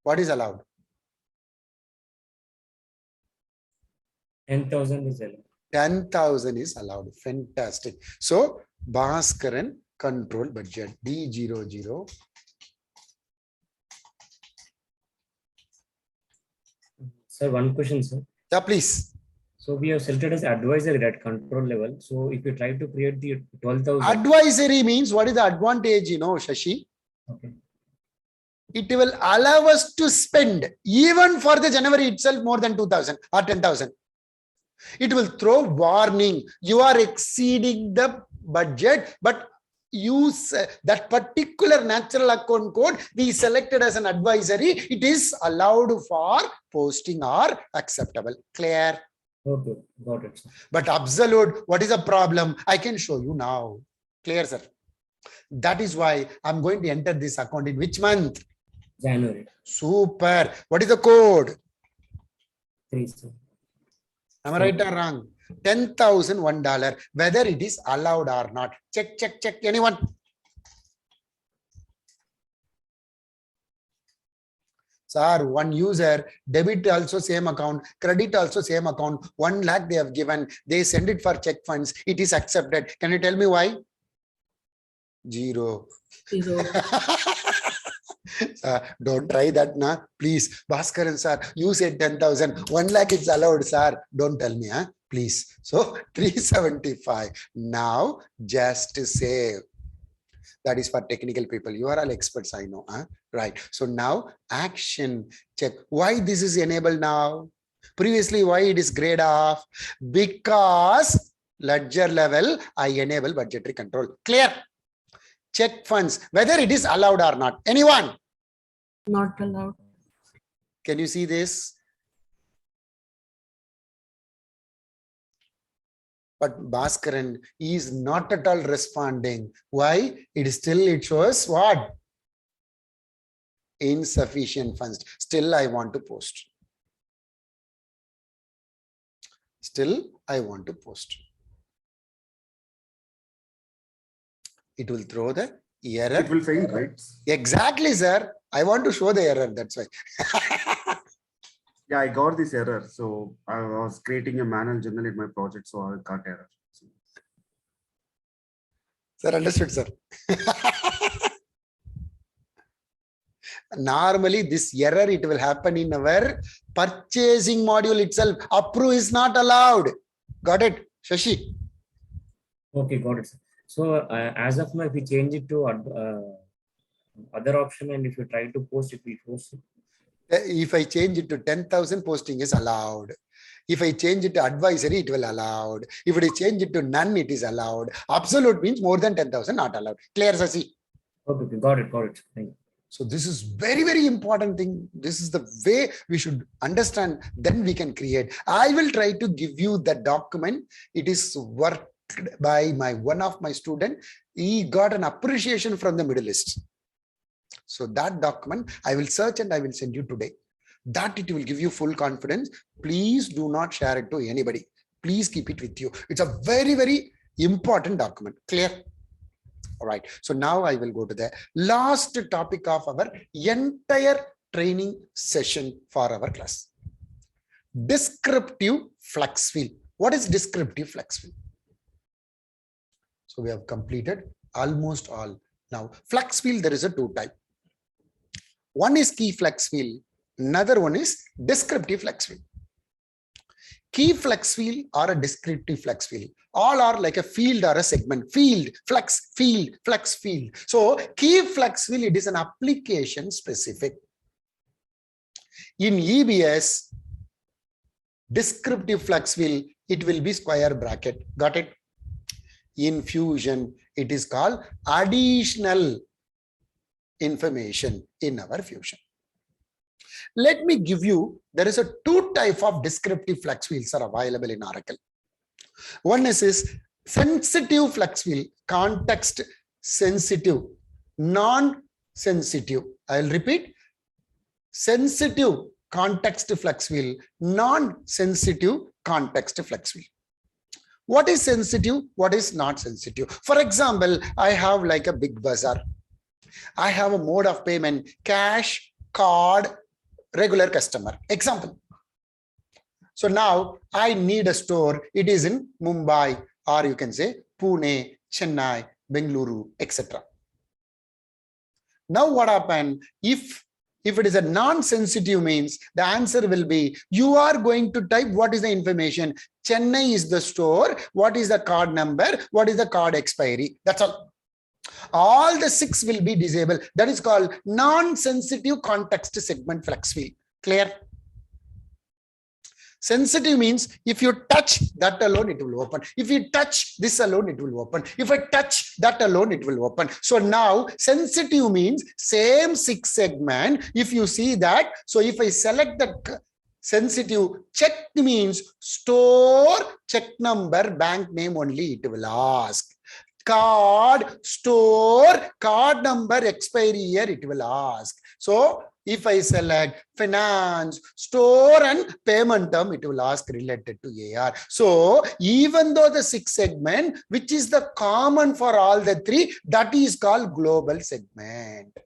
A: What is allowed?
F: 10,000 is allowed.
A: 10,000 is allowed. Fantastic. So Bhaskaran control budget D00.
F: Sir, one question, sir.
A: Yeah, please.
F: So we have selected as advisory at control level. So if you try to create the 12,000.
A: Advisory means what is the advantage, you know, Shashi?
F: Okay.
A: It will allow us to spend even for the January itself more than 2,000 or 10,000. It will throw warning. You are exceeding the budget, but use that particular natural account code we selected as an advisory. It is allowed for posting or acceptable. Clear?
F: Okay, got it, sir.
A: But absolute, what is the problem? I can show you now. Clear, sir? That is why I'm going to enter this account in which month?
F: January.
A: Super. What is the code?
F: 3, sir.
A: Am I right or wrong? $10,001, whether it is allowed or not. Check, check, check. Anyone? Sir, one user, debit also same account, credit also same account, 1 lakh they have given, they send it for check funds, it is accepted. Can you tell me why? Zero. Sir, don't try that, na. Please. Bhaskaran, sir, you said 10,000. 1 lakh it's allowed, sir. Don't tell me, huh? Please. So 375. Now, just save. That is for technical people. You are all experts, I know. Huh? Right. So now action check. Why this is enabled now? Previously, why it is grayed off? Because ledger level, I enable budgetary control. Clear? Check funds, whether it is allowed or not. Anyone?
C: Not allowed.
A: Can you see this? But Bhaskaran is not at all responding. Why? It shows what? Insufficient funds. Still, I want to post. Still, I want to post. It will throw the error.
B: It will fail, right?
A: Exactly, sir. I want to show the error. That's why.
B: Yeah, I got this error. So I was creating a manual journal in my project, so I got error.
A: Sir, understood, sir. Normally, this error, it will happen in our purchasing module itself. Approve is not allowed. Got it, Shashi?
F: Okay, got it, sir. So as of now, if we change it to other option, and if you try to post it, we post it.
A: If I change it to 10,000, posting is allowed. If I change it to advisory, it will allowed. If I change it to none, it is allowed. Absolute means more than 10,000, not allowed. Clear, Sasi?
F: Okay, got it, got it. Thank you.
A: So this is very, very important thing. This is the way we should understand. Then we can create. I will try to give you the document. It is worked by one of my student. He got an appreciation from the Middle East. So that document I will search and I will send you today. That it will give you full confidence. Please do not share it to anybody. Please keep it with you. It's a very, very important document. Clear? All right. So now I will go to the last topic of our entire training session for our class. Descriptive flex field. What is descriptive flex field? So we have completed almost all. Now, flex field, there is a two type. One is key flex field. Another one is descriptive flex field. Key flex field or a descriptive flex field. All are like a field or a segment. Field, flex, field, flex, field. So key flex field, it is an application specific. In EBS, descriptive flex field, it will be square bracket. Got it? In Fusion, it is called additional information in our Fusion. Let me give you, there is a two type of descriptive flex fields are available in Oracle. One is sensitive flex field, context sensitive, non-sensitive. I'll repeat, sensitive context flex field, non-sensitive context flex field. What is sensitive? What is not sensitive? For example, I have like a big bazaar. I have a mode of payment, cash, card, regular customer. Example. So now I need a store. It is in Mumbai, or you can say Pune, Chennai, Bengaluru, etc. Now what happened? If it is a non-sensitive means, the answer will be, you are going to type what is the information. Chennai is the store. What is the card number? What is the card expiry? That's all. All the 6 will be disabled. That is called non-sensitive context segment flex field. Clear? Sensitive means if you touch that alone, it will open. If you touch this alone, it will open. If I touch that alone, it will open. So now sensitive means same 6 segment. If you see that, so if I select that sensitive, check means store, check number, bank name only, it will ask. Card, store, card number, expiry year, it will ask. So if I select finance, store and payment term, it will ask related to AR. So even though the 6 segment, which is the common for all the 3, that is called global segment.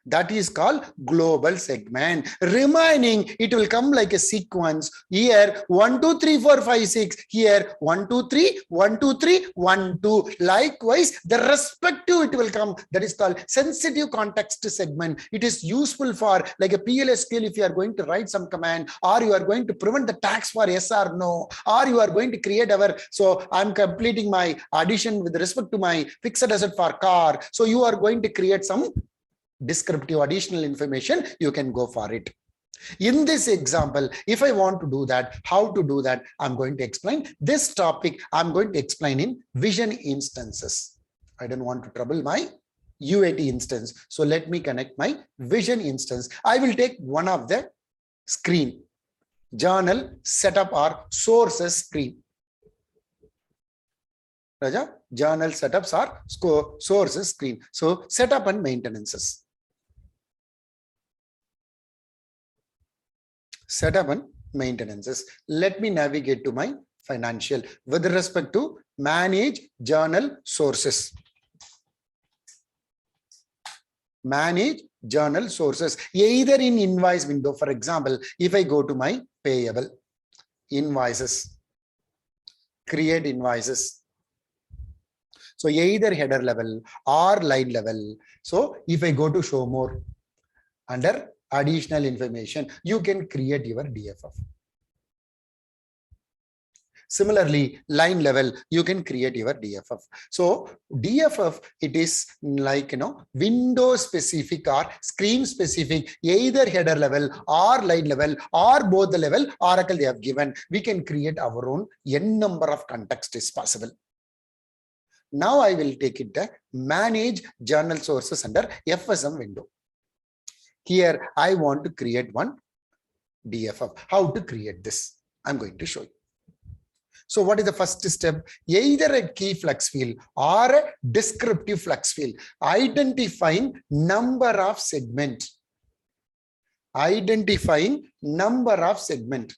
A: That is called global segment. Remaining, it will come like a sequence. Here 1, 2, 3, 4, 5, 6. Here 1, 2, 3, 1, 2, 3, 1, 2. Likewise, the respective it will come. That is called sensitive context segment. It is useful for like a PLSQL if you are going to write some command, or you are going to prevent the tax for yes or no, or you are going to create our. So I'm completing my addition with respect to my fixed asset for car. So you are going to create some descriptive additional information, you can go for it. In this example, if I want to do that, how to do that, I'm going to explain. This topic I'm going to explain in Vision instances. I don't want to trouble my UAT instance. So let me connect my Vision instance. I will take one of the screen, journal setup or sources screen. Raja, journal setups or sources screen. So setup and maintenances. Setup and maintenances. Let me navigate to my financial with respect to manage journal sources. Manage journal sources either in invoice window. For example, if I go to my payable invoices, create invoices. So either header level or line level. So if I go to show more under additional information, you can create your DFF. Similarly, line level, you can create your DFF. So DFF, it is like, window specific or screen specific, either header level or line level or both the level Oracle they have given. We can create our own n number of context is possible. Now I will take it the manage journal sources under FSM window. Here I want to create one DFF. How to create this? I'm going to show you. So what is the first step? Either a key flex field or a descriptive flex field. Identifying number of segment. Identifying number of segment.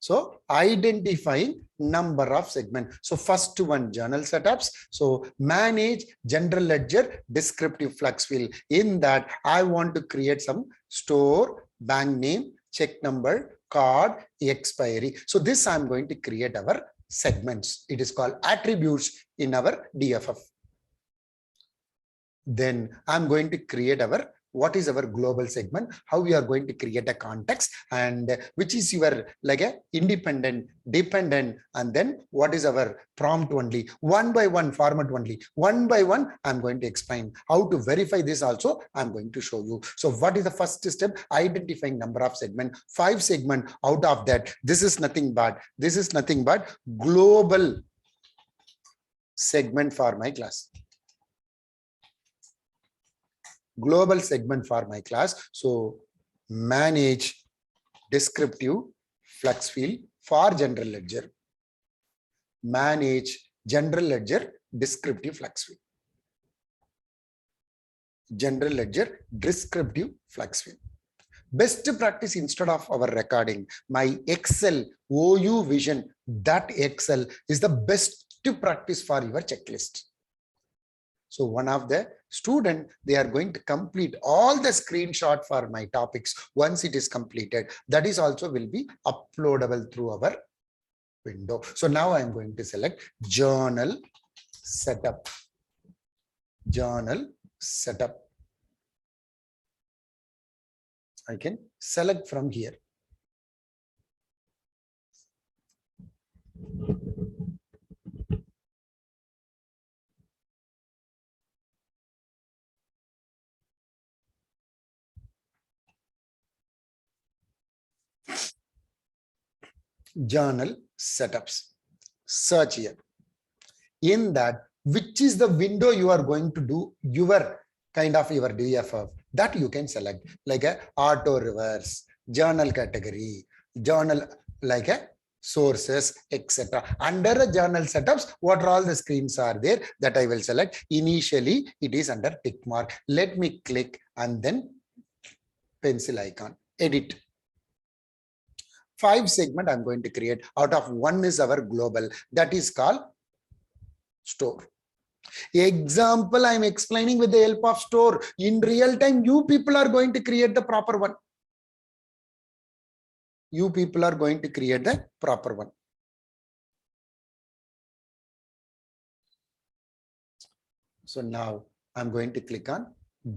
A: So identifying number of segments. So first one, journal setups. So manage general ledger descriptive flux field. In that, I want to create some store, bank name, check number, card, expiry. So this I'm going to create our segments. It is called attributes in our DFF. Then I'm going to create our what is our global segment, how we are going to create a context, and which is your like a independent, dependent, and then what is our prompt only, one by one format only, one by one. I'm going to explain how to verify this also. I'm going to show you. So what is the first step? Identifying number of segment, 5 segment. Out of that, this is nothing but global segment for my class. Global segment for my class. So manage descriptive flux field for general ledger. Manage general ledger descriptive flux field. General ledger descriptive flux field. Best practice, instead of our recording, my Excel OU vision, that Excel is the best practice for your checklist. So one of the student, they are going to complete all the screenshot for my topics. Once it is completed, that is also will be uploadable through our window. So now I'm going to select journal setup. Journal setup. I can select from here. Journal setups. Search here. In that, which is the window you are going to do your kind of your DFF, that you can select, like a auto reverse, journal category, journal like a sources, etc. Under the journal setups, what are all the screens are there that I will select. Initially, it is under tick mark. Let me click and then pencil icon, edit. 5 segment I'm going to create. Out of 1 is our global, that is called store. Example, I'm explaining with the help of store. In real time, you people are going to create the proper one. You people are going to create the proper one. So now I'm going to click on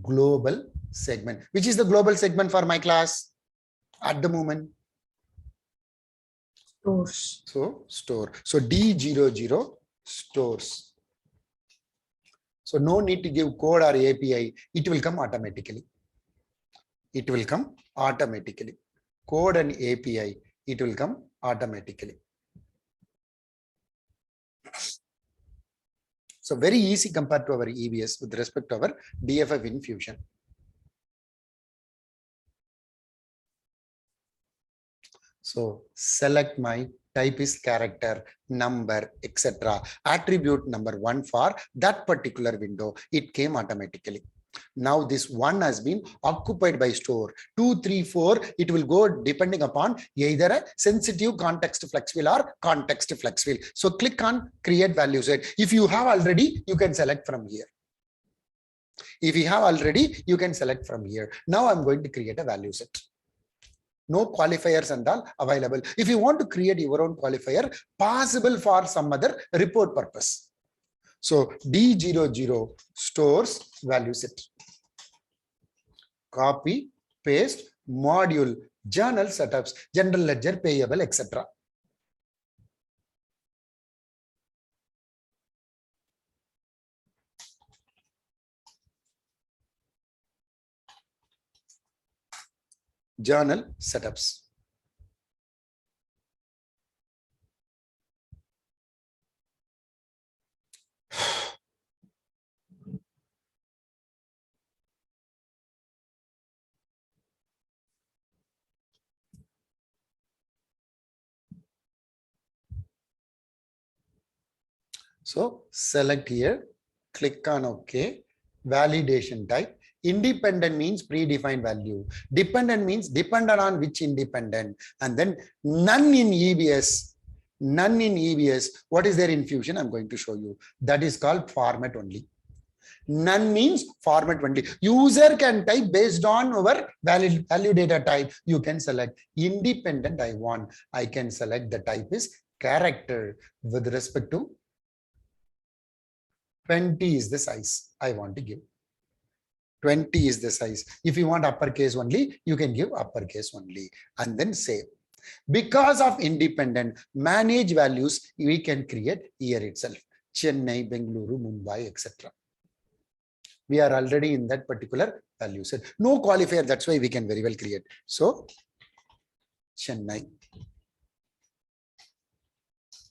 A: global segment. Which is the global segment for my class at the moment?
C: Stores.
A: So store. So D00 stores. So no need to give code or API. It will come automatically. It will come automatically. Code and API, it will come automatically. So very easy compared to our EBS with respect to our DFF infusion. So select my type is character, number, etc. Attribute number 1 for that particular window. It came automatically. Now this 1 has been occupied by store. 2, 3, 4, it will go depending upon either a sensitive context flex field or context flex field. So click on create value set. If you have already, you can select from here. If you have already, you can select from here. Now I'm going to create a value set. No qualifiers and all available. If you want to create your own qualifier, possible for some other report purpose. So D00 stores value set. Copy, paste, module, journal setups, general ledger, payable, etc. Journal setups. So select here, click on OK, validation type. Independent means predefined value. Dependent means dependent on which independent. And then none in EBS. None in EBS. What is there in Fusion? I'm going to show you. That is called format only. None means format only. User can type based on our value data type. You can select independent I want. I can select the type is character with respect to 20 is the size I want to give. 20 is the size. If you want uppercase only, you can give uppercase only and then save. Because of independent manage values, we can create here itself. Chennai, Bengaluru, Mumbai, etc. We are already in that particular value set. No qualifier, that's why we can very well create. So, Chennai,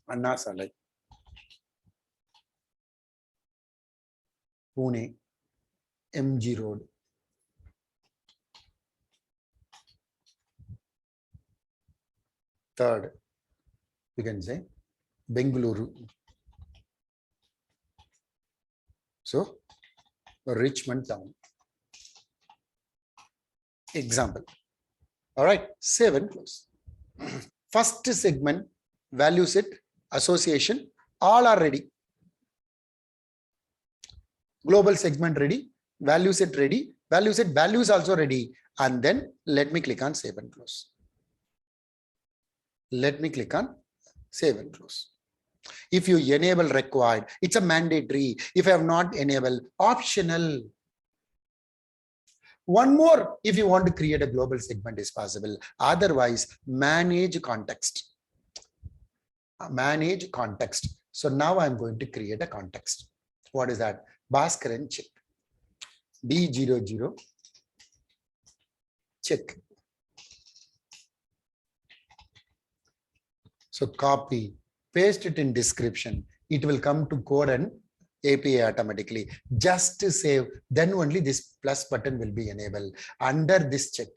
A: Anna Salai, Pune, MG Road, third, we can say Bengaluru. So, Richmond town. Example. All right, save and close. First segment, value set, association, all are ready. Global segment ready, value set ready, value set values also ready. And then let me click on save and close. Let me click on save and close. If you enable required, it's a mandatory. If I have not enabled, optional. One more, if you want to create a global segment is possible. Otherwise, manage context. Manage context. So now I'm going to create a context. What is that? Bhaskaran check. D00 check. So copy, paste it in description. It will come to code and API automatically. Just to save, then only this plus button will be enabled under this check.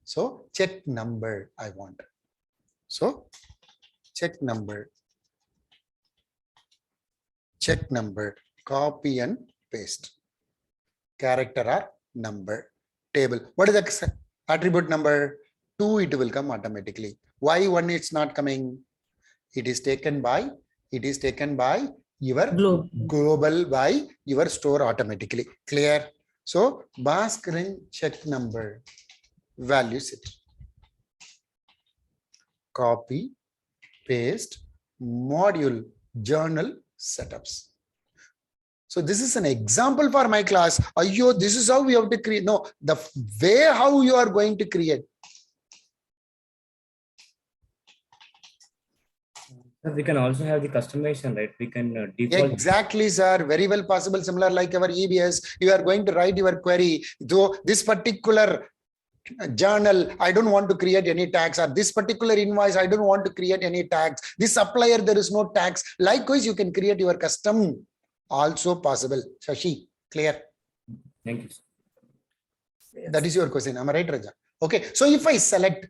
A: So check number I want. So check number, copy and paste. Character or number, table. What is the attribute number? 2, it will come automatically. Why 1 it's not coming? It is taken by your global by your store automatically. Clear? So Bhaskaran check number, value set. Copy, paste, module, journal setups. So this is an example for my class. Ayyo, this is how we have to create. No, the way how you are going to create.
F: We can also have the customization, right? We can default.
A: Exactly, sir. Very well possible. Similar like our EBS, you are going to write your query. Though this particular journal, I don't want to create any tags, or this particular invoice, I don't want to create any tags. This supplier, there is no tags. Likewise, you can create your custom. Also possible. Shashi, clear?
F: Thank you, sir.
C: Yes.
A: That is your question. Am I right, Raja? Okay. So if I select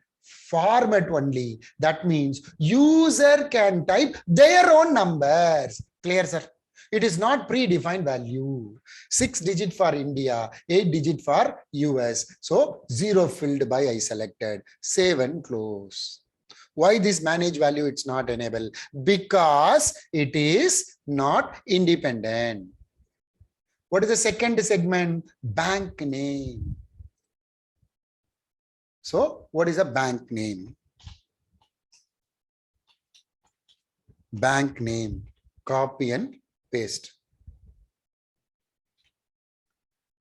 A: format only, that means user can type their own numbers. Clear, sir? It is not predefined value. 6 digit for India, 8 digit for US. So 0 filled by I selected. Save and close. Why this manage value it's not enabled? Because it is not independent. What is the second segment? Bank name. So what is a bank name? Bank name, copy and paste.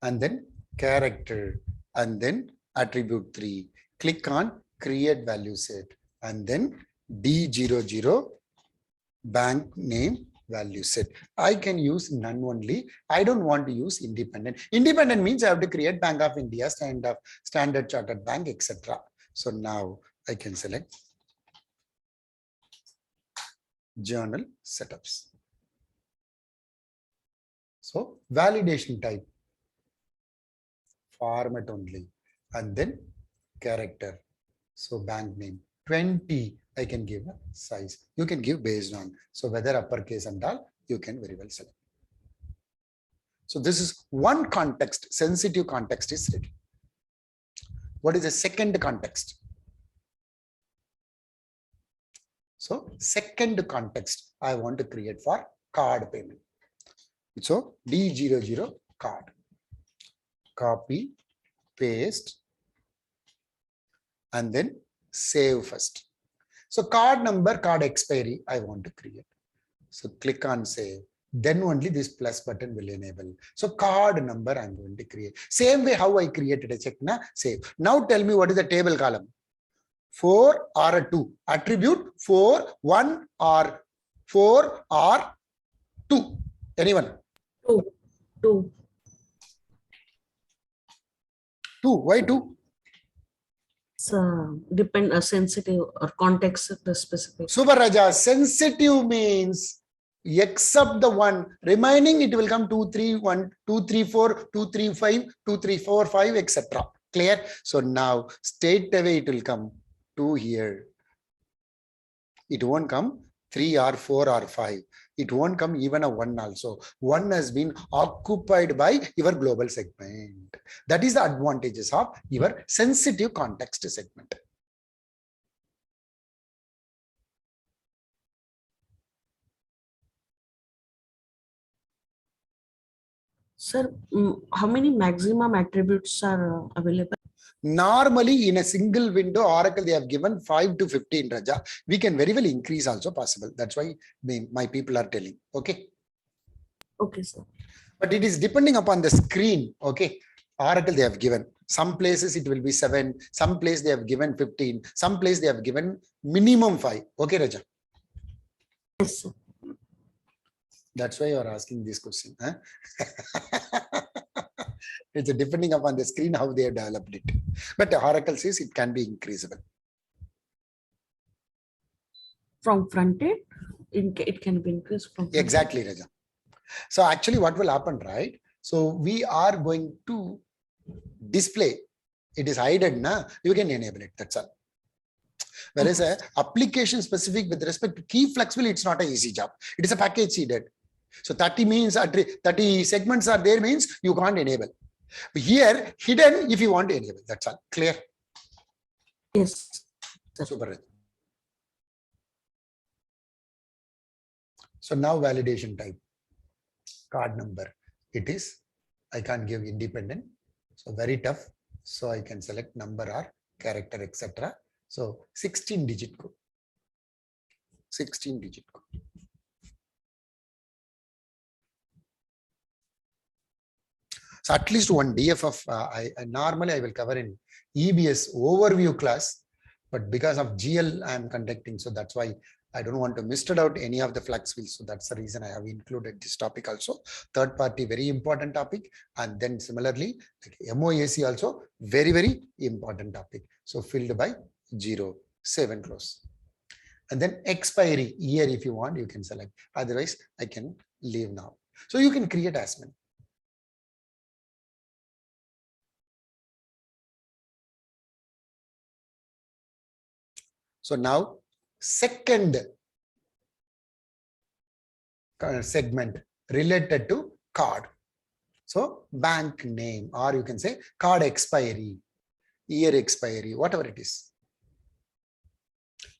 A: And then character, and then attribute 3. Click on create value set, and then D00 bank name value set. I can use none only. I don't want to use independent. Independent means I have to create Bank of India, Standard Chartered Bank, etc. So now I can select journal setups. So validation type, format only, and then character. So bank name 20. I can give a size. You can give based on. So whether uppercase and all, you can very well select. So this is one context, sensitive context is ready. What is the second context? So second context I want to create for card payment. So D00 card. Copy, paste, and then save first. So card number, card expiry, I want to create. So click on save. Then only this plus button will enable. So card number I'm going to create. Same way how I created a check, na save. Now tell me what is the table column? 4 or a 2. Attribute 4, 1 or 4 or 2. Anyone?
C: 2. 2.
A: 2. Why 2?
C: So depend sensitive or context specific.
A: Super Raja, sensitive means except the one remaining, it will come 2, 3, 1, 2, 3, 4, 2, 3, 5, 2, 3, 4, 5, etc. Clear? So now straight away it will come 2 here. It won't come 3 or 4 or 5. It won't come even a 1 also. 1 has been occupied by your global segment. That is the advantages of your sensitive context segment.
C: Sir, how many maximum attributes are available?
A: Normally in a single window, Oracle, they have given 5 to 15, Raja. We can very well increase also possible. That's why my people are telling. Okay.
C: Okay, sir.
A: But it is depending upon the screen. Okay. Oracle they have given. Some places it will be 7. Some place they have given 15. Some place they have given minimum 5. Okay, Raja.
C: Yes, sir.
A: That's why you are asking this question. Huh? It's depending upon the screen how they have developed it. But the Oracle says it can be increasable.
C: From front end, it can be increased from front
A: Exactly, Raja. So actually what will happen, right? So we are going to display. It is hidden, na? You can enable it. That's all. Whereas a application specific with respect to key flexible, it's not an easy job. It is a package seeded. So 30 means 30 segments are there means you can't enable. But here hidden if you want to enable. That's all. Clear?
C: Yes.
A: Super. So now validation type. Card number. It is. I can't give independent. So very tough. So I can select number or character, etc. So 16-digit code. 16-digit code. So at least one DFF, normally I will cover in EBS overview class, but because of GL I am conducting, so that's why I don't want to miss out any of the flex wheels. So that's the reason I have included this topic also. Third party, very important topic. And then similarly, like MOAC also very, very important topic. So filled by 0, save and close. And then expiry year, if you want, you can select. Otherwise, I can leave now. So you can create as many. So now second segment related to card. So bank name, or you can say card expiry, year expiry, whatever it is.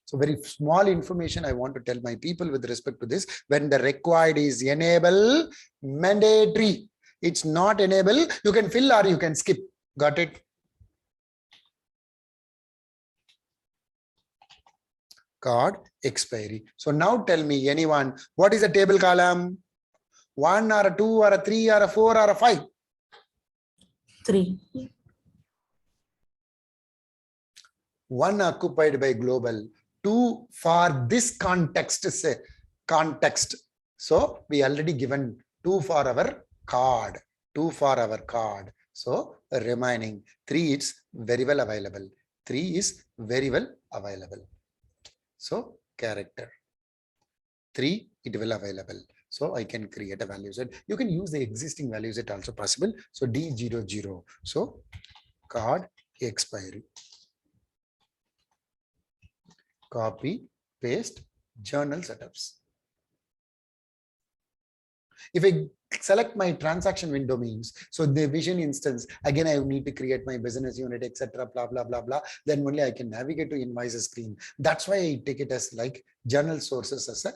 A: So very small information I want to tell my people with respect to this. When the required is enable, mandatory. It's not enable, you can fill or you can skip. Got it? Card expiry. So now tell me, anyone, what is the table column? 1 or a 2 or a 3 or a 4 or a 5?
C: 3.
A: 1 occupied by global, 2 for this context, say context. So we already given 2 for our card, 2 for our card. So remaining 3 is very well available. 3 is very well available. So character 3, it will available. So I can create a value set. You can use the existing value set also possible. So D00. So card expiry. Copy, paste, journal setups. If I select my transaction window means, so the vision instance, again, I need to create my business unit, etc. Blah, blah, blah, blah. Then only I can navigate to invoices screen. That's why I take it as like journal sources as a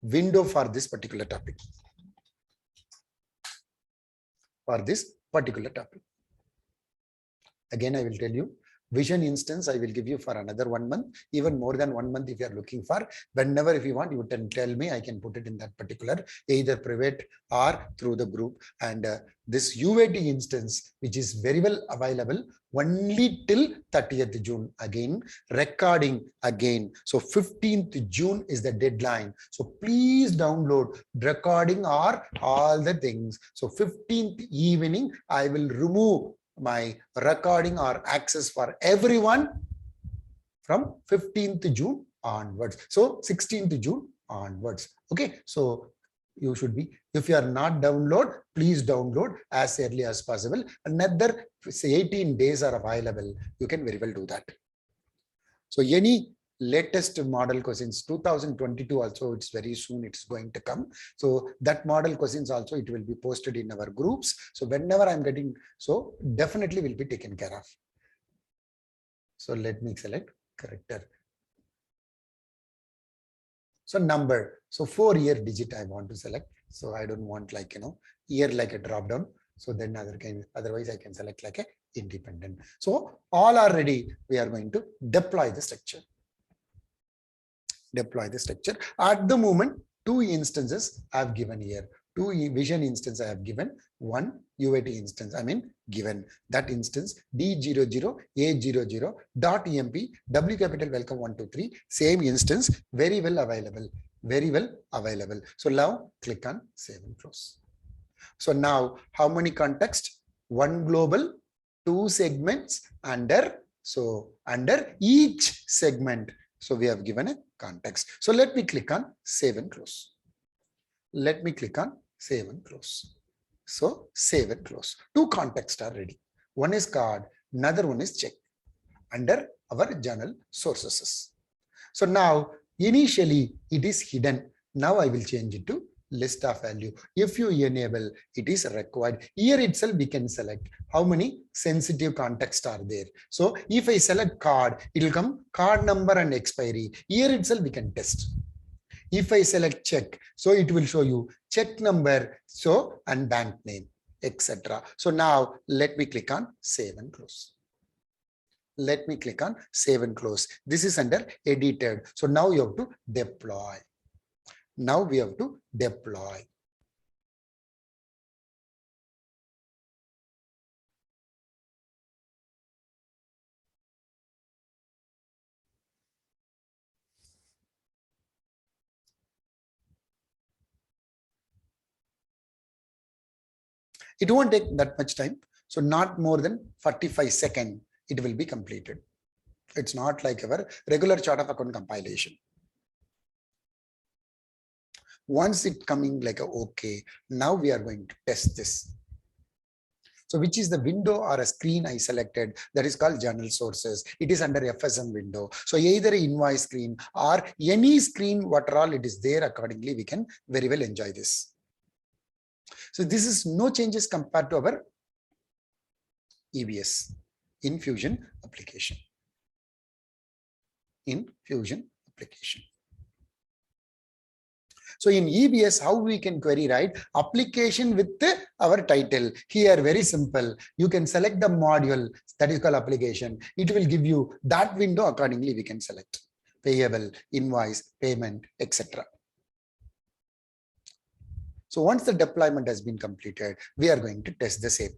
A: window for this particular topic. For this particular topic. Again, I will tell you, vision instance, I will give you for another 1 month, even more than 1 month if you are looking for. Whenever, if you want, you can tell me, I can put it in that particular, either private or through the group. And this UAT instance, which is very well available only till 30th June. Again, recording again. So 15th June is the deadline. So please download recording or all the things. So 15th evening, I will remove my recording or access for everyone from 15th June onwards. So 16th June onwards. Okay. So you should be, if you are not download, please download as early as possible. Another 18 days are available. You can very well do that. So any latest model questions 2022 also, it's very soon it's going to come. So that model questions also, it will be posted in our groups. So whenever I'm getting, so definitely will be taken care of. So let me select character. So number, so 4-year digit I want to select. So I don't want like, year like a drop down. So then otherwise I can select like a independent. So all are ready. We are going to deploy the structure. Deploy the structure. At the moment, 2 instances I have given here. 2 vision instance I have given, 1 UAT instance, I mean given that instance D00A00.emp W capital welcome 123, same instance, very well available, very well available. So now click on save and close. So now how many context? 1 global, 2 segments under, so under each segment. So we have given a context. So let me click on save and close. Let me click on save and close. So save and close. 2 contexts are ready. One is card, another one is check under our journal sources. So now initially it is hidden. Now I will change it to list of value. If you enable, it is required. Here itself we can select how many sensitive contexts are there. So if I select card, it will come card number and expiry. Here itself we can test. If I select check, so it will show you check number, so and bank name, etc. So now let me click on save and close. Let me click on save and close. This is under edited. So now you have to deploy. Now we have to deploy. It won't take that much time. So not more than 45 seconds, it will be completed. It's not like our regular chart of account compilation. Once it coming like a okay, now we are going to test this. So which is the window or a screen I selected, that is called journal sources. It is under FSM window. So either invoice screen or any screen, what all it is there, accordingly we can very well enjoy this. So this is no changes compared to our EBS in Fusion application. In Fusion application. So in EBS, how we can query, right? Application with our title. Here, very simple. You can select the module that is called application. It will give you that window. Accordingly, we can select payable, invoice, payment, etc. So once the deployment has been completed, we are going to test the same.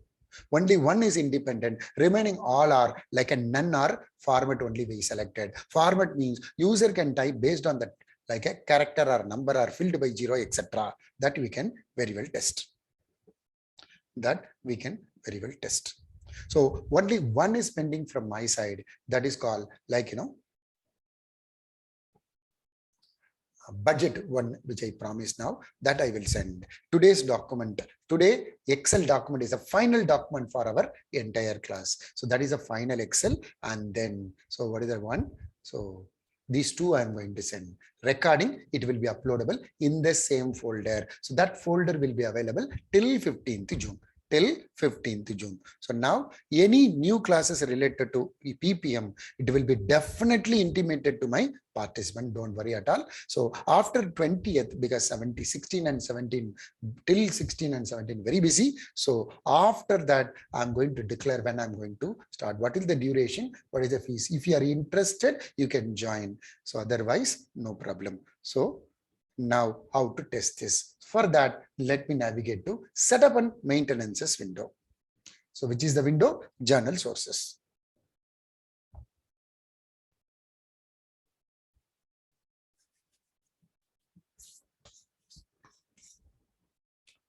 A: Only one is independent, remaining all are like a none or format only we selected. Format means user can type based on that, like a character or number or filled by 0, etc. That we can very well test. That we can very well test. So only one is pending from my side. That is called like, budget one, which I promise now that I will send. Today's document, today Excel document is a final document for our entire class. So that is a final Excel. And then, so what is that one? So these two I'm going to send. Recording, it will be uploadable in the same folder. So that folder will be available till 15th June. Till 15th June. So now any new classes related to PPM, it will be definitely intimated to my participant. Don't worry at all. So after 20th, because 16 and 17, till 16 and 17, very busy. So after that, I'm going to declare when I'm going to start. What is the duration? What is the fees? If you are interested, you can join. So otherwise, no problem. So now how to test this? For that, let me navigate to setup and maintenances window. So which is the window? Journal sources.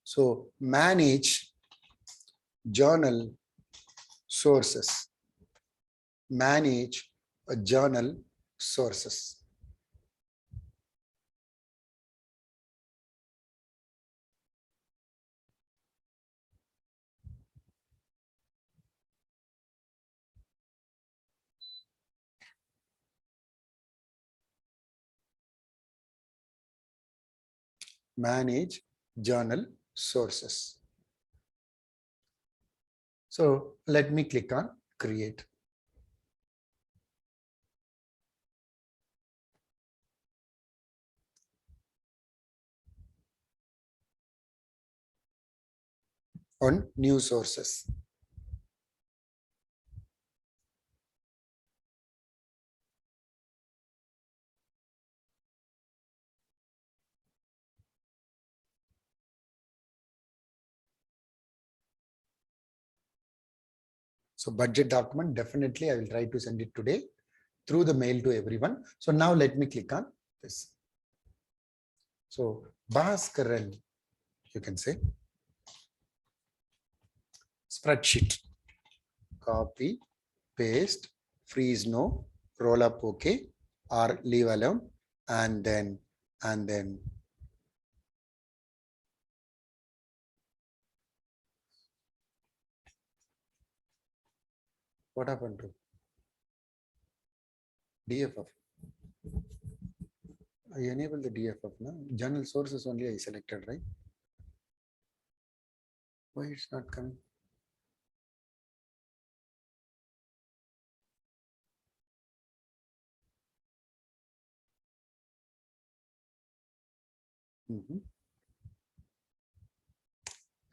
A: So manage journal sources. Manage a journal sources. Manage journal sources. So let me click on create. On new sources. So budget document, definitely I will try to send it today through the mail to everyone. So now let me click on this. So Bhaskaran, you can say spreadsheet, copy, paste, freeze no, roll up OK, or leave alone, and then what happened to DFF? I enable the DFF now. Journal sources only I selected, right? Why it's not coming?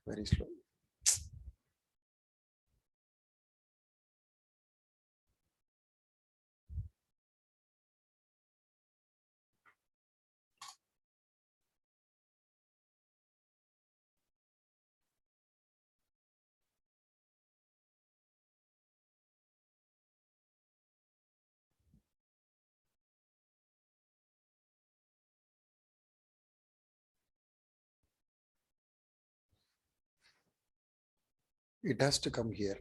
A: Very slow. It has to come here.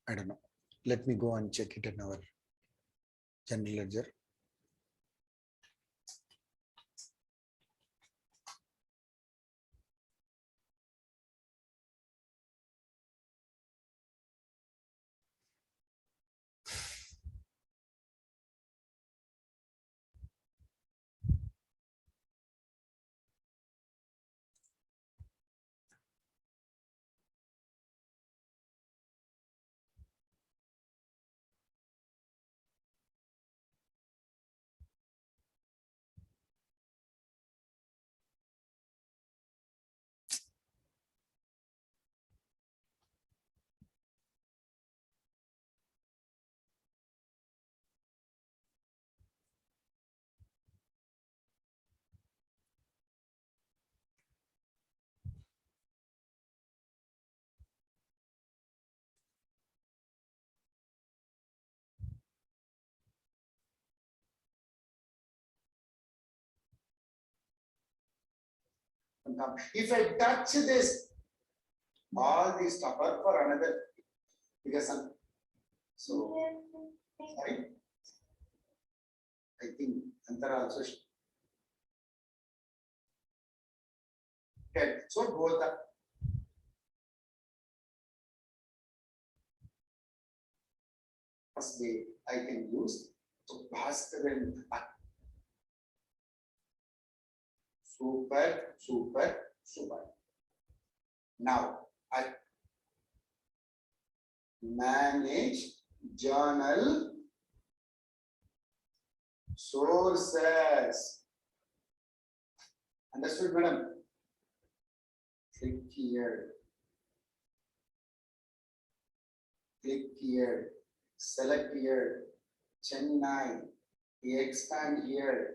A: I don't know. Let me go and check it in our general ledger. If I touch this, all these stuff are for another because so sorry. I think Antara also. Okay, so both are first way I can use Bhaskaran. Super, super, super. Now, I manage journal sources. Understood, madam? Click here. Click here. Select here. Chennai. Expand here.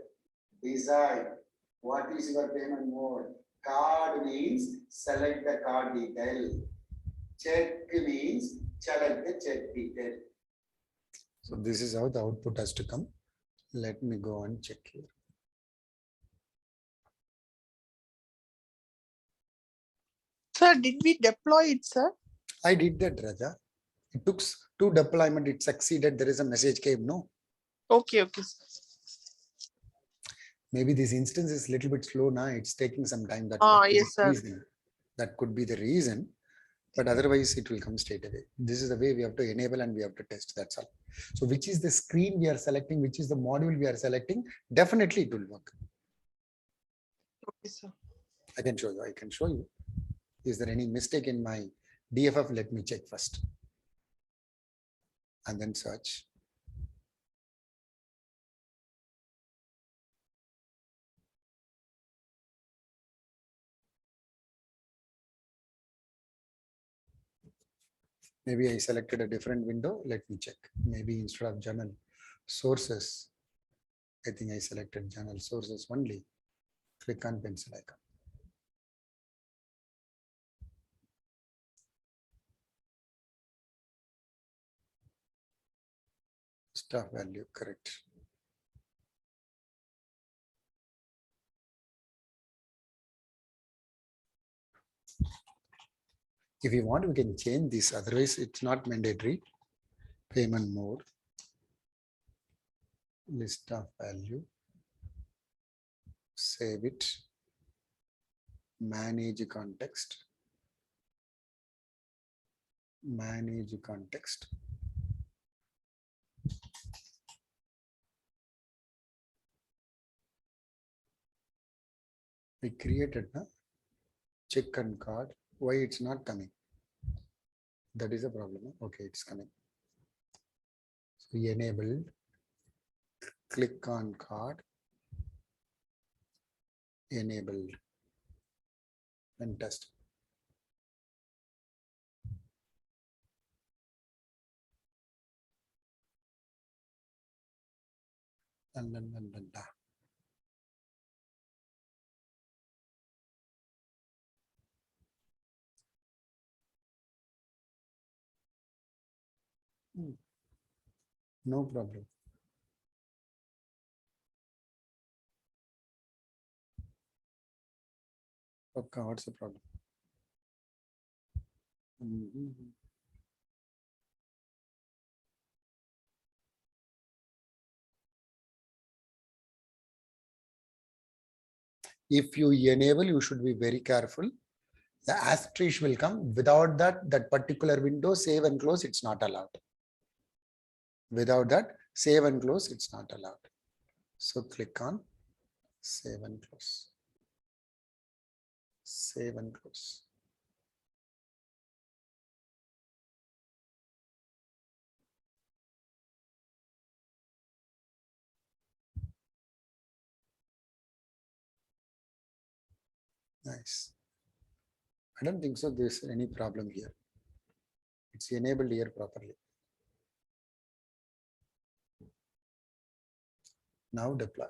A: Design. What is your payment mode? Card means select the card detail. Check means select the check detail. So this is how the output has to come. Let me go and check here.
E: Sir, did we deploy it, sir?
A: I did that, Raja. It took 2 deployment, it succeeded. There is a message came, no?
E: Okay, okay, sir.
A: Maybe this instance is a little bit slow now. It's taking some time. That
E: Yes, sir.
A: That could be the reason. But otherwise, it will come straight away. This is the way we have to enable and we have to test. That's all. So which is the screen we are selecting, which is the module we are selecting, definitely it will work.
E: Okay, sir.
A: I can show you. I can show you. Is there any mistake in my DFF? Let me check first. And then search. Maybe I selected a different window. Let me check. Maybe instead of journal sources, I think I selected journal sources only. Click on pencil icon. Stuff value, correct. If you want, we can change this. Otherwise, it's not mandatory. Payment mode. List of value. Save it. Manage context. Manage context. We created a check and card. Why it's not coming? That is a problem. Okay, it's coming. So enabled. Click on card. Enabled. Fantastic. And then. No problem. Okay, what's the problem? If you enable, you should be very careful. The asterisk will come. Without that, that particular window, save and close, it's not allowed. Without that, save and close, it's not allowed. So click on save and close. Save and close. Nice. I don't think so. There's any problem here. It's enabled here properly. Now deploy.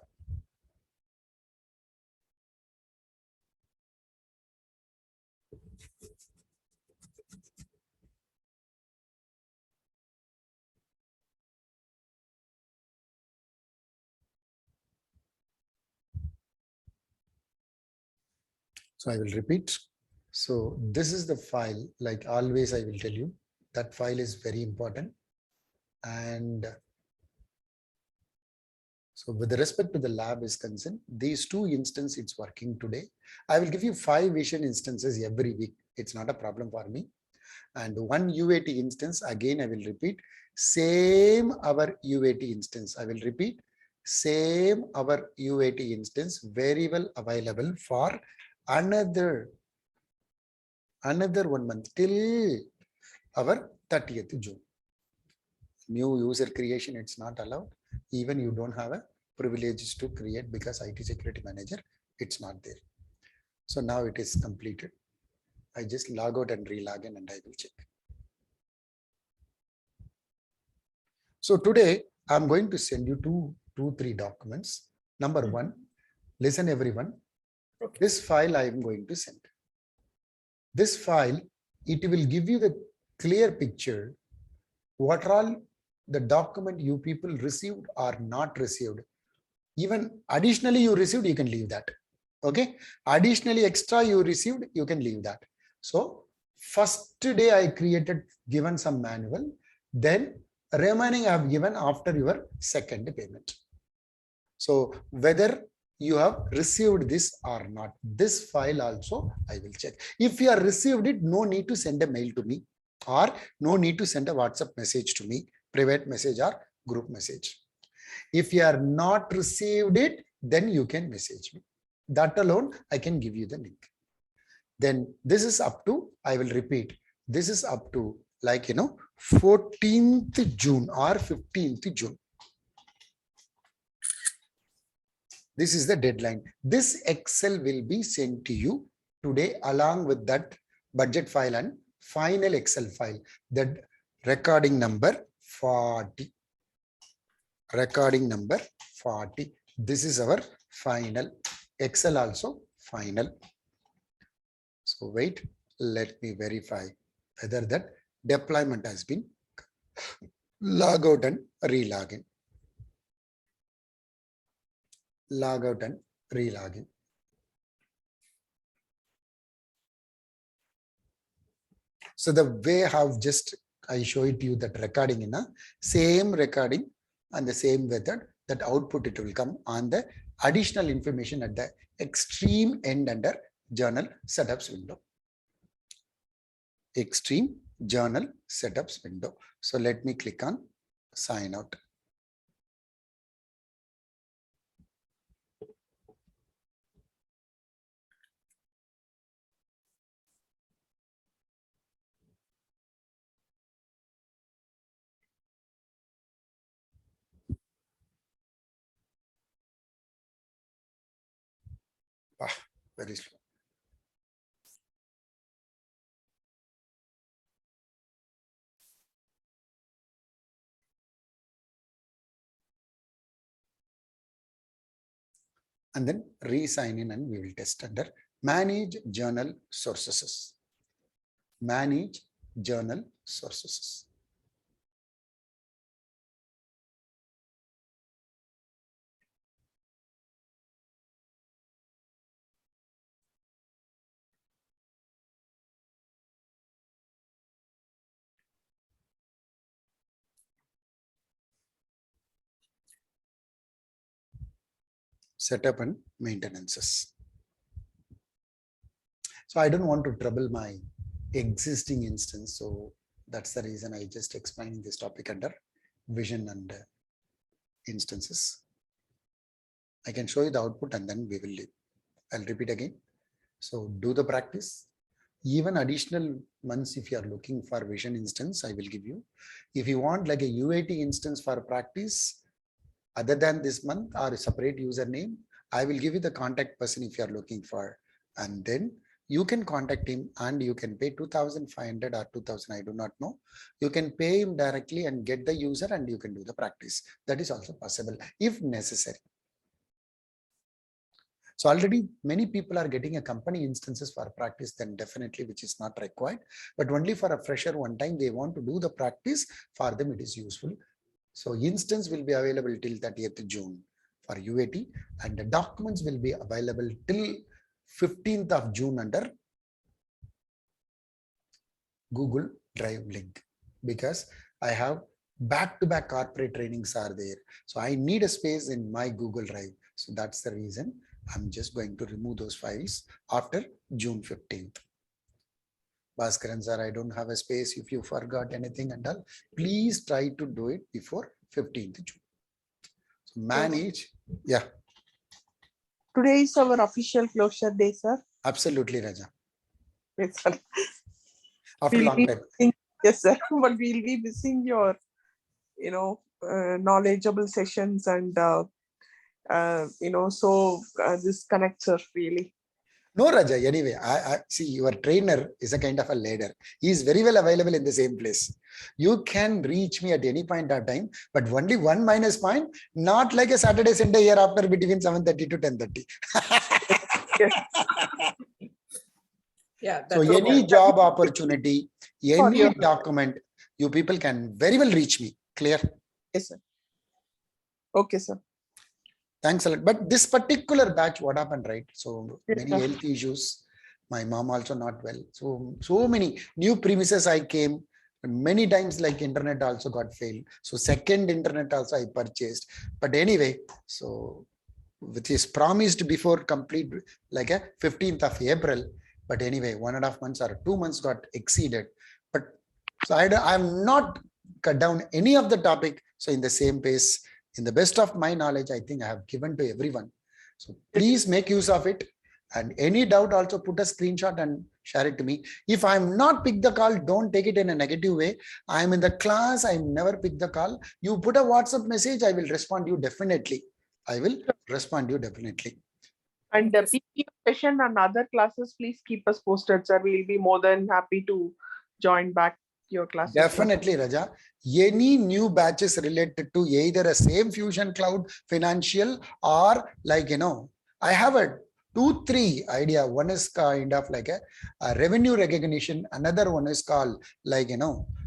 A: So I will repeat. So this is the file. Like always, I will tell you that file is very important. And so with respect to the lab is concerned, these 2 instances, it's working today. I will give you 5 vision instances every week. It's not a problem for me. And 1 UAT instance, again, I will repeat, Same our UAT instance. I will repeat. Same our UAT instance very well available for another 1 month till our 30th June. New user creation, it's not allowed. Even you don't have a privileges to create because IT security manager, it's not there. So now it is completed. I just log out and re-log in and I will check. So today I'm going to send you three documents. Number one, listen everyone. This file I am going to send. This file, it will give you the clear picture what are all the document you people received or not received. Even additionally you received, you can leave that. Okay. Additionally extra you received, you can leave that. So first day I created, given some manual, then remaining I have given after your second payment. So whether you have received this or not, this file also I will check. If you have received it, no need to send a mail to me or no need to send a WhatsApp message to me, private message or group message. If you are not received it, then you can message me. That alone, I can give you the link. Then this is up to, I will repeat, this is up to 14th June or 15th June. This is the deadline. This Excel will be sent to you today along with that budget file and final Excel file, that recording number 40. Recording number 40. This is our final. Excel also final. So wait, let me verify whether that deployment has been log out and re-log in. Log out and re-log in. So the way how just I show it to you, that recording in a same recording and the same method, that output it will come on the additional information at the extreme end under journal setups window. Extreme journal setups window. So let me click on sign out. Very slow. And then re-sign in and we will test under manage journal sources. Manage journal sources. Setup and maintenances. So I don't want to trouble my existing instance. So that's the reason I just explained this topic under vision and instances. I can show you the output and then we will leave. I'll repeat again. So do the practice. Even additional months, if you are looking for vision instance, I will give you. If you want like a UAT instance for practice, other than this month or a separate username, I will give you the contact person if you are looking for, and then you can contact him and you can pay 2,500 or 2,000. I do not know. You can pay him directly and get the user and you can do the practice. That is also possible if necessary. So already many people are getting a company instances for practice, then definitely which is not required, but only for a fresher one time they want to do the practice, for them it is useful. So instance will be available till 30th June for UAT and the documents will be available till 15th of June under Google Drive link, because I have back-to-back corporate trainings are there. So I need a space in my Google Drive. So that's the reason I'm just going to remove those files after June 15th. Bhaskaran sir, I don't have a space. If you forgot anything and all, please try to do it before 15th June. So manage. Yeah,
E: Today is our official closure day, sir.
A: absolutely, Raja.
E: Yes, sir.
A: After a
E: We'll
A: long
E: be
A: time.
E: missing- Yes, sir. But we'll be missing your, knowledgeable sessions and, this connects, sir, really.
A: No, Raja. Anyway, I see your trainer is a kind of a leader. He is very well available in the same place. You can reach me at any point of time, but only one minus point, not like a Saturday, Sunday year after between 7:30 to 10:30.
C: Yeah.
A: So
C: that's
A: any
C: okay.
A: job opportunity,
E: For
A: any
E: your-
A: document, you people can very well reach me. Clear?
E: Yes, sir. Okay, sir.
A: Thanks a lot. But this particular batch, what happened, right? So
E: Yes,
A: many
E: sir.
A: health issues. My mom also not well. So many new premises I came. Many times like internet also got failed. So second internet also I purchased. But anyway, so which is promised before complete like a 15th of April. But anyway, 1.5 months or 2 months got exceeded. But so I am not cut down any of the topic. So in the same pace, in the best of my knowledge, I think I have given to everyone. So please make use of it. And any doubt, also put a screenshot and share it to me. If I'm not pick the call, don't take it in a negative way. I'm in the class, I never pick the call. You put a WhatsApp message, I will respond you definitely. I will respond you definitely.
E: And the PPM session and other classes, please keep us posted, sir. We'll be more than happy to join back your classes. sir.
A: Definitely, Raja. Any new batches related to either a same Fusion Cloud financial or like, I have a 2-3 idea. One is kind of like a revenue recognition. Another one is called like,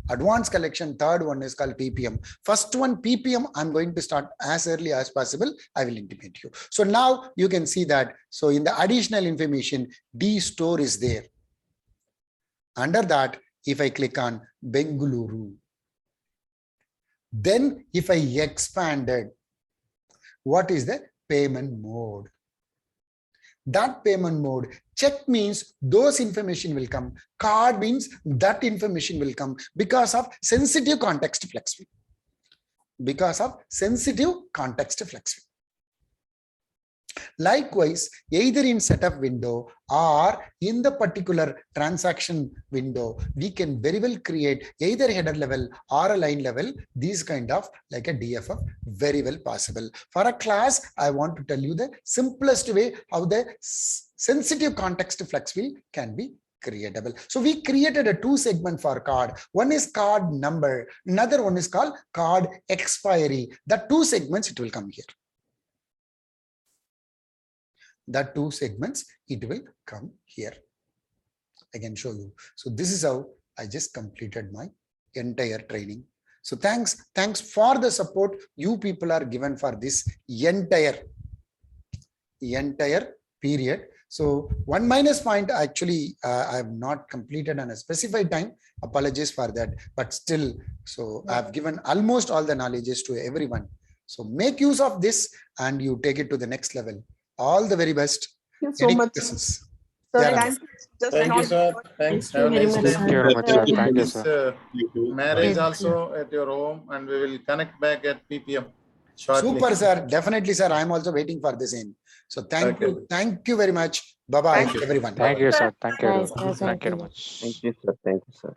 A: advanced collection. Third one is called PPM. First one, PPM, I'm going to start as early as possible. I will intimate you. So now you can see that. So in the additional information, D store is there. Under that, if I click on Bengaluru, then if I expanded, what is the payment mode? That payment mode, check means those information will come. Card means that information will come because of sensitive context flexible. Because of sensitive context flexible. Likewise, either in setup window or in the particular transaction window, we can very well create either header level or a line level, these kind of like a DFF, very well possible. For a class, I want to tell you the simplest way how the sensitive context flexible can be creatable. So we created a 2 segment for card. One is card number, another one is called card expiry. The 2 segments, it will come here. That 2 segments, it will come here. I can show you. So this is how I just completed my entire training. So thanks for the support you people are given for this entire period. So 1 minus point, actually, I have not completed on a specified time. Apologies for that, but still, so I have given almost all the knowledges to everyone. So make use of this and you take it to the next level. All the very best.
E: Thank you so
A: Any
E: much.
A: questions?
E: Sir,
A: Yeah,
E: thank you. Just
G: Thank you,
E: not-
G: sir. Thanks.
C: Thank you
G: Have a
C: very
G: nice
C: much,
G: day.
C: sir.
D: Thank you very much, sir. Thank you, sir.
G: Marriage
C: Thank
G: also at your home, and we will connect back at PPM shortly.
A: Super, sir. Definitely, sir. I'm also waiting for the same. So thank
G: Okay.
A: you. Thank you very much. Bye-bye,
E: Thank you.
A: everyone.
D: Thank you, sir. Thank you.
C: Bye,
D: everyone.
C: sir.
D: Thank you very
C: Thank you.
D: much.
H: Thank you, sir. Thank you, sir.